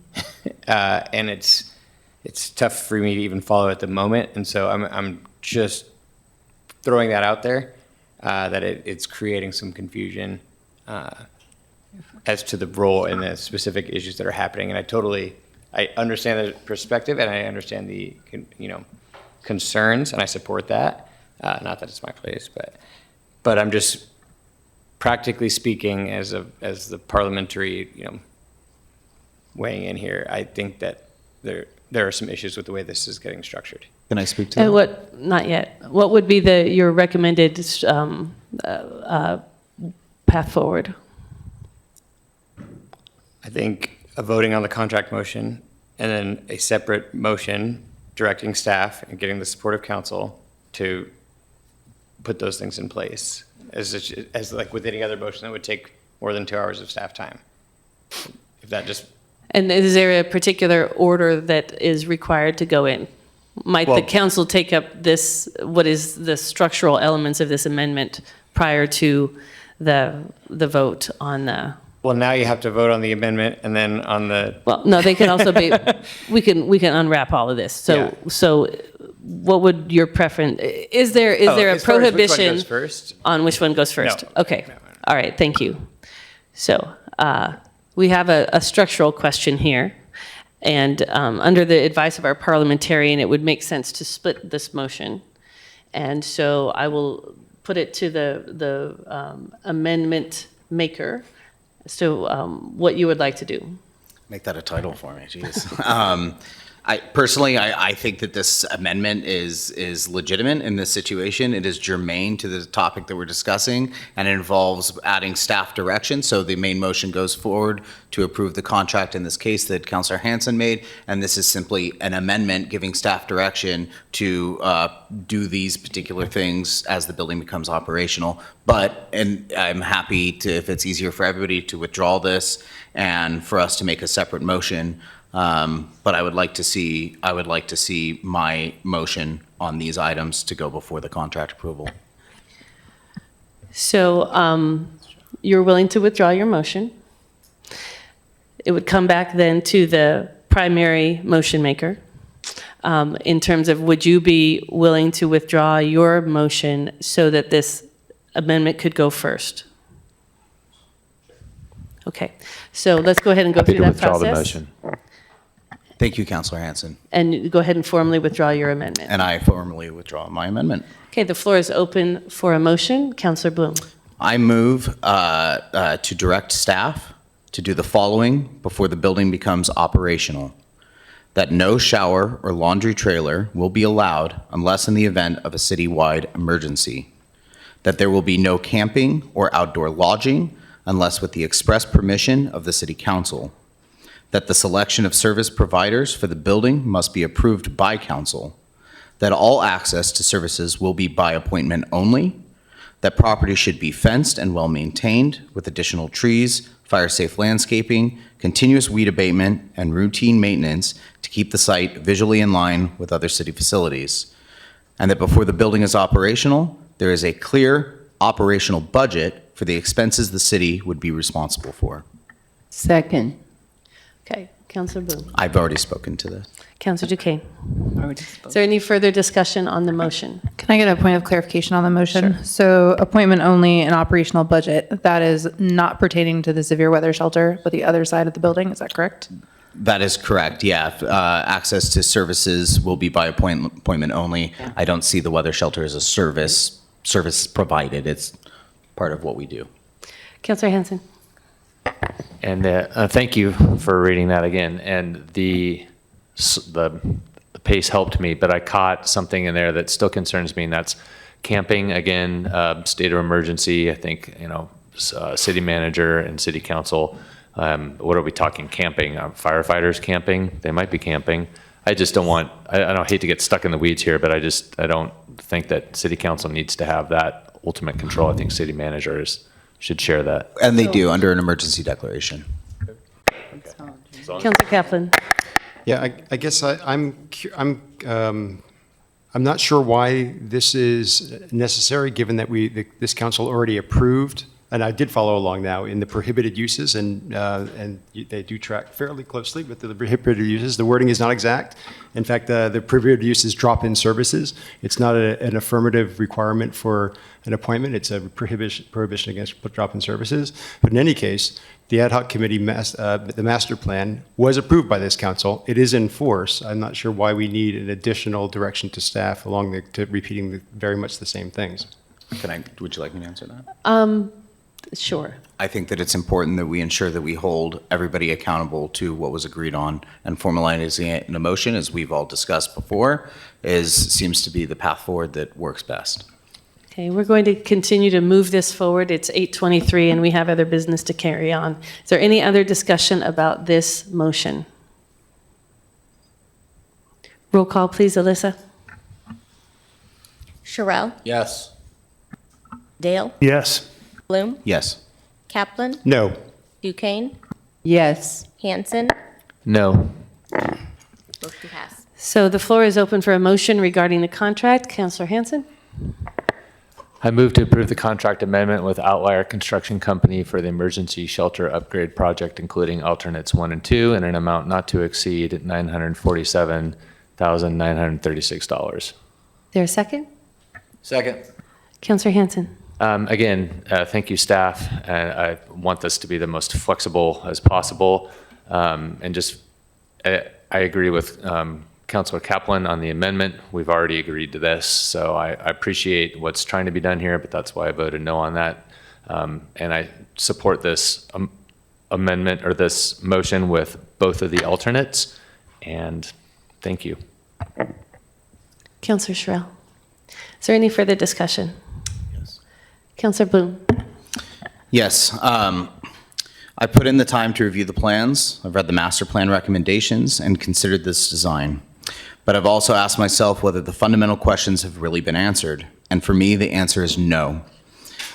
and it's tough for me to even follow at the moment. And so I'm just throwing that out there, that it's creating some confusion as to the role and the specific issues that are happening. And I understand the perspective, and I understand the concerns, and I support that. Not that it's my place, but I'm just practically speaking, as the parliamentary, weighing in here, I think that there are some issues with the way this is getting structured. Can I speak to that? Not yet. What would be your recommended path forward? I think a voting on the contract motion, and then a separate motion directing staff and getting the support of council to put those things in place, as like with any other motion that would take more than 2 hours of staff time. If that just... And is there a particular order that is required to go in? Might the council take up what is the structural elements of this amendment prior to the vote on the... Well, now you have to vote on the amendment and then on the... Well, no, they can also be, we can unwrap all of this. So what would your preference, is there a prohibition on which one goes first? No. Okay, all right, thank you. So we have a structural question here. And under the advice of our parliamentarian, it would make sense to split this motion. And so I will put it to the amendment maker as to what you would like to do. Make that a title for me, jeez. I think that this amendment is legitimate in this situation. It is germane to the topic that we're discussing, and it involves adding staff direction. So the main motion goes forward to approve the contract in this case that Councilor Hanson made, and this is simply an amendment giving staff direction to do these particular things as the building becomes operational. And I'm happy to, if it's easier for everybody, to withdraw this and for us to make a separate motion. But I would like to see my motion on these items to go before the contract approval. So you're willing to withdraw your motion. It would come back then to the primary motion maker in terms of, would you be willing to withdraw your motion so that this amendment could go first? Okay, so let's go ahead and go Happy through to that withdraw the process. motion. Thank you, Councilor Hanson. And go ahead and formally withdraw your amendment. And I formally withdraw my amendment. Okay, the floor is open for a motion. Councilor Bloom. I move to direct staff to do the following before the building becomes operational. That no shower or laundry trailer will be allowed unless in the event of a citywide emergency. That there will be no camping or outdoor lodging unless with the express permission of the City Council. That the selection of service providers for the building must be approved by council. That all access to services will be by appointment only. That property should be fenced and well-maintained with additional trees, fire-safe landscaping, continuous weed abatement, and routine maintenance to keep the site visually in line with other city facilities. And that before the building is operational, there is a clear operational budget for the expenses the city would be responsible for. Second. Okay, Councilor Bloom. I've already spoken to this. Councilor Duquesne. Is there any further discussion on the motion? Can I get a point of clarification on the motion? So appointment only and operational budget, that is not pertaining to the severe weather shelter, but the other side of the building, is that correct? That is correct, yeah. Access to services will be by appointment only. I don't see the weather shelter as a service provided. It's part of what we do. Councilor Hanson. And thank you for reading that again. And the pace helped me, but I caught something in there that still concerns me, and that's camping. Again, state of emergency. I think, city manager and city council. What are we talking camping? Firefighters camping? They might be camping. I just don't want, I don't hate to get stuck in the weeds here, but I don't think that city council needs to have that ultimate control. I think city managers should share that. And they do under an emergency declaration. Councilor Kaplan. Yeah, I guess I'm not sure why this is necessary, given that this council already approved, and I did follow along now in the prohibited uses, and they do track fairly closely with the prohibited uses. The wording is not exact. In fact, the prohibited uses drop-in services. It's not an affirmative requirement for an appointment. It's a prohibition against drop-in services. But in any case, the ad hoc committee, the master plan was approved by this council. It is in force. I'm not sure why we need an additional direction to staff to repeating very much the same things. Would you like me to answer that? Sure. I think that it's important that we ensure that we hold everybody accountable to what was agreed on, and formalizing it in a motion, as we've all discussed before, seems to be the path forward that works best. Okay, we're going to continue to move this forward. It's 8:23 and we have other business to carry on. Is there any other discussion about this motion? Roll call, please, Alyssa. Sherrill? Yes. Dale? Yes. Bloom? Yes. Kaplan? No. Duquesne? Yes. Hanson? No. Motion passed. So the floor is open for a motion regarding the contract. Councilor Hanson? I move to approve the contract amendment with Outlier Construction Company for the emergency shelter upgrade project, including alternates 1 and 2, in an amount not to exceed $947,936. Is there a second? Second. Councilor Hanson? Again, thank you, staff. And I want this to be the most flexible as possible. And just, I agree with Councilor Kaplan on the amendment. We've already agreed to this, so I appreciate what's trying to be done here, but that's why I voted no on that. And I support this amendment or this motion with both of the alternates. And thank you. Councilor Sherrill? Is there any further discussion? Councilor Bloom? Yes. I put in the time to review the plans. I've read the master plan recommendations and considered this design. But I've also asked myself whether the fundamental questions have really been answered. And for me, the answer is no.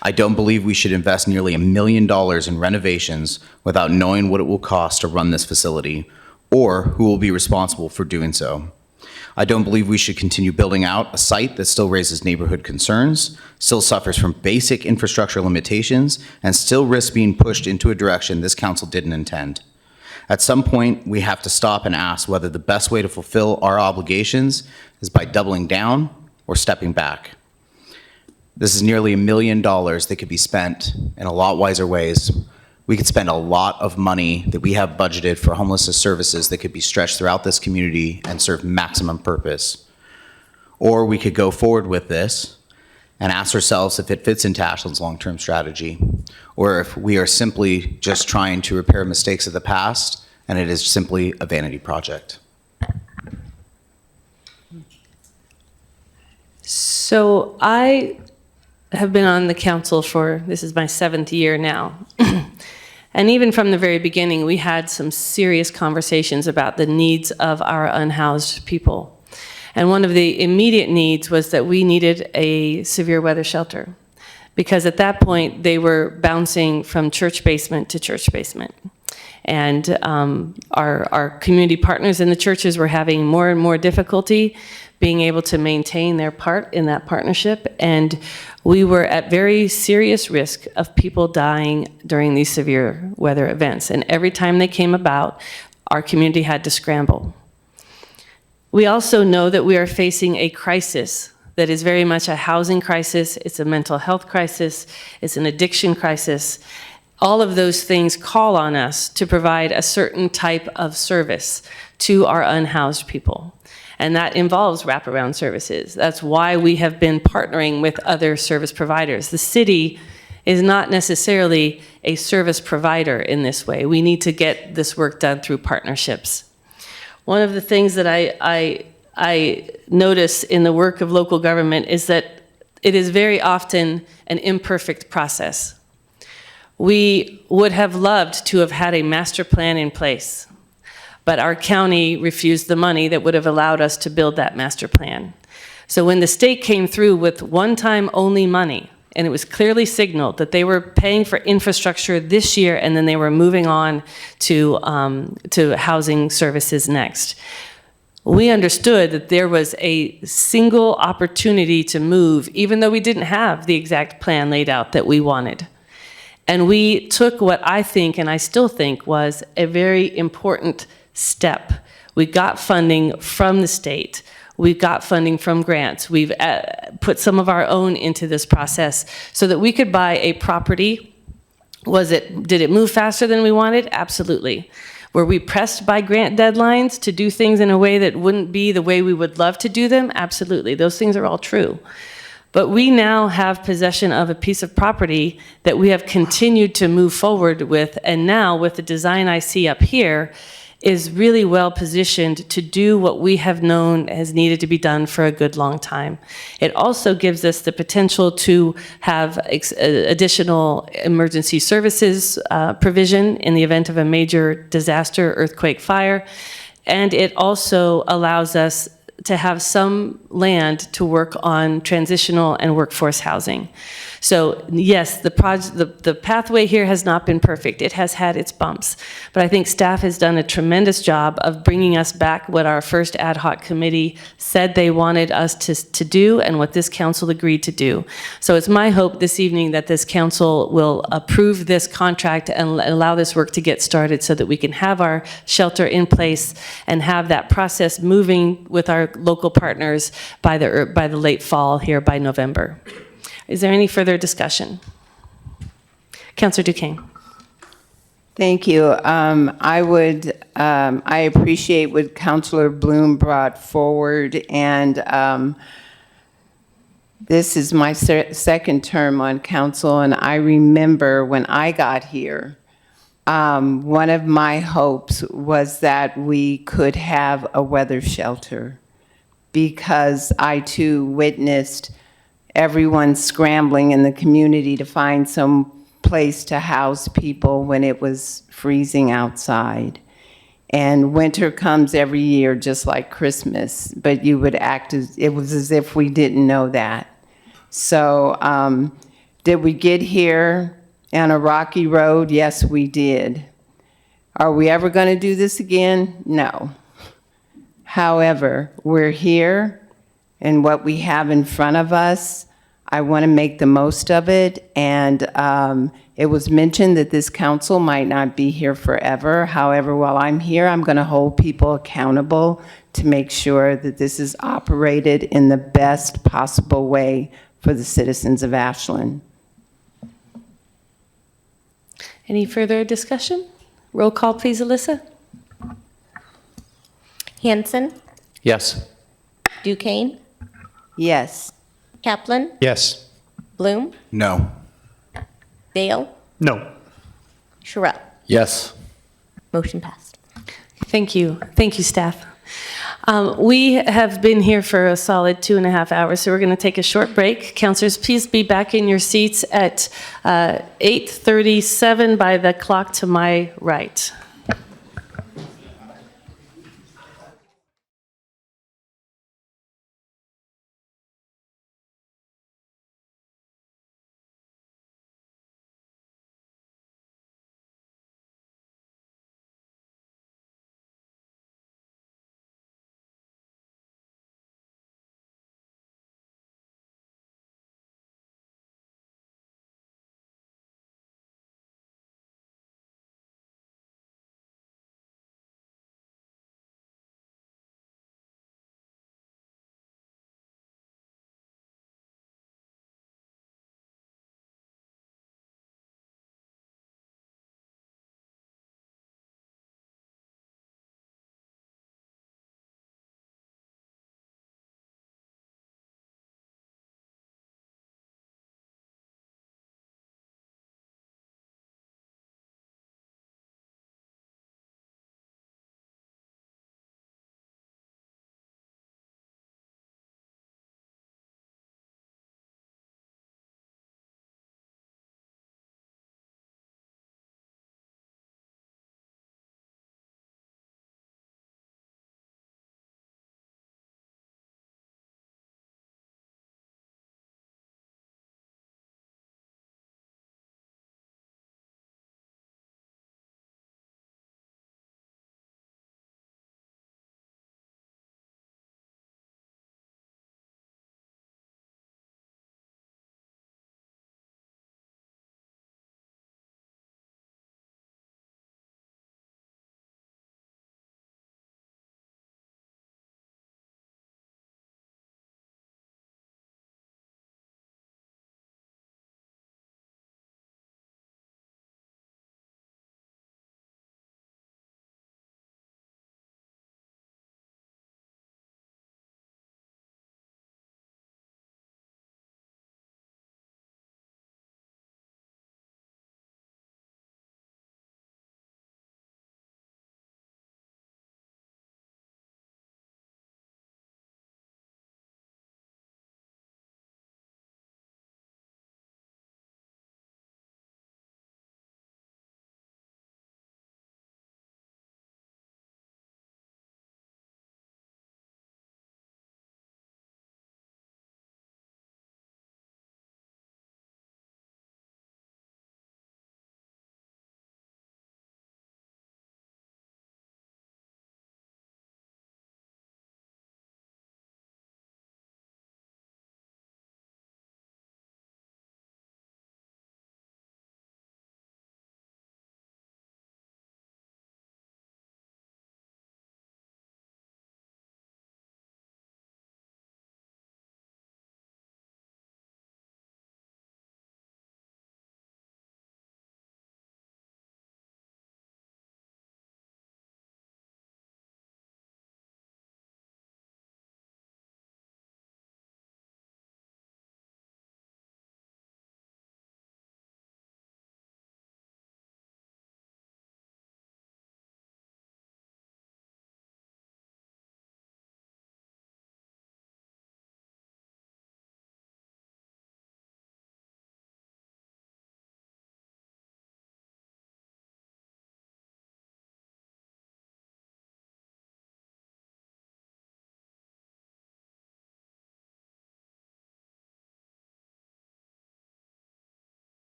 I don't believe we should invest nearly $1 million in renovations without knowing what it will cost to run this facility or who will be responsible for doing so. I don't believe we should continue building out a site that still raises neighborhood concerns, still suffers from basic infrastructure limitations, and still risks being pushed into a direction this council didn't intend. At some point, we have to stop and ask whether the best way to fulfill our obligations is by doubling down or stepping back. This is nearly $1 million that could be spent in a lot wiser ways. We could spend a lot of money that we have budgeted for homelessness services that could be stretched throughout this community and serve maximum purpose. Or we could go forward with this and ask ourselves if it fits into Ashland's long-term strategy, or if we are simply just trying to repair mistakes of the past and it is simply a vanity project. So I have been on the council for, this is my 7th year now. And even from the very beginning, we had some serious conversations about the needs of our unhoused people. And one of the immediate needs was that we needed a severe weather shelter, because at that point they were bouncing from church basement to church basement. And our community partners in the churches were having more and more difficulty being able to maintain their part in that partnership. And we were at very serious risk of people dying during these severe weather events. And every time they came about, our community had to scramble. We also know that we are facing a crisis that is very much a housing crisis, it's a mental health crisis, it's an addiction crisis. All of those things call on us to provide a certain type of service to our unhoused people. And that involves wraparound services. That's why we have been partnering with other service providers. The city is not necessarily a service provider in this way. We need to get this work done through partnerships. One of the things that I notice in the work of local government is that it is very often an imperfect process. We would have loved to have had a master plan in place, but our county refused the money that would have allowed us to build that master plan. So when the state came through with one-time only money, and it was clearly signaled that they were paying for infrastructure this year and then they were moving on to housing services next, we understood that there was a single opportunity to move, even though we didn't have the exact plan laid out that we wanted. And we took what I think, and I still think, was a very important step. We got funding from the state. We got funding from grants. We've put some of our own into this process so that we could buy a property. Did it move faster than we wanted? Absolutely. Were we pressed by grant deadlines to do things in a way that wouldn't be the way we would love to do them? Absolutely. Those things are all true. But we now have possession of a piece of property that we have continued to move forward with, and now with the design I see up here, is really well positioned to do what we have known has needed to be done for a good long time. It also gives us the potential to have additional emergency services provision in the event of a major disaster, earthquake, fire, and it also allows us to have some land to work on transitional and workforce housing. So yes, the pathway here has not been perfect. It has had its bumps, but I think staff has done a tremendous job of bringing us back what our first ad hoc committee said they wanted us to do and what this council agreed to do. So it's my hope this evening that this council will approve this contract and allow this work to get started so that we can have our shelter in place and have that process moving with our local partners by the late fall here by November. Is there any further discussion? Councilor Duquesne. Thank you. I appreciate what Councilor Bloom brought forward, and this is my second term on council, and I remember when I got here, one of my hopes was that we could have a weather shelter, because I too witnessed everyone scrambling in the community to find some place to house people when it was freezing outside. And winter comes every year just like Christmas, but you would act as if we didn't know that. So did we get here on a rocky road? Yes, we did. Are we ever going to do this again? No. However, we're here, and what we have in front of us, I want to make the most of it, and it was mentioned that this council might not be here forever. However, while I'm here, I'm going to hold people accountable to make sure that this is operated in the best possible way for the citizens of Ashland. Any further discussion? Roll call, please, Alyssa. Hanson, Yes. Duquesne, Yes. Kaplan, Yes. Bloom, No. Dale, No. Sherrill. Yes. Motion passed. Thank you. Thank you, staff. We have been here for a solid 2.5 hours, so we're going to take a short break. Counselors, please be back in your seats at 8:37 by the clock to my right.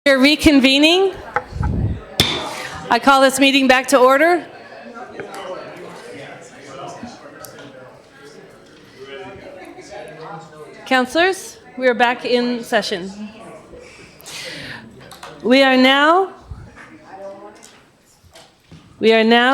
We're reconvening. I call this meeting back to order. Councilors, we are back in session. We are now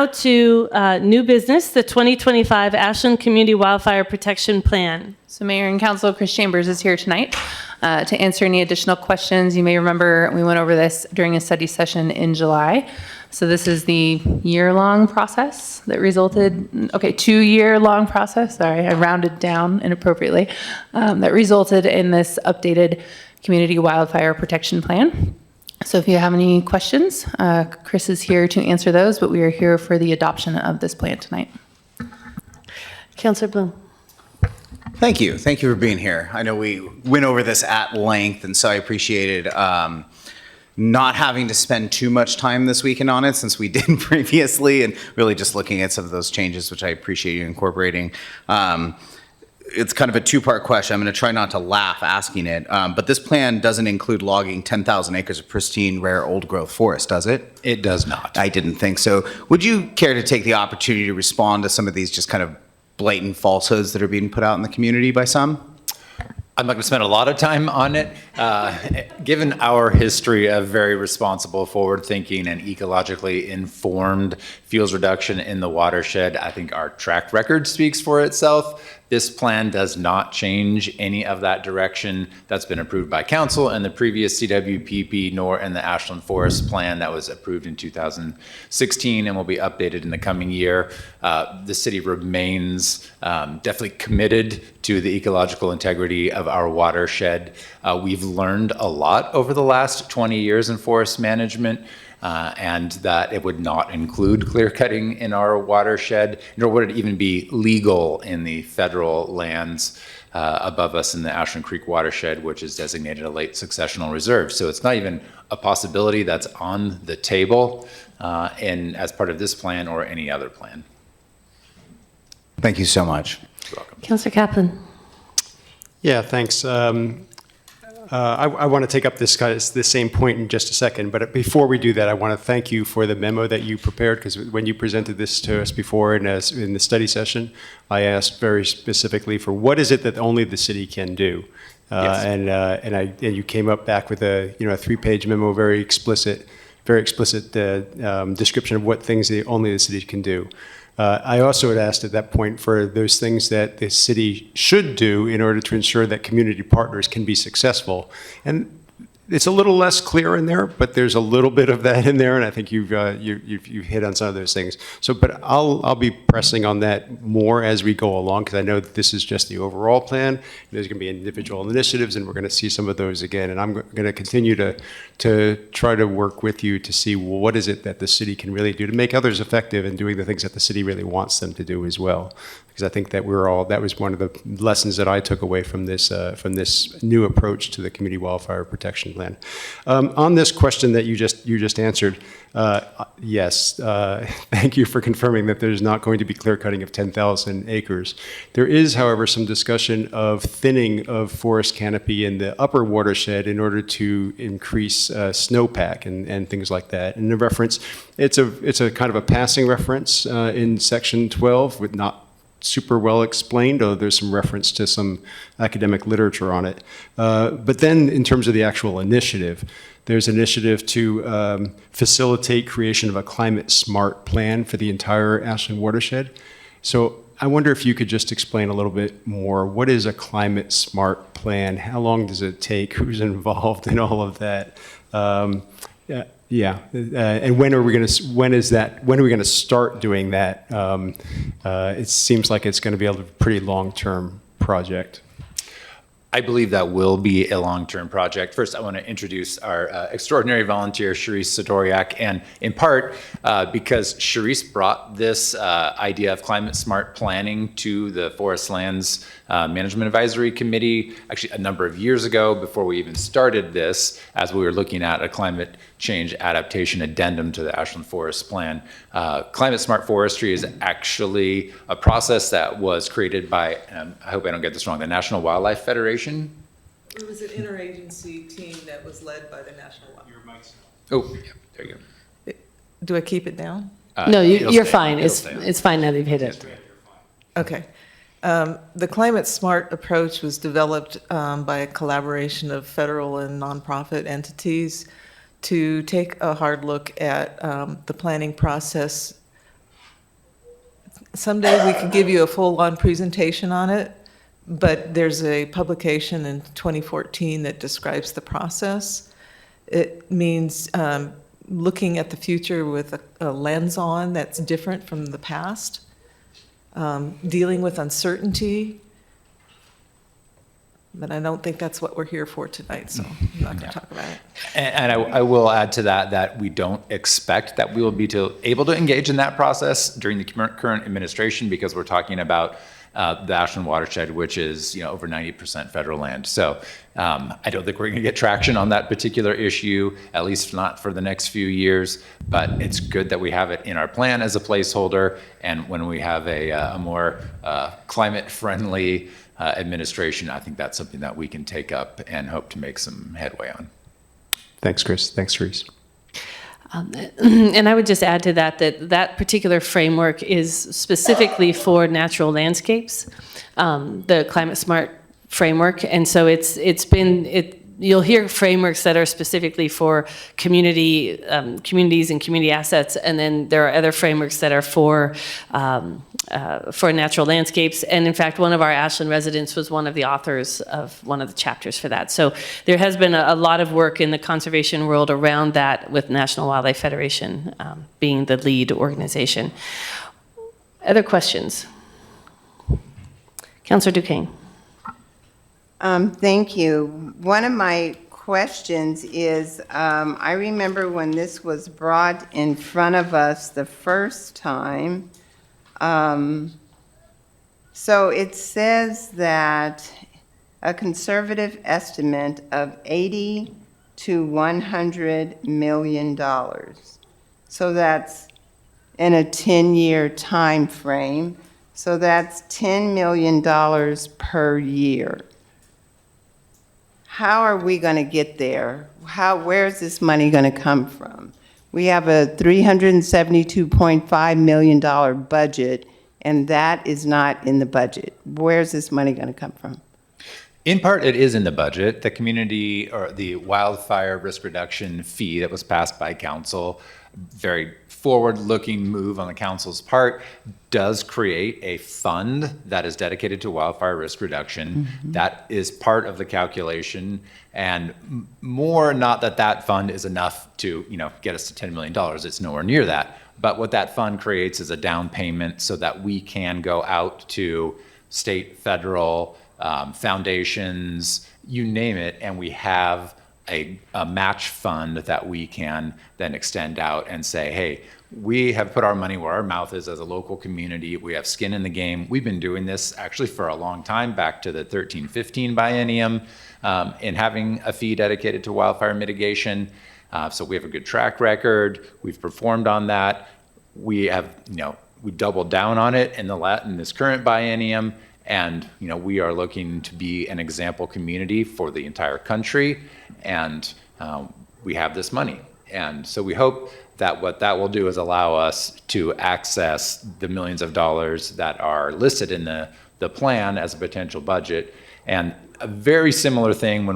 to new business, the 2025 Ashland Community Wildfire Protection Plan. So Mayor and Council, Chris Chambers is here tonight to answer any additional questions. You may remember we went over this during a study session in July. So this is the year-long process that resulted, 2-year-long process, sorry, I rounded down inappropriately, that resulted in this updated Community Wildfire Protection Plan. So if you have any questions, Chris is here to answer those, but we are here for the adoption of this plan tonight. Councilor Bloom. Thank you. Thank you for being here. I know we went over this at length, and so I appreciated not having to spend too much time this weekend on it since we did previously, and really just looking at some of those changes, which I appreciate you incorporating. It's kind of a two-part question. I'm going to try not to laugh asking it, but this plan doesn't include logging 10,000 acres of pristine, rare, old-growth forest, does it? It does not. I didn't think so. Would you care to take the opportunity to respond to some of these just kind of blatant falsehoods that are being put out in the community by some? I'm not going to spend a lot of time on it. Given our history of very responsible, forward-thinking, and ecologically informed fuels reduction in the watershed, I think our track record speaks for itself. This plan does not change any of that direction that's been approved by council and the previous CWPP, nor in the Ashland Forest Plan that was approved in 2016 and will be updated in the coming year. The city remains definitely committed to the ecological integrity of our watershed. We've learned a lot over the last 20 years in forest management. And that it would not include clear cutting in our watershed, nor would it even be legal in the federal lands above us in the Ashland Creek watershed, which is designated a late successional reserve. So it's not even a possibility that's on the table as part of this plan or any other plan. Thank you so much. You're welcome. Councilor Kaplan. Yeah, thanks. I want to take up this same point in just a second, but before we do that, I want to thank you for the memo that you prepared, because when you presented this to us before in the study session, I asked very specifically for what is it that only the city can do. Yes. And you came up back with a 3-page memo, very explicit description of what things only the city can do. I also had asked at that point for those things that the city should do in order to ensure that community partners can be successful. And it's a little less clear in there, but there's a little bit of that in there, and I think you've hit on some of those things. So, but I'll be pressing on that more as we go along, because I know that this is just the overall plan. There's going to be individual initiatives, and we're going to see some of those again. And I'm going to continue to try to work with you to see, well, what is it that the city can really do to make others effective in doing the things that the city really wants them to do as well. Because I think that that was one of the lessons that I took away from this new approach to the community wildfire protection plan. On this question that you just answered, yes, thank you for confirming that there's not going to be clear cutting of 10,000 acres. There is, however, some discussion of thinning of forest canopy in the upper watershed in order to increase snowpack and things like that. And the reference, it's a kind of a passing reference in section 12, with not super well explained, although there's some reference to some academic literature on it. But then in terms of the actual initiative, there's an initiative to facilitate creation of a climate smart plan for the entire Ashland watershed. So I wonder if you could just explain a little bit more. What is a climate smart plan? How long does it take? Who's involved in all of that? And when are we going to start doing that? It seems like it's going to be a pretty long-term project. I believe that will be a long-term project. First, I want to introduce our extraordinary volunteer, Sharice Sidoriak, and in part because Sharice brought this idea of climate smart planning to the Forest Lands Management Advisory Committee actually a number of years ago, before we even started this, as we were looking at a climate change adaptation addendum to the Ashland Forest Plan. Climate smart forestry is actually a process that was created by, I hope I don't get this wrong, the National Wildlife Federation. It was an interagency team that was led by the National Wildlife. Your mic's Oh, yeah, there you go. Do I keep it down? No, it'll you're stay. fine. It'll It's, stay on. it's fine now that you've hit it. Okay. The Climate Smart approach was developed by a collaboration of federal and nonprofit entities to take a hard look at the planning process. Someday we could give you a full-on presentation on it, but there's a publication in 2014 that describes the process. It means looking at the future with a lens on that's different from the past, dealing with uncertainty. But I don't think that's what we're here for tonight, so I'm not going to talk about it. And I will add to that we don't expect that we will be able to engage in that process during the current administration, because we're talking about the Ashland watershed, which is over 90% federal land. So I don't think we're going to get traction on that particular issue, at least not for the next few years. But it's good that we have it in our plan as a placeholder, and when we have a more climate-friendly administration, I think that's something that we can take up and hope to make some headway on. Thanks, Chris. Thanks, Therese. And I would just add to that particular framework is specifically for natural landscapes, the Climate Smart framework. And so you'll hear frameworks that are specifically for communities and community assets, and then there are other frameworks that are for natural landscapes. And in fact, one of our Ashland residents was one of the authors of one of the chapters for that. So there has been a lot of work in the conservation world around that, with National Wildlife Federation being the lead organization. Other questions? Councillor Duquesne. Thank you. One of my questions is, I remember when this was brought in front of us the first time. So it says that a conservative estimate of $80 to $100 million. So that's in a 10-year time frame. So that's $10 million per year. How are we going to get there? Where's this money going to come from? We have a $372.5 million budget, and that is not in the budget. Where's this money going to come from? In part, it is in the budget. The community, or the wildfire risk reduction fee that was passed by council, very forward-looking move on the council's part, does create a fund that is dedicated to wildfire risk reduction. Mm-hmm. That is part of the calculation, and more, not that fund is enough to get us to $10 million. It's nowhere near that. But what that fund creates is a down payment so that we can go out to state, federal, foundations, you name it, and we have a match fund that we can then extend out and say, hey, we have put our money where our mouth is as a local community. We have skin in the game. We've been doing this actually for a long time, back to the 13-15 biennium, in having a fee dedicated to wildfire mitigation. So we have a good track record. We've performed on that. We have, we doubled down on it in this current biennium. And we are looking to be an example community for the entire country, and we have this money. And so we hope that what that will do is allow us to access the millions of dollars that are listed in the plan as a potential budget. And a very similar thing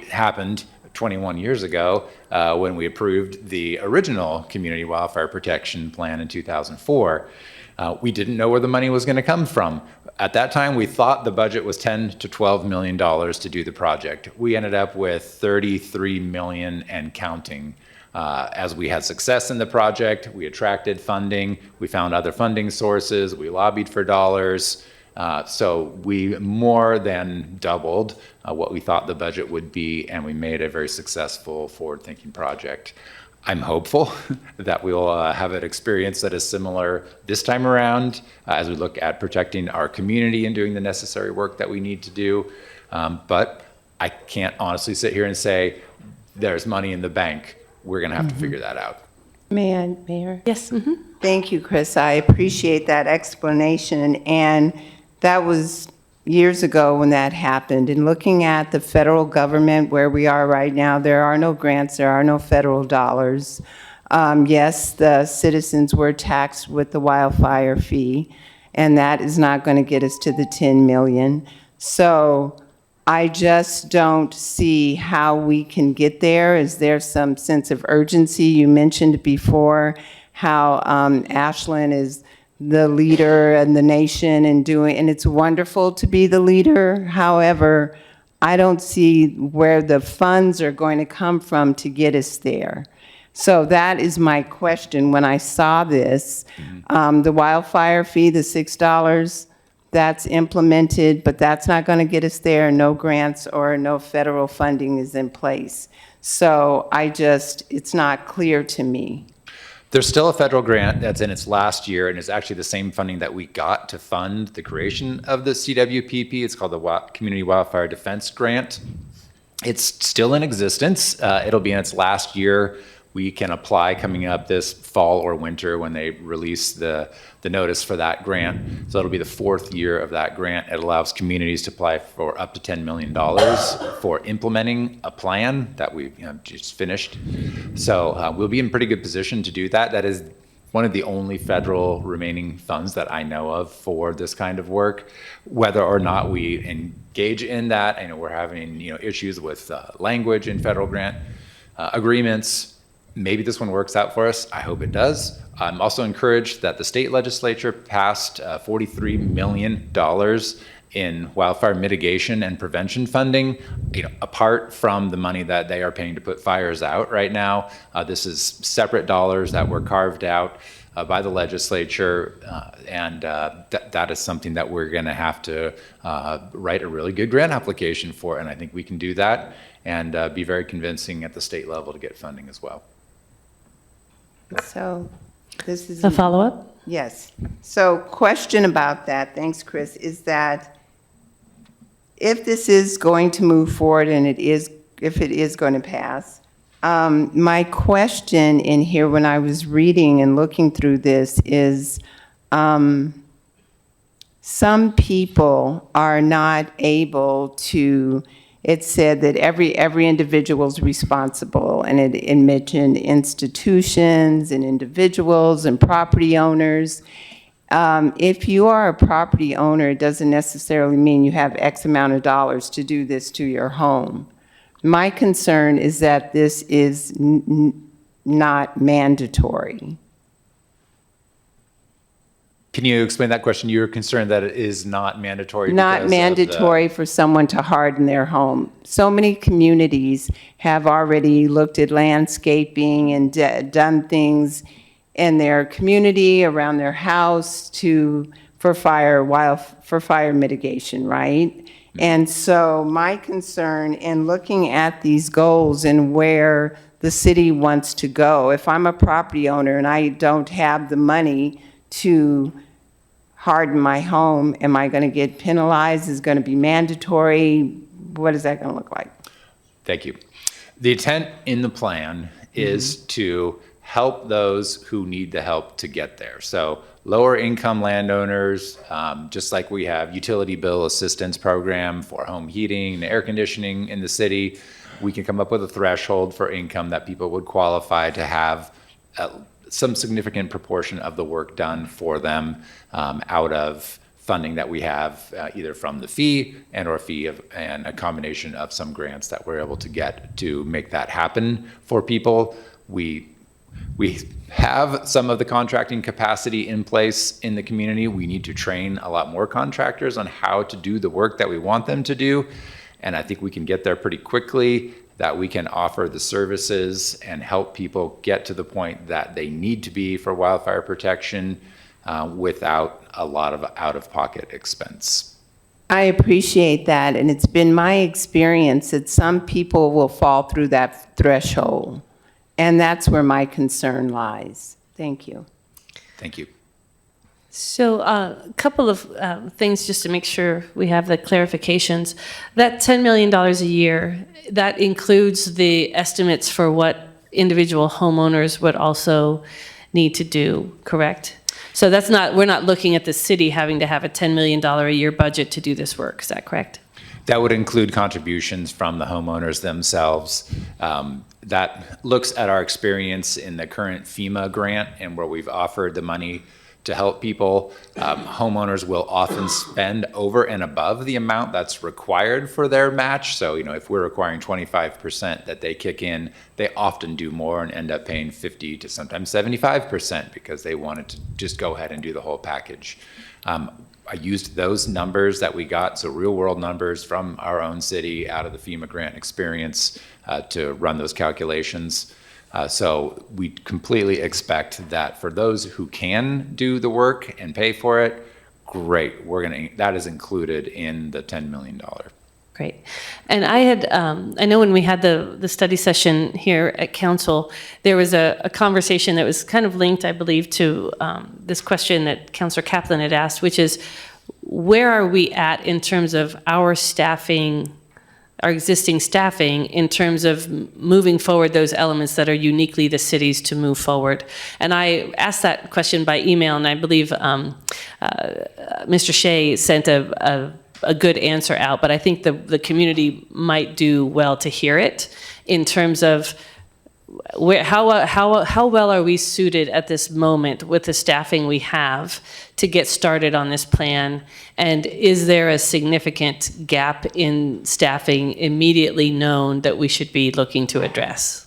happened 21 years ago when we approved the original Community Wildfire Protection Plan in 2004. We didn't know where the money was going to come from. At that time, we thought the budget was $10 to $12 million to do the project. We ended up with $33 million and counting. As we had success in the project, we attracted funding, we found other funding sources, we lobbied for dollars. So we more than doubled what we thought the budget would be, and we made a very successful, forward-thinking project. I'm hopeful that we will have an experience that is similar this time around as we look at protecting our community and doing the necessary work that we need to do. But I can't honestly sit here and say there's money in the bank. We're going to have to figure that out. Mayor? Yes. Mm-hmm. Thank you, Chris. I appreciate that explanation. And that was, years ago when that happened, and looking at the federal government where we are right now, there are no grants, there are no federal dollars. Yes, the citizens were taxed with the wildfire fee, and that is not going to get us to the 10 million. So I just don't see how we can get there. Is there some sense of urgency? You mentioned before how Ashland is the leader in the nation and it's wonderful to be the leader. However, I don't see where the funds are going to come from to get us there. So that is my question. When I saw this, the wildfire fee, the $6, that's implemented, but that's not going to get us there. No grants or no federal funding is in place. So it's not clear to me. There's still a federal grant that's in its last year, and it's actually the same funding that we got to fund the creation of the CWPP. It's called the Community Wildfire Defense Grant. It's still in existence. It'll be in its last year. We can apply coming up this fall or winter when they release the notice for that grant. So it'll be the 4th year of that grant. It allows communities to apply for up to $10 million for implementing a plan that we just finished. So we'll be in pretty good position to do that. That is one of the only federal remaining funds that I know of for this kind of work. Whether or not we engage in that, I know we're having issues with language in federal grant agreements. Maybe this one works out for us. I hope it does. I'm also encouraged that the state legislature passed $43 million in wildfire mitigation and prevention funding, apart from the money that they are paying to put fires out right now. This is separate dollars that were carved out by the legislature, and that is something that we're going to have to write a really good grant application for, and I think we can do that and be very convincing at the state level to get funding as well. So this is A follow-up? Yes. So question about that, thanks, Chris, is that if this is going to move forward and if it is going to pass, my question in here when I was reading and looking through this is some people are not able to. It said that every individual is responsible, and it mentioned institutions and individuals and property owners. If you are a property owner, it doesn't necessarily mean you have X amount of dollars to do this to your home. My concern is that this is not mandatory. Can you explain that question? You're concerned that it is not mandatory? Not mandatory for someone to harden their home. So many communities have already looked at landscaping and done things in their community, around their house for fire mitigation, right? And so my concern in looking at these goals and where the city wants to go, if I'm a property owner and I don't have the money to harden my home, am I going to get penalized? Is it going to be mandatory? What is that going to look like? Thank you. The intent in the plan is to help those who need the help to get there. So lower income landowners, just like we have utility bill assistance program for home heating and air conditioning in the city, we can come up with a threshold for income that people would qualify to have some significant proportion of the work done for them out of funding that we have either from the fee and a combination of some grants that we're able to get to make that happen for people. We have some of the contracting capacity in place in the community. We need to train a lot more contractors on how to do the work that we want them to do. And I think we can get there pretty quickly, that we can offer the services and help people get to the point that they need to be for wildfire protection without a lot of out-of-pocket expense. I appreciate that, and it's been my experience that some people will fall through that threshold, and that's where my concern lies. Thank you. Thank you. So a couple of things just to make sure we have the clarifications. That $10 million a year, that includes the estimates for what individual homeowners would also need to do, correct? So that's not, we're not looking at the city having to have a $10 million a year budget to do this work. Is that correct? That would include contributions from the homeowners themselves. That looks at our experience in the current FEMA grant and where we've offered the money to help people. Homeowners will often spend over and above the amount that's required for their match. So, if we're requiring 25% that they kick in, they often do more and end up paying 50 to sometimes 75% because they wanted to just go ahead and do the whole package. I used those numbers that we got, so real world numbers from our own city out of the FEMA grant experience to run those calculations. So we completely expect that for those who can do the work and pay for it, great. That is included in the $10 million. Great. And I know when we had the study session here at council, there was a conversation that was kind of linked, I believe, to this question that Councilor Kaplan had asked, which is, where are we at in terms of our staffing, our existing staffing, in terms of moving forward those elements that are uniquely the city's to move forward? And I asked that question by email, and I believe Mr. Shea sent a good answer out, but I think the community might do well to hear it in terms of how well are we suited at this moment with the staffing we have to get started on this plan, and is there a significant gap in staffing immediately known that we should be looking to address?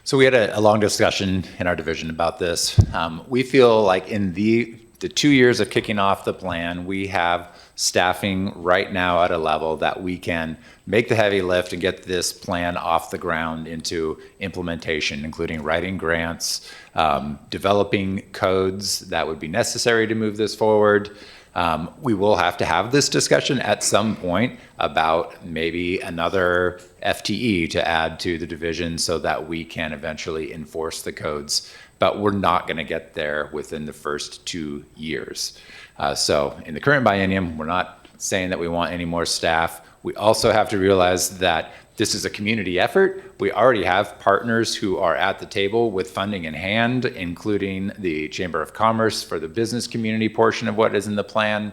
So we had a long discussion in our division about this. We feel like in the 2 years of kicking off the plan, we have staffing right now at a level that we can make the heavy lift and get this plan off the ground into implementation, including writing grants, developing codes that would be necessary to move this forward. We will have to have this discussion at some point about maybe another FTE to add to the division so that we can eventually enforce the codes. But we're not going to get there within the first 2 years. So in the current biennium, we're not saying that we want any more staff. We also have to realize that this is a community effort. We already have partners who are at the table with funding in hand, including the Chamber of Commerce for the business community portion of what is in the plan,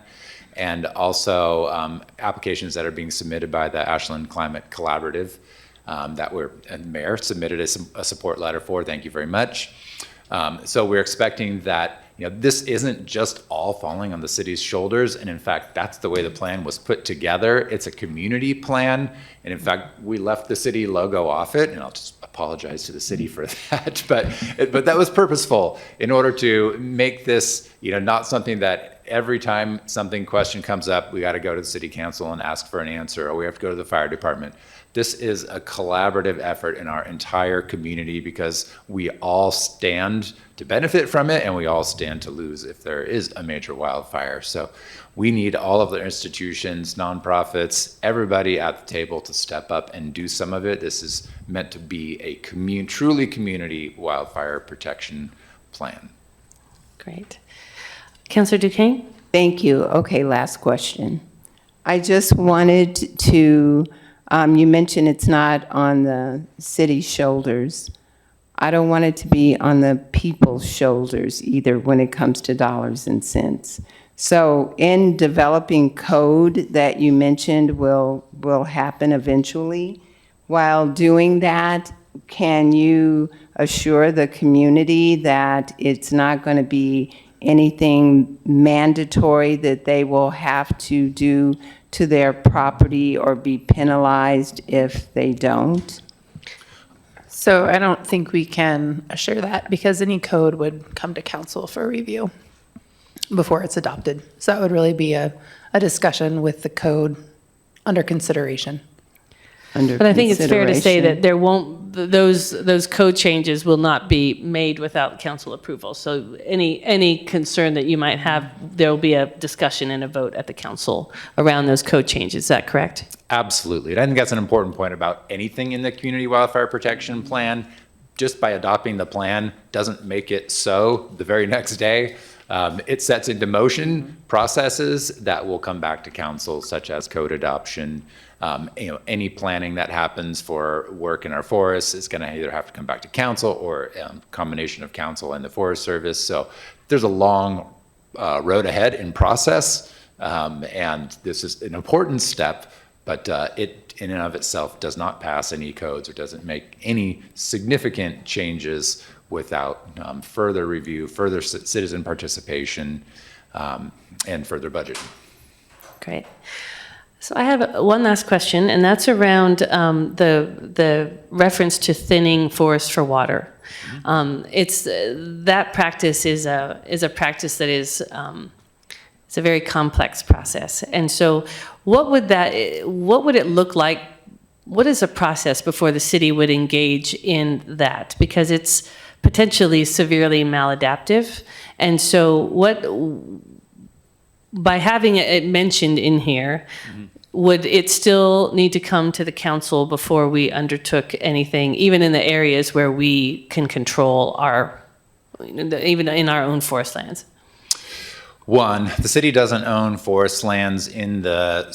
and also applications that are being submitted by the Ashland Climate Collaborative that and Mayor submitted a support letter for. Thank you very much. So we're expecting that this isn't just all falling on the city's shoulders, and in fact, that's the way the plan was put together. It's a community plan, and in fact, we left the city logo off it, and I'll just apologize to the city for that, but that was purposeful in order to make this not something that every time question comes up, we got to go to the city council and ask for an answer, or we have to go to the fire department. This is a collaborative effort in our entire community because we all stand to benefit from it and we all stand to lose if there is a major wildfire. So we need all of the institutions, nonprofits, everybody at the table to step up and do some of it. This is meant to be a truly community wildfire protection plan. Great. Councilor Duquesne? Thank you. Okay, last question. I just wanted to, you mentioned it's not on the city's shoulders. I don't want it to be on the people's shoulders either when it comes to dollars and cents. So in developing code that you mentioned will happen eventually, while doing that, can you assure the community that it's not going to be anything mandatory that they will have to do to their property or be penalized if they don't? So I don't think we can assure that because any code would come to council for review before it's adopted. So that would really be a discussion with the code under consideration. But I think it's fair to say that there won't, those code changes will not be made without council approval. So any concern that you might have, there will be a discussion and a vote at the council around those code changes. Is that correct? Absolutely. And I think that's an important point about anything in the Community Wildfire Protection Plan. Just by adopting the plan doesn't make it so the very next day. It sets into motion processes that will come back to council, such as code adoption. Any planning that happens for work in our forests is going to either have to come back to council or combination of council and the Forest Service. So there's a long road ahead in process, and this is an important step, but it in and of itself does not pass any codes or doesn't make any significant changes without further review, further citizen participation, and further budgeting. Great. So I have one last question, and that's around the reference to thinning forest for water. It's that practice is a practice that is it's a very complex process, and so what would it look like? What is a process before the city would engage in that? Because it's potentially severely maladaptive, and so by having it mentioned in here, would it still need to come to the council before we undertook anything, even in the areas where we can control even in our own forest lands? One, the city doesn't own forest lands in the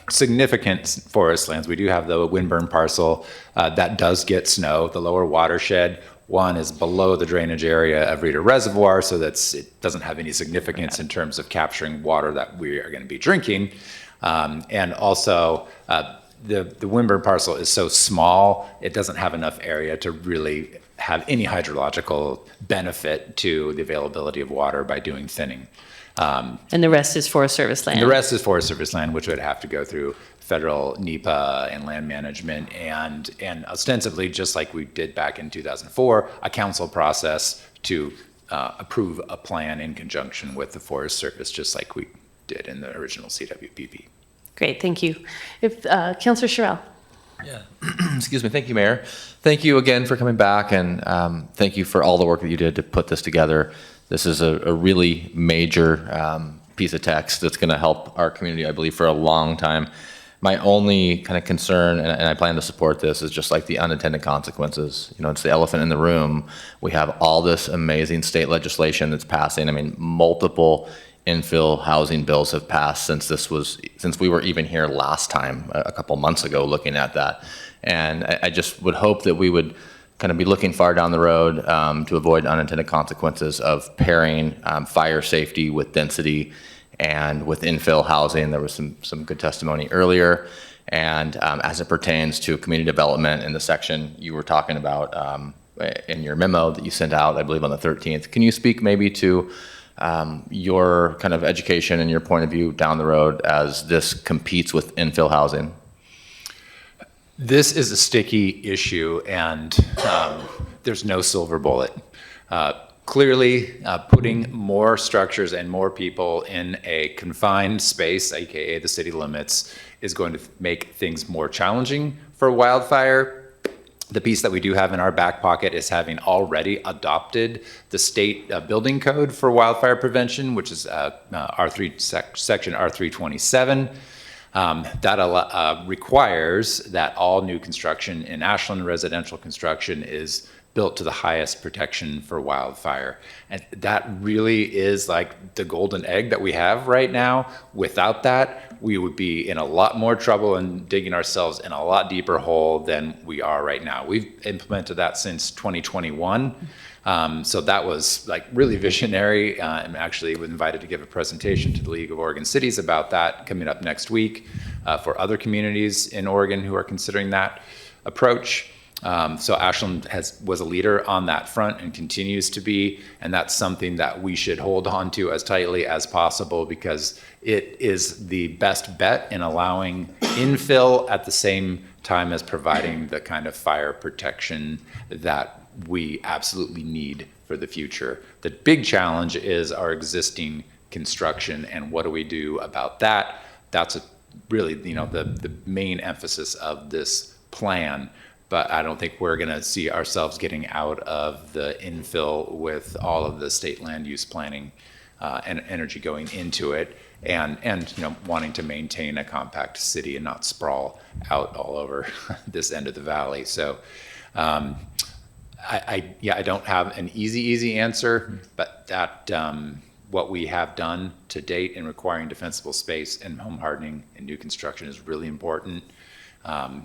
significant forest lands. We do have the windburn parcel that does get snow, the lower watershed. One is below the drainage area of Reeder Reservoir, so it doesn't have any significance in terms of capturing water that we are going to be drinking. And also, the windburn parcel is so small, it doesn't have enough area to really have any hydrological benefit to the availability of water by doing thinning. And the rest is Forest Service land? And the rest is Forest Service land, which would have to go through federal NEPA and land management and ostensibly, just like we did back in 2004, a council process to approve a plan in conjunction with the Forest Service, just like we did in the original CWPP. Great, thank you. If Councilor Sherrill. Yeah, excuse me. Thank you, Mayor. Thank you again for coming back, and thank you for all the work that you did to put this together. This is a really major piece of text that's going to help our community, I believe, for a long time. My only kind of concern, and I plan to support this, is just like the unintended consequences. You know, it's the elephant in the room. We have all this amazing state legislation that's passing. I mean, multiple infill housing bills have passed since we were even here last time, a couple months ago, looking at that. And I just would hope that we would kind of be looking far down the road to avoid unintended consequences of pairing fire safety with density and with infill housing. There was some good testimony earlier. And as it pertains to community development in the section you were talking about in your memo that you sent out, I believe on the 13th, can you speak maybe to your kind of education and your point of view down the road as this competes with infill housing? This is a sticky issue, and there's no silver bullet. Clearly, putting more structures and more people in a confined space, aka the city limits, is going to make things more challenging for wildfire. The piece that we do have in our back pocket is having already adopted the state building code for wildfire prevention, which is section R327. That requires that all new construction in Ashland residential construction is built to the highest protection for wildfire. And that really is like the golden egg that we have right now. Without that, we would be in a lot more trouble and digging ourselves in a lot deeper hole than we are right now. We've implemented that since 2021. So that was like really visionary. I'm actually invited to give a presentation to the League of Oregon Cities about that coming up next week for other communities in Oregon who are considering that approach. So Ashland was a leader on that front and continues to be, and that's something that we should hold on to as tightly as possible because it is the best bet in allowing infill at the same time as providing the kind of fire protection that we absolutely need for the future. The big challenge is our existing construction, and what do we do about that? That's really, the main emphasis of this plan. But I don't think we're going to see ourselves getting out of the infill with all of the state land use planning and energy going into it, and wanting to maintain a compact city and not sprawl out all over this end of the valley. So I don't have an easy answer, but that what we have done to date in requiring defensible space and home hardening and new construction is really important. I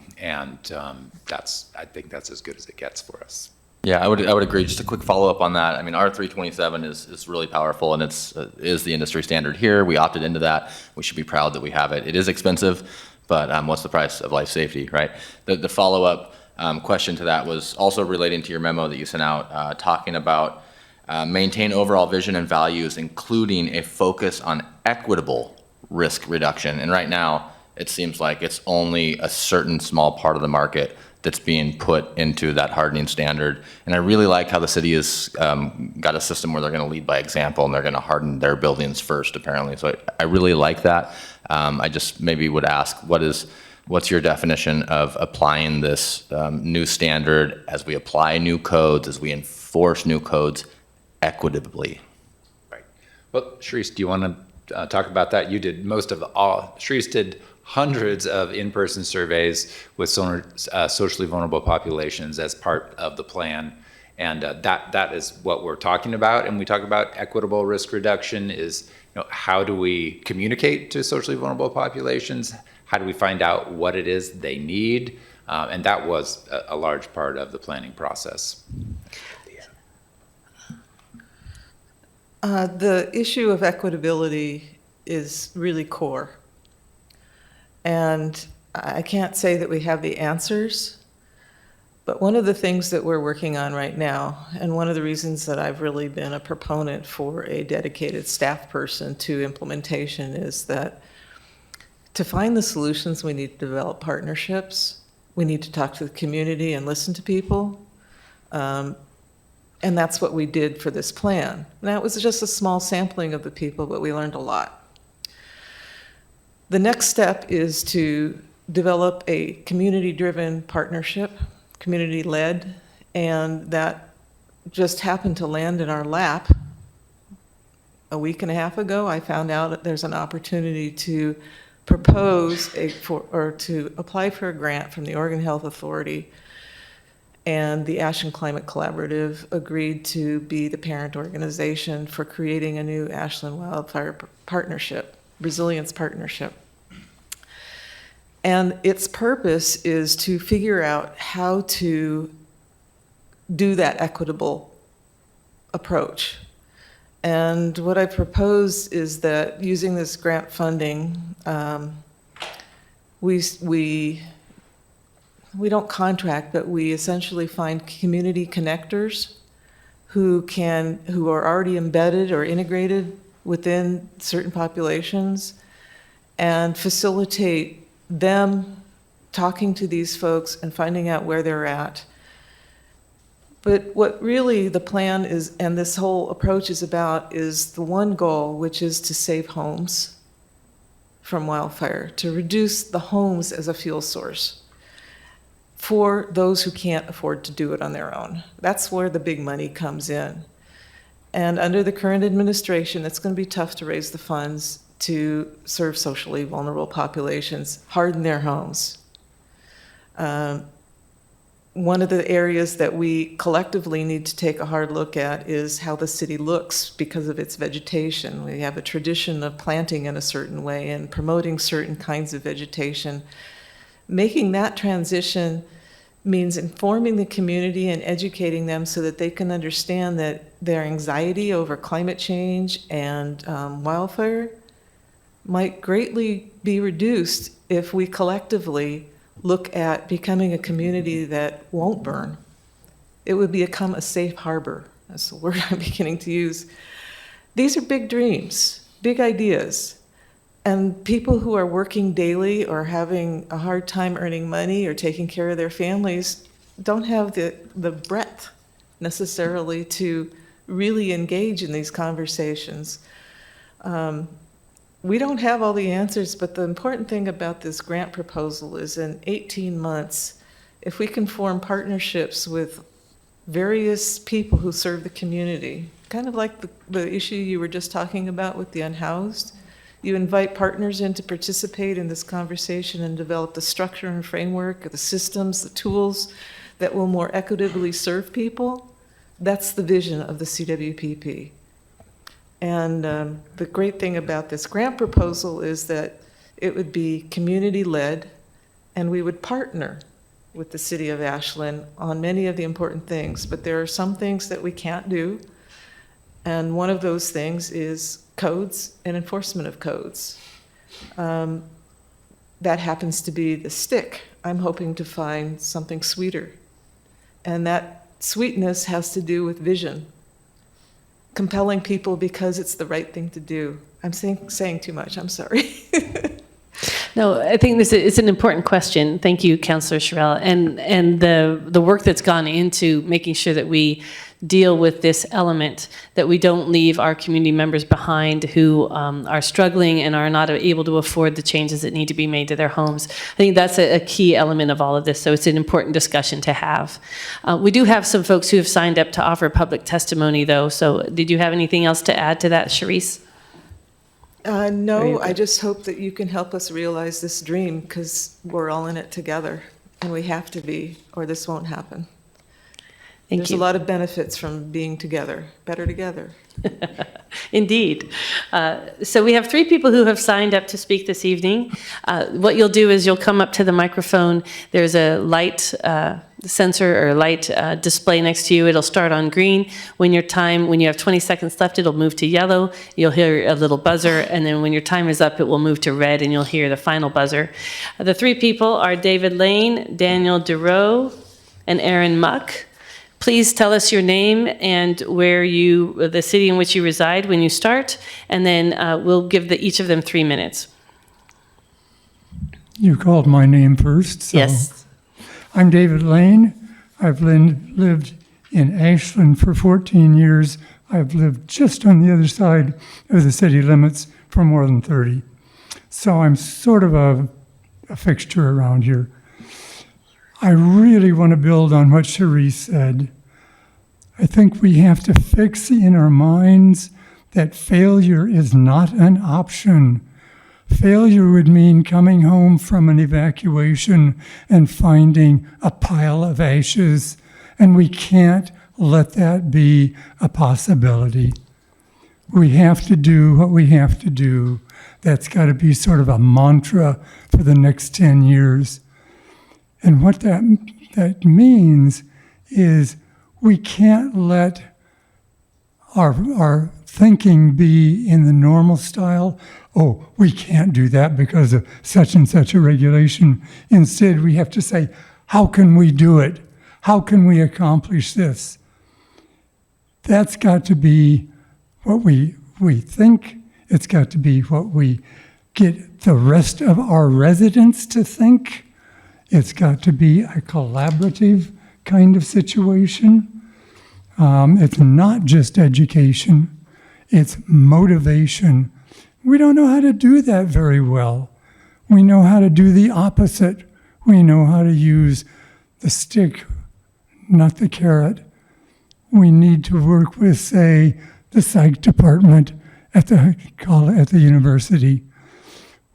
think that's as good as it gets for us. Yeah, I would agree. Just a quick follow-up on that. I mean, R327 is really powerful, and is the industry standard here. We opted into that. We should be proud that we have it. It is expensive, but what's the price of life safety, right? The follow-up question to that was also relating to your memo that you sent out, talking about maintain overall vision and values, including a focus on equitable risk reduction. And right now, it seems like it's only a certain small part of the market that's being put into that hardening standard. And I really like how the city has got a system where they're going to lead by example and they're going to harden their buildings first, apparently. So I really like that. I just maybe would ask, what's your definition of applying this new standard as we apply new codes, as we enforce new codes equitably? Right. Well, Sharice, do you want to talk about that? You did most of Sharice did hundreds of in-person surveys with socially vulnerable populations as part of the plan. And that is what we're talking about. And we talk about equitable risk reduction is, how do we communicate to socially vulnerable populations? How do we find out what it is they need? And that was a large part of the planning process. The issue of equitability is really core. And I can't say that we have the answers, but one of the things that we're working on right now, and one of the reasons that I've really been a proponent for a dedicated staff person to implementation, is that to find the solutions, we need to develop partnerships. We need to talk to the community and listen to people. And that's what we did for this plan. Now, it was just a small sampling of the people, but we learned a lot. The next step is to develop a community-driven partnership, community-led, and that just happened to land in our lap. A week and a half ago, I found out that there's an opportunity to propose to apply for a grant from the Oregon Health Authority, and the Ashland Climate Collaborative agreed to be the parent organization for creating a new Ashland Wildfire Partnership, Resilience Partnership. And its purpose is to figure out how to do that equitable approach. And what I propose is that using this grant funding, we don't contract, but we essentially find community connectors who are already embedded or integrated within certain populations and facilitate them talking to these folks and finding out where they're at. But what really the plan is, and this whole approach is about, is the one goal, which is to save homes from wildfire, to reduce the homes as a fuel source for those who can't afford to do it on their own. That's where the big money comes in. And under the current administration, it's going to be tough to raise the funds to serve socially vulnerable populations, harden their homes. One of the areas that we collectively need to take a hard look at is how the city looks because of its vegetation. We have a tradition of planting in a certain way and promoting certain kinds of vegetation. Making that transition means informing the community and educating them so that they can understand that their anxiety over climate change and wildfire might greatly be reduced if we collectively look at becoming a community that won't burn. It would become a safe harbor. That's the word I'm beginning to use. These are big dreams, big ideas. And people who are working daily or having a hard time earning money or taking care of their families don't have the breadth necessarily to really engage in these conversations. We don't have all the answers, but the important thing about this grant proposal is in 18 months, if we can form partnerships with various people who serve the community, kind of like the issue you were just talking about with the unhoused, you invite partners in to participate in this conversation and develop the structure and framework, the systems, the tools that will more equitably serve people. That's the vision of the CWPP. And the great thing about this grant proposal is that it would be community-led, and we would partner with the city of Ashland on many of the important things, but there are some things that we can't do. And one of those things is codes and enforcement of codes. That happens to be the stick. I'm hoping to find something sweeter. And that sweetness has to do with vision. Compelling people because it's the right thing to do. I'm saying too much, I'm sorry. No, I think this is an important question. Thank you, Councillor Sherrill. And the work that's gone into making sure that we deal with this element, that we don't leave our community members behind who are struggling and are not able to afford the changes that need to be made to their homes. I think that's a key element of all of this, so it's an important discussion to have. We do have some folks who have signed up to offer public testimony, though, so did you have anything else to add to that, Charisse? No, I just hope that you can help us realize this dream, because we're all in it together, and we have to be, or this won't happen. There's a lot of benefits from being together, better together. Indeed. So we have 3 people who have signed up to speak this evening. What you'll do is you'll come up to the microphone. There's a light sensor or light display next to you. It'll start on green. When you have 20 seconds left, it'll move to yellow. You'll hear a little buzzer, and then when your time is up, it will move to red, and you'll hear the final buzzer. The 3 people are David Lane, Daniel DeRoe, and Aaron Muck. Please tell us your name and the city in which you reside when you start, and then we'll give each of them 3 minutes. You called my name first. So. Yes. I'm David Lane. I've lived in Ashland for 14 years. I've lived just on the other side of the city limits for more than 30. So I'm sort of a fixture around here. I really want to build on what Charisse said. I think we have to fix in our minds that failure is not an option. Failure would mean coming home from an evacuation and finding a pile of ashes, and we can't let that be a possibility. We have to do what we have to do. That's got to be sort of a mantra for the next 10 years. And what that means is we can't let our thinking be in the normal style. Oh, we can't do that because of such and such a regulation. Instead, we have to say, how can we do it? How can we accomplish this? That's got to be what we think. It's got to be what we get the rest of our residents to think. It's got to be a collaborative kind of situation. It's not just education, it's motivation. We don't know how to do that very well. We know how to do the opposite. We know how to use the stick, not the carrot. We need to work with, say, the psych department at the university.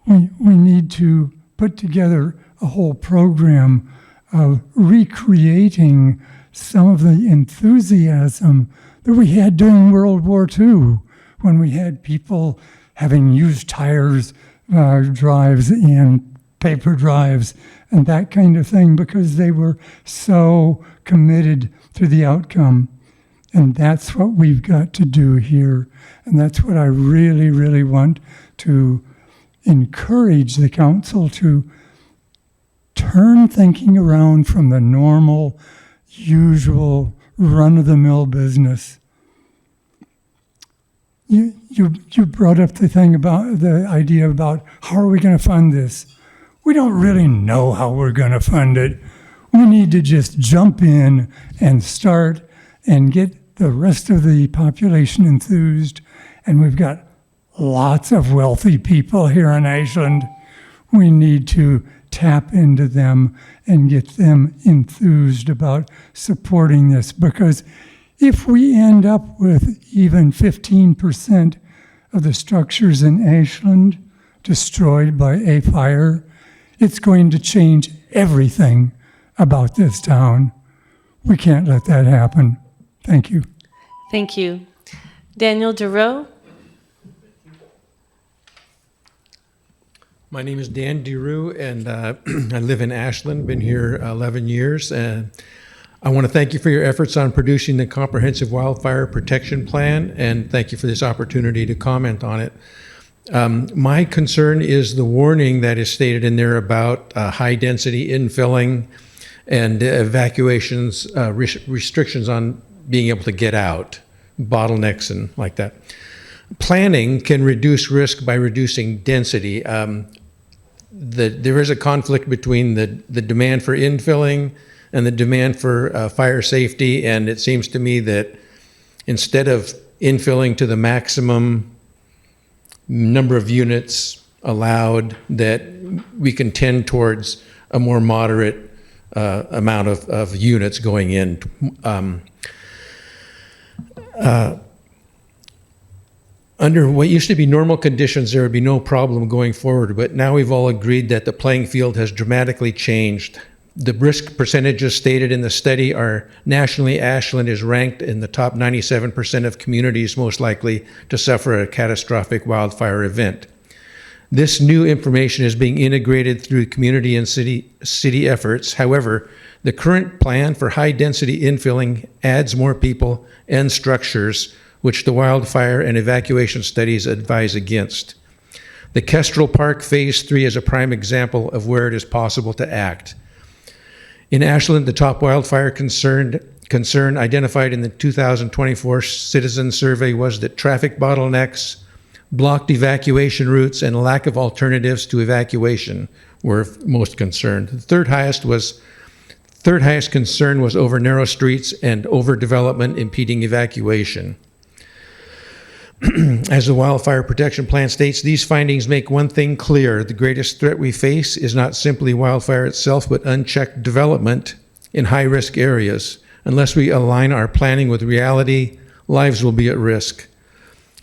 We need to put together a whole program of recreating some of the enthusiasm that we had during World War II, when we had people having used tires, drives, and paper drives, and that kind of thing, because they were so committed to the outcome. And that's what we've got to do here. And that's what I really, really want to encourage the council to turn thinking around from the normal, usual, run-of-the-mill business. You brought up the thing about the idea about how are we going to fund this? We don't really know how we're going to fund it. We need to just jump in and start and get the rest of the population enthused. And we've got lots of wealthy people here in Ashland. We need to tap into them and get them enthused about supporting this, because if we end up with even 15% of the structures in Ashland destroyed by a fire, it's going to change everything about this town. We can't let that happen. Thank you. Thank you. Daniel DeRoe? My name is Dan DeRue, and I live in Ashland, been here 11 years. And I want to thank you for your efforts on producing the comprehensive wildfire protection plan, and thank you for this opportunity to comment on it. My concern is the warning that is stated in there about high-density infilling and evacuations, restrictions on being able to get out, bottlenecks and like that. Planning can reduce risk by reducing density. There is a conflict between the demand for infilling and the demand for fire safety, and it seems to me that instead of infilling to the maximum number of units allowed, that we can tend towards a more moderate amount of units going in. Under what used to be normal conditions, there would be no problem going forward, but now we've all agreed that the playing field has dramatically changed. The risk percentages stated in the study are nationally, Ashland is ranked in the top 97% of communities most likely to suffer a catastrophic wildfire event. This new information is being integrated through community and city efforts. However, the current plan for high-density infilling adds more people and structures, which the wildfire and evacuation studies advise against. The Kestrel Park Phase 3 is a prime example of where it is possible to act. In Ashland, the top wildfire concern identified in the 2024 citizen survey was that traffic bottlenecks, blocked evacuation routes, and lack of alternatives to evacuation were most concerned. The third highest concern was over narrow streets and overdevelopment impeding evacuation. As the Wildfire Protection Plan states, these findings make one thing clear: the greatest threat we face is not simply wildfire itself, but unchecked development in high-risk areas. Unless we align our planning with reality, lives will be at risk.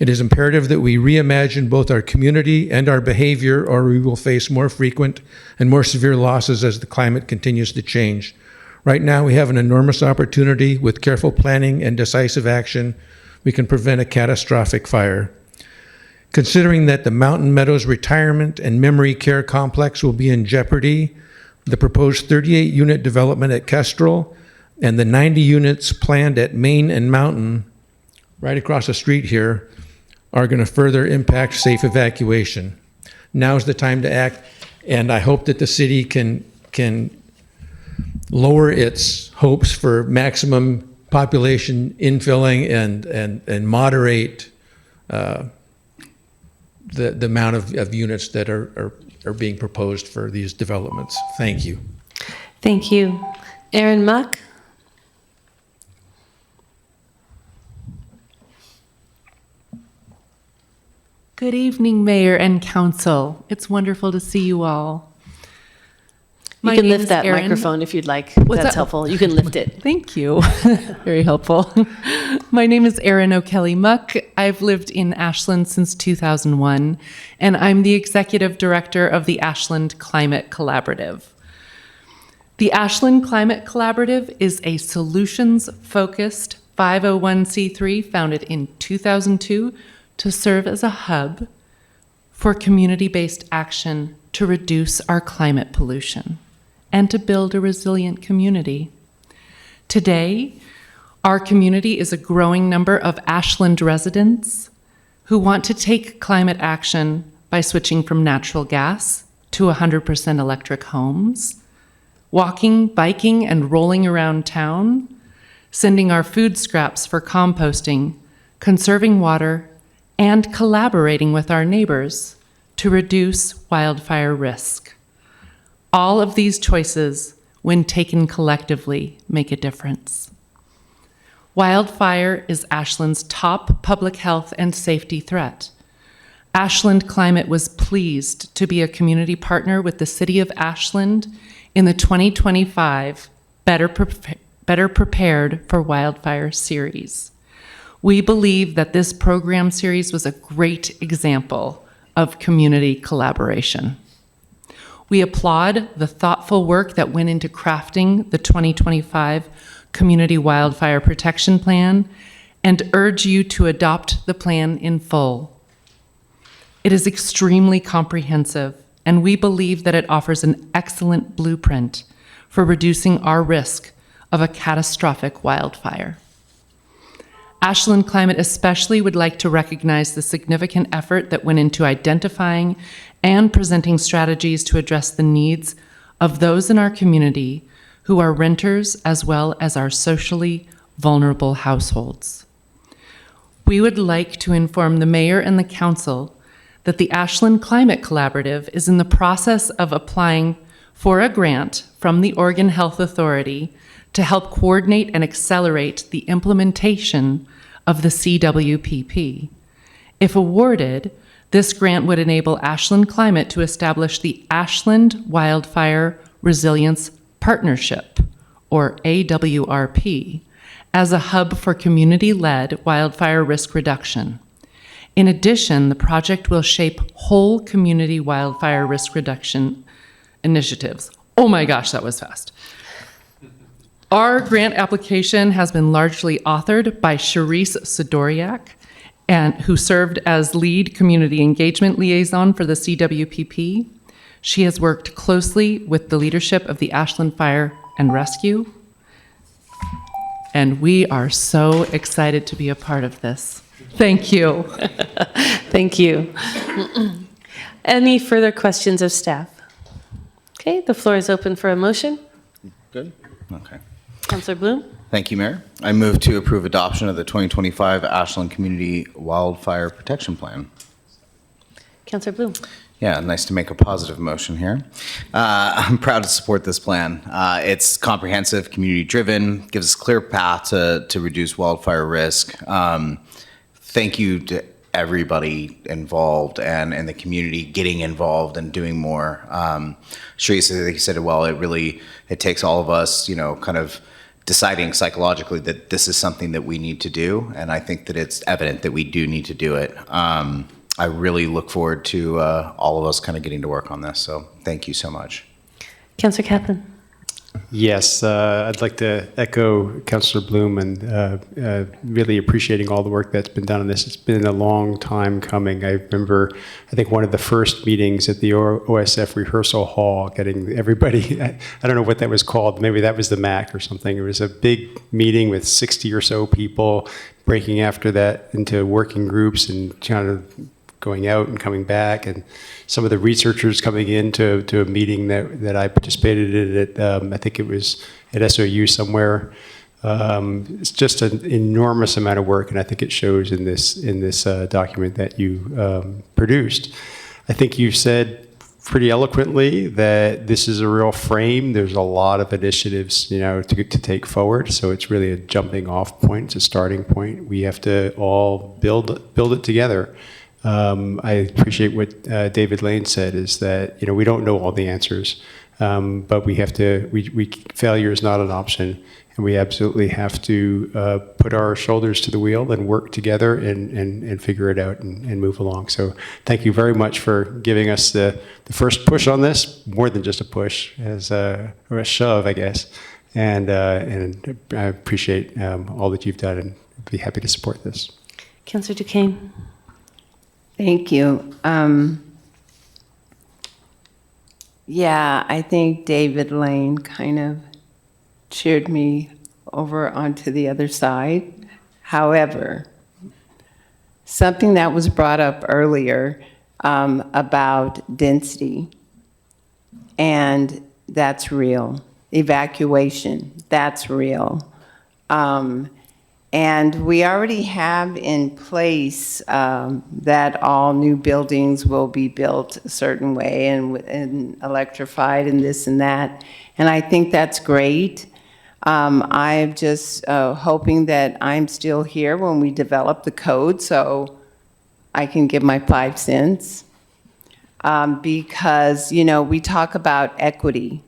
It is imperative that we reimagine both our community and our behavior, or we will face more frequent and more severe losses as the climate continues to change. Right now, we have an enormous opportunity. With careful planning and decisive action, we can prevent a catastrophic fire. Considering that the Mountain Meadows Retirement and Memory Care Complex will be in jeopardy, the proposed 38-unit development at Kestrel and the 90 units planned at Main and Mountain, right across the street here, are going to further impact safe evacuation. Now's the time to act, and I hope that the city can lower its hopes for maximum population infilling and moderate the amount of units that are being proposed for these developments. Thank you. Thank you. Aaron Muck? Good evening, Mayor and Council. It's wonderful to see you all. You can lift that microphone if you'd like. That's helpful. You can lift it. Thank you. Very helpful. My name is Erin O'Kelly Muck. I've lived in Ashland since 2001, and I'm the Executive Director of the Ashland Climate Collaborative. The Ashland Climate Collaborative is a solutions-focused 501c3 founded in 2002 to serve as a hub for community-based action to reduce our climate pollution and to build a resilient community. Today, our community is a growing number of Ashland residents who want to take climate action by switching from natural gas to 100% electric homes, walking, biking, and rolling around town, sending our food scraps for composting, conserving water, and collaborating with our neighbors to reduce wildfire risk. All of these choices, when taken collectively, make a difference. Wildfire is Ashland's top public health and safety threat. Ashland Climate was pleased to be a community partner with the City of Ashland in the 2025 Better Prepared for Wildfire series. We believe that this program series was a great example of community collaboration. We applaud the thoughtful work that went into crafting the 2025 Community Wildfire Protection Plan and urge you to adopt the plan in full. It is extremely comprehensive and we believe that it offers an excellent blueprint for reducing our risk of a catastrophic wildfire. Ashland Climate especially would like to recognize the significant effort that went into identifying and presenting strategies to address the needs of those in our community who are renters as well as our socially vulnerable households. We would like to inform the mayor and the council that the Ashland Climate Collaborative is in the process of applying for a grant from the Oregon Health Authority to help coordinate and accelerate the implementation of the CWPP. If awarded, this grant would enable Ashland Climate to establish the Ashland Wildfire Resilience Partnership, or AWRP, as a hub for community-led wildfire risk reduction. In addition, the project will shape whole community wildfire risk reduction initiatives. Oh my gosh, that was fast. Our grant application has been largely authored by Charisse Sidoriak, who served as lead community engagement liaison for the CWPP. She has worked closely with the leadership of the Ashland Fire and Rescue, and we are so excited to be a part of this. Thank you. Thank you. Any further questions of staff? Okay, the floor is open for a motion. Good? Okay. Councilor Bloom? Thank you, Mayor. I move to approve adoption of the 2025 Ashland Community Wildfire Protection Plan. Councilor Bloom? Yeah, nice to make a positive motion here. I'm proud to support this plan. It's comprehensive, community-driven, gives us a clear path to reduce wildfire risk. Thank you to everybody involved and the community getting involved and doing more. Charisse, I think you said it well, it takes all of us, kind of deciding psychologically that this is something that we need to do, and I think that it's evident that we do need to do it. I really look forward to all of us kind of getting to work on this, so thank you so much. Councilor Kaplan? Yes, I'd like to echo Councilor Bloom and really appreciating all the work that's been done on this. It's been a long time coming. I remember, I think one of the first meetings at the OSF rehearsal hall, getting everybody, I don't know what that was called, maybe that was the MAC or something. It was a big meeting with 60 or so people, breaking after that into working groups and kind of going out and coming back, and some of the researchers coming into a meeting that I participated in at, I think it was at SOU somewhere. It's just an enormous amount of work, and I think it shows in this document that you produced. I think you said pretty eloquently that this is a real frame. There's a lot of initiatives, to take forward. So it's really a jumping off point. It's a starting point. We have to all build it together. I appreciate what David Lane said, is that we don't know all the answers, but we have to. Failure is not an option, and we absolutely have to put our shoulders to the wheel and work together and figure it out and move along. So thank you very much for giving us the first push on this, more than just a push, or a shove, I guess. And I appreciate all that you've done, and be happy to support this. Councilor Duquesne? Thank you. Yeah, I think David Lane kind of cheered me over onto the other side. However, something that was brought up earlier about density, and that's real. Evacuation, that's real. And we already have in place that all new buildings will be built a certain way and electrified and this and that. And I think that's great. I'm just hoping that I'm still here when we develop the code so I can give my 5 cents. Because, we talk about equity.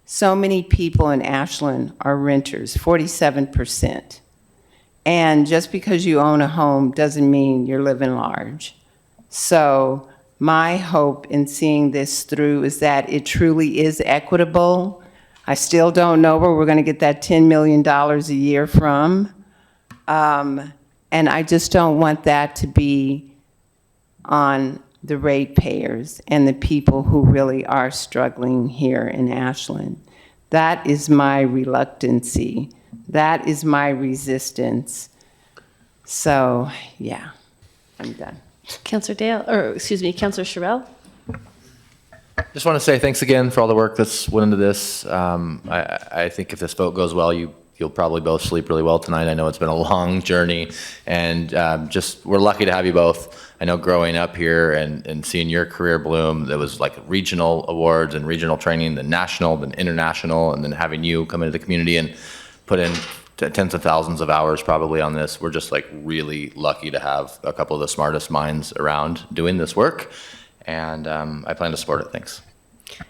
So many people in Ashland are renters, 47%. And just because you own a home doesn't mean you're living large. So my hope in seeing this through is that it truly is equitable. I still don't know where we're going to get that $10 million a year from. And I just don't want that to be on the ratepayers and the people who really are struggling here in Ashland. That is my reluctancy. That is my resistance. So, yeah, I'm done. Councillor Dale, or excuse me, Councillor Sherrill? Just want to say thanks again for all the work that's went into this. I think if this vote goes well, you'll probably both sleep really well tonight. I know it's been a long journey, and just we're lucky to have you both. I know growing up here and seeing your career bloom, there was like regional awards and regional training, then national, then international, and then having you come into the community and put in tens of thousands of hours probably on this. We're just like really lucky to have a couple of the smartest minds around doing this work. And I plan to support it. Thanks.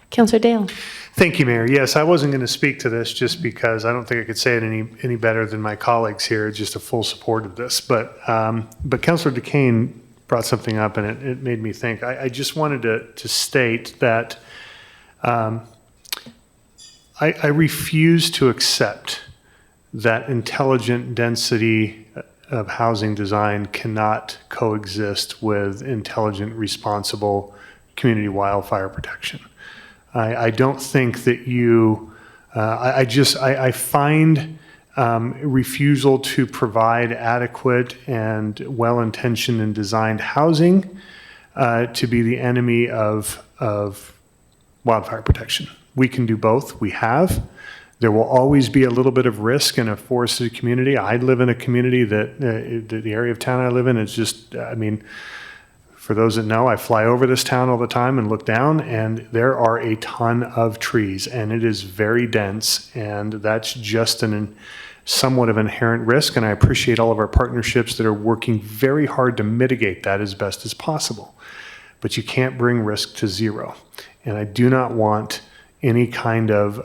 Councillor Dale. Thank you, Mayor. Yes, I wasn't going to speak to this just because I don't think I could say it any better than my colleagues here. Just a full support of this. But Councillor DeCane brought something up, and it made me think. I just wanted to state that I refuse to accept that intelligent density of housing design cannot coexist with intelligent, responsible community wildfire protection. I don't think that I find refusal to provide adequate and well-intentioned and designed housing to be the enemy of wildfire protection. We can do both. We have. There will always be a little bit of risk in a forested community. I live in a community that the area of town I live in is just, I mean, for those that know, I fly over this town all the time and look down, and there are a ton of trees, and it is very dense, and that's just somewhat of an inherent risk, and I appreciate all of our partnerships that are working very hard to mitigate that as best as possible. But you can't bring risk to zero, and I do not want any kind of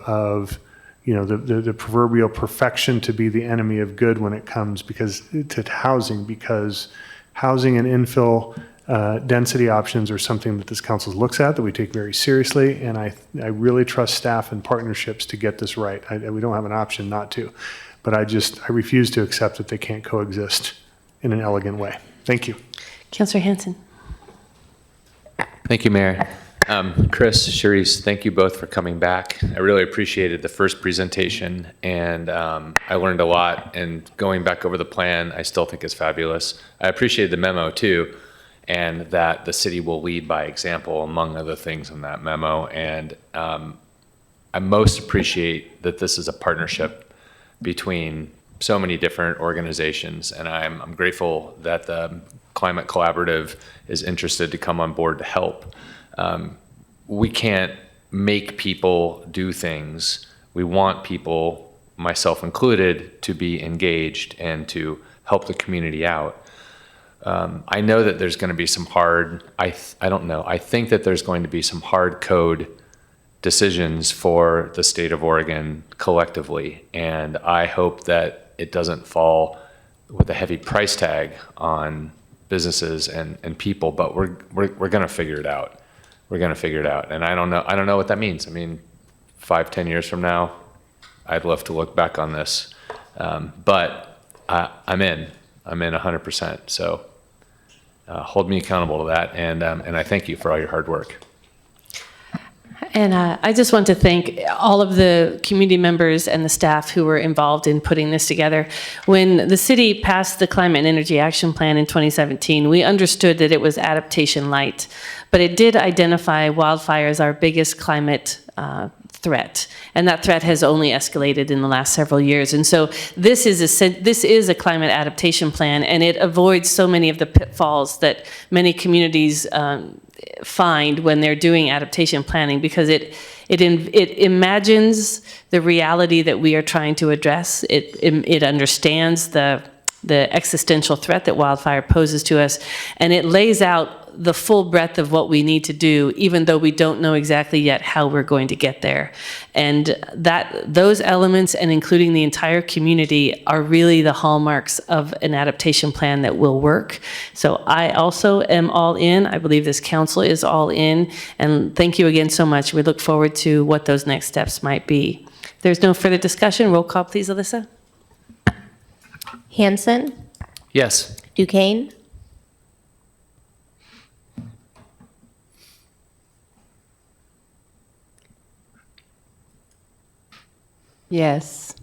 the proverbial perfection to be the enemy of good when it comes to housing, because housing and infill density options are something that this council looks at, that we take very seriously, and I really trust staff and partnerships to get this right. We don't have an option not to, but I refuse to accept that they can't coexist in an elegant way. Thank you. Councillor Hanson. Thank you, Mayor. Chris, Sharice, thank you both for coming back. I really appreciated the first presentation, and I learned a lot, and going back over the plan, I still think is fabulous. I appreciated the memo too, and that the city will lead by example, among other things in that memo. And I most appreciate that this is a partnership between so many different organizations, and I'm grateful that the Climate Collaborative is interested to come on board to help. We can't make people do things. We want people, myself included, to be engaged and to help the community out. I know that there's going to be some hard, I don't know, I think that there's going to be some hard code decisions for the state of Oregon collectively, and I hope that it doesn't fall with a heavy price tag on businesses and people, but we're going to figure it out. We're going to figure it out. And I don't know what that means. I mean, 5-10 years from now, I'd love to look back on this. But I'm in 100%. So hold me accountable to that. And I thank you for all your hard work. And I just want to thank all of the community members and the staff who were involved in putting this together. When the city passed the Climate and Energy Action Plan in 2017, we understood that it was adaptation light, but it did identify wildfire as our biggest climate threat, and that threat has only escalated in the last several years. And so this is a climate adaptation plan, and it avoids so many of the pitfalls that many communities find when they're doing adaptation planning, because it imagines the reality that we are trying to address. It understands the existential threat that wildfire poses to us, and it lays out the full breadth of what we need to do, even though we don't know exactly yet how we're going to get there. And those elements, and including the entire community, are really the hallmarks of an adaptation plan that will work. So I also am all in. I believe this council is all in. And thank you again so much. We look forward to what those next steps might be. If there's no further discussion, roll call, please, Alyssa. Hanson, Yes. Duquesne, Yes.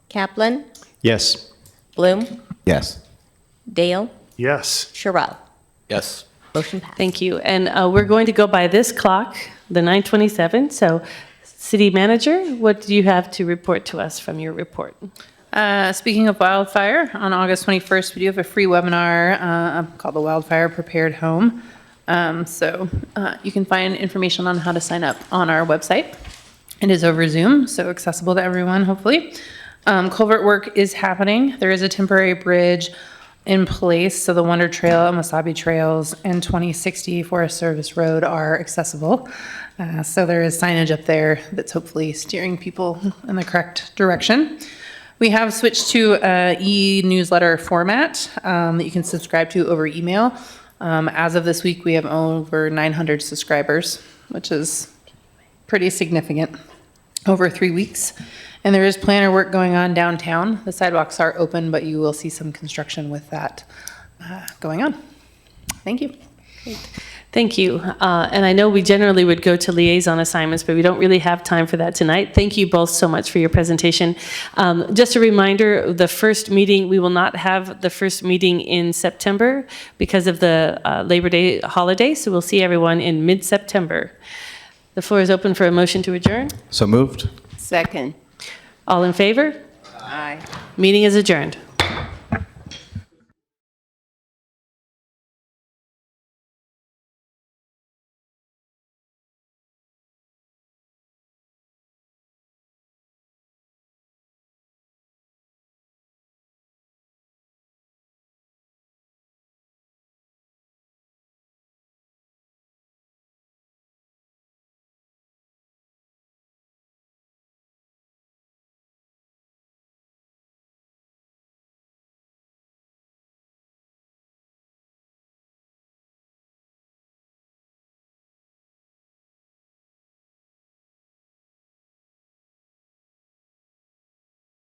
Kaplan, Yes. Bloom, Yes. Dale, Yes. Sherrill. Yes. Motion passed. Thank you. And we're going to go by this clock, the 9:27. So, City Manager, what do you have to report to us from your report? Speaking of wildfire, on August 21st, we do have a free webinar called the Wildfire Prepared Home. You can find information on how to sign up on our website. It is over Zoom, so accessible to everyone, hopefully. Culvert work is happening. There is a temporary bridge in place, so the Wonder Trail and Wasabi Trails and 2060 Forest Service Road are accessible. So there is signage up there that's hopefully steering people in the correct direction. We have switched to e-newsletter format that you can subscribe to over email. As of this week, we have over 900 subscribers, which is pretty significant over 3 weeks. And there is planner work going on downtown. The sidewalks are open, but you will see some construction with that going on. Thank you. Thank you. And I know we generally would go to liaison assignments, but we don't really have time for that tonight. Thank you both so much for your presentation. Just a reminder, the first meeting, we will not have the first meeting in September because of the Labor Day holiday, so we'll see everyone in mid-September. The floor is open for a motion to adjourn. So moved. Second. All in favor? Aye. Meeting is adjourned.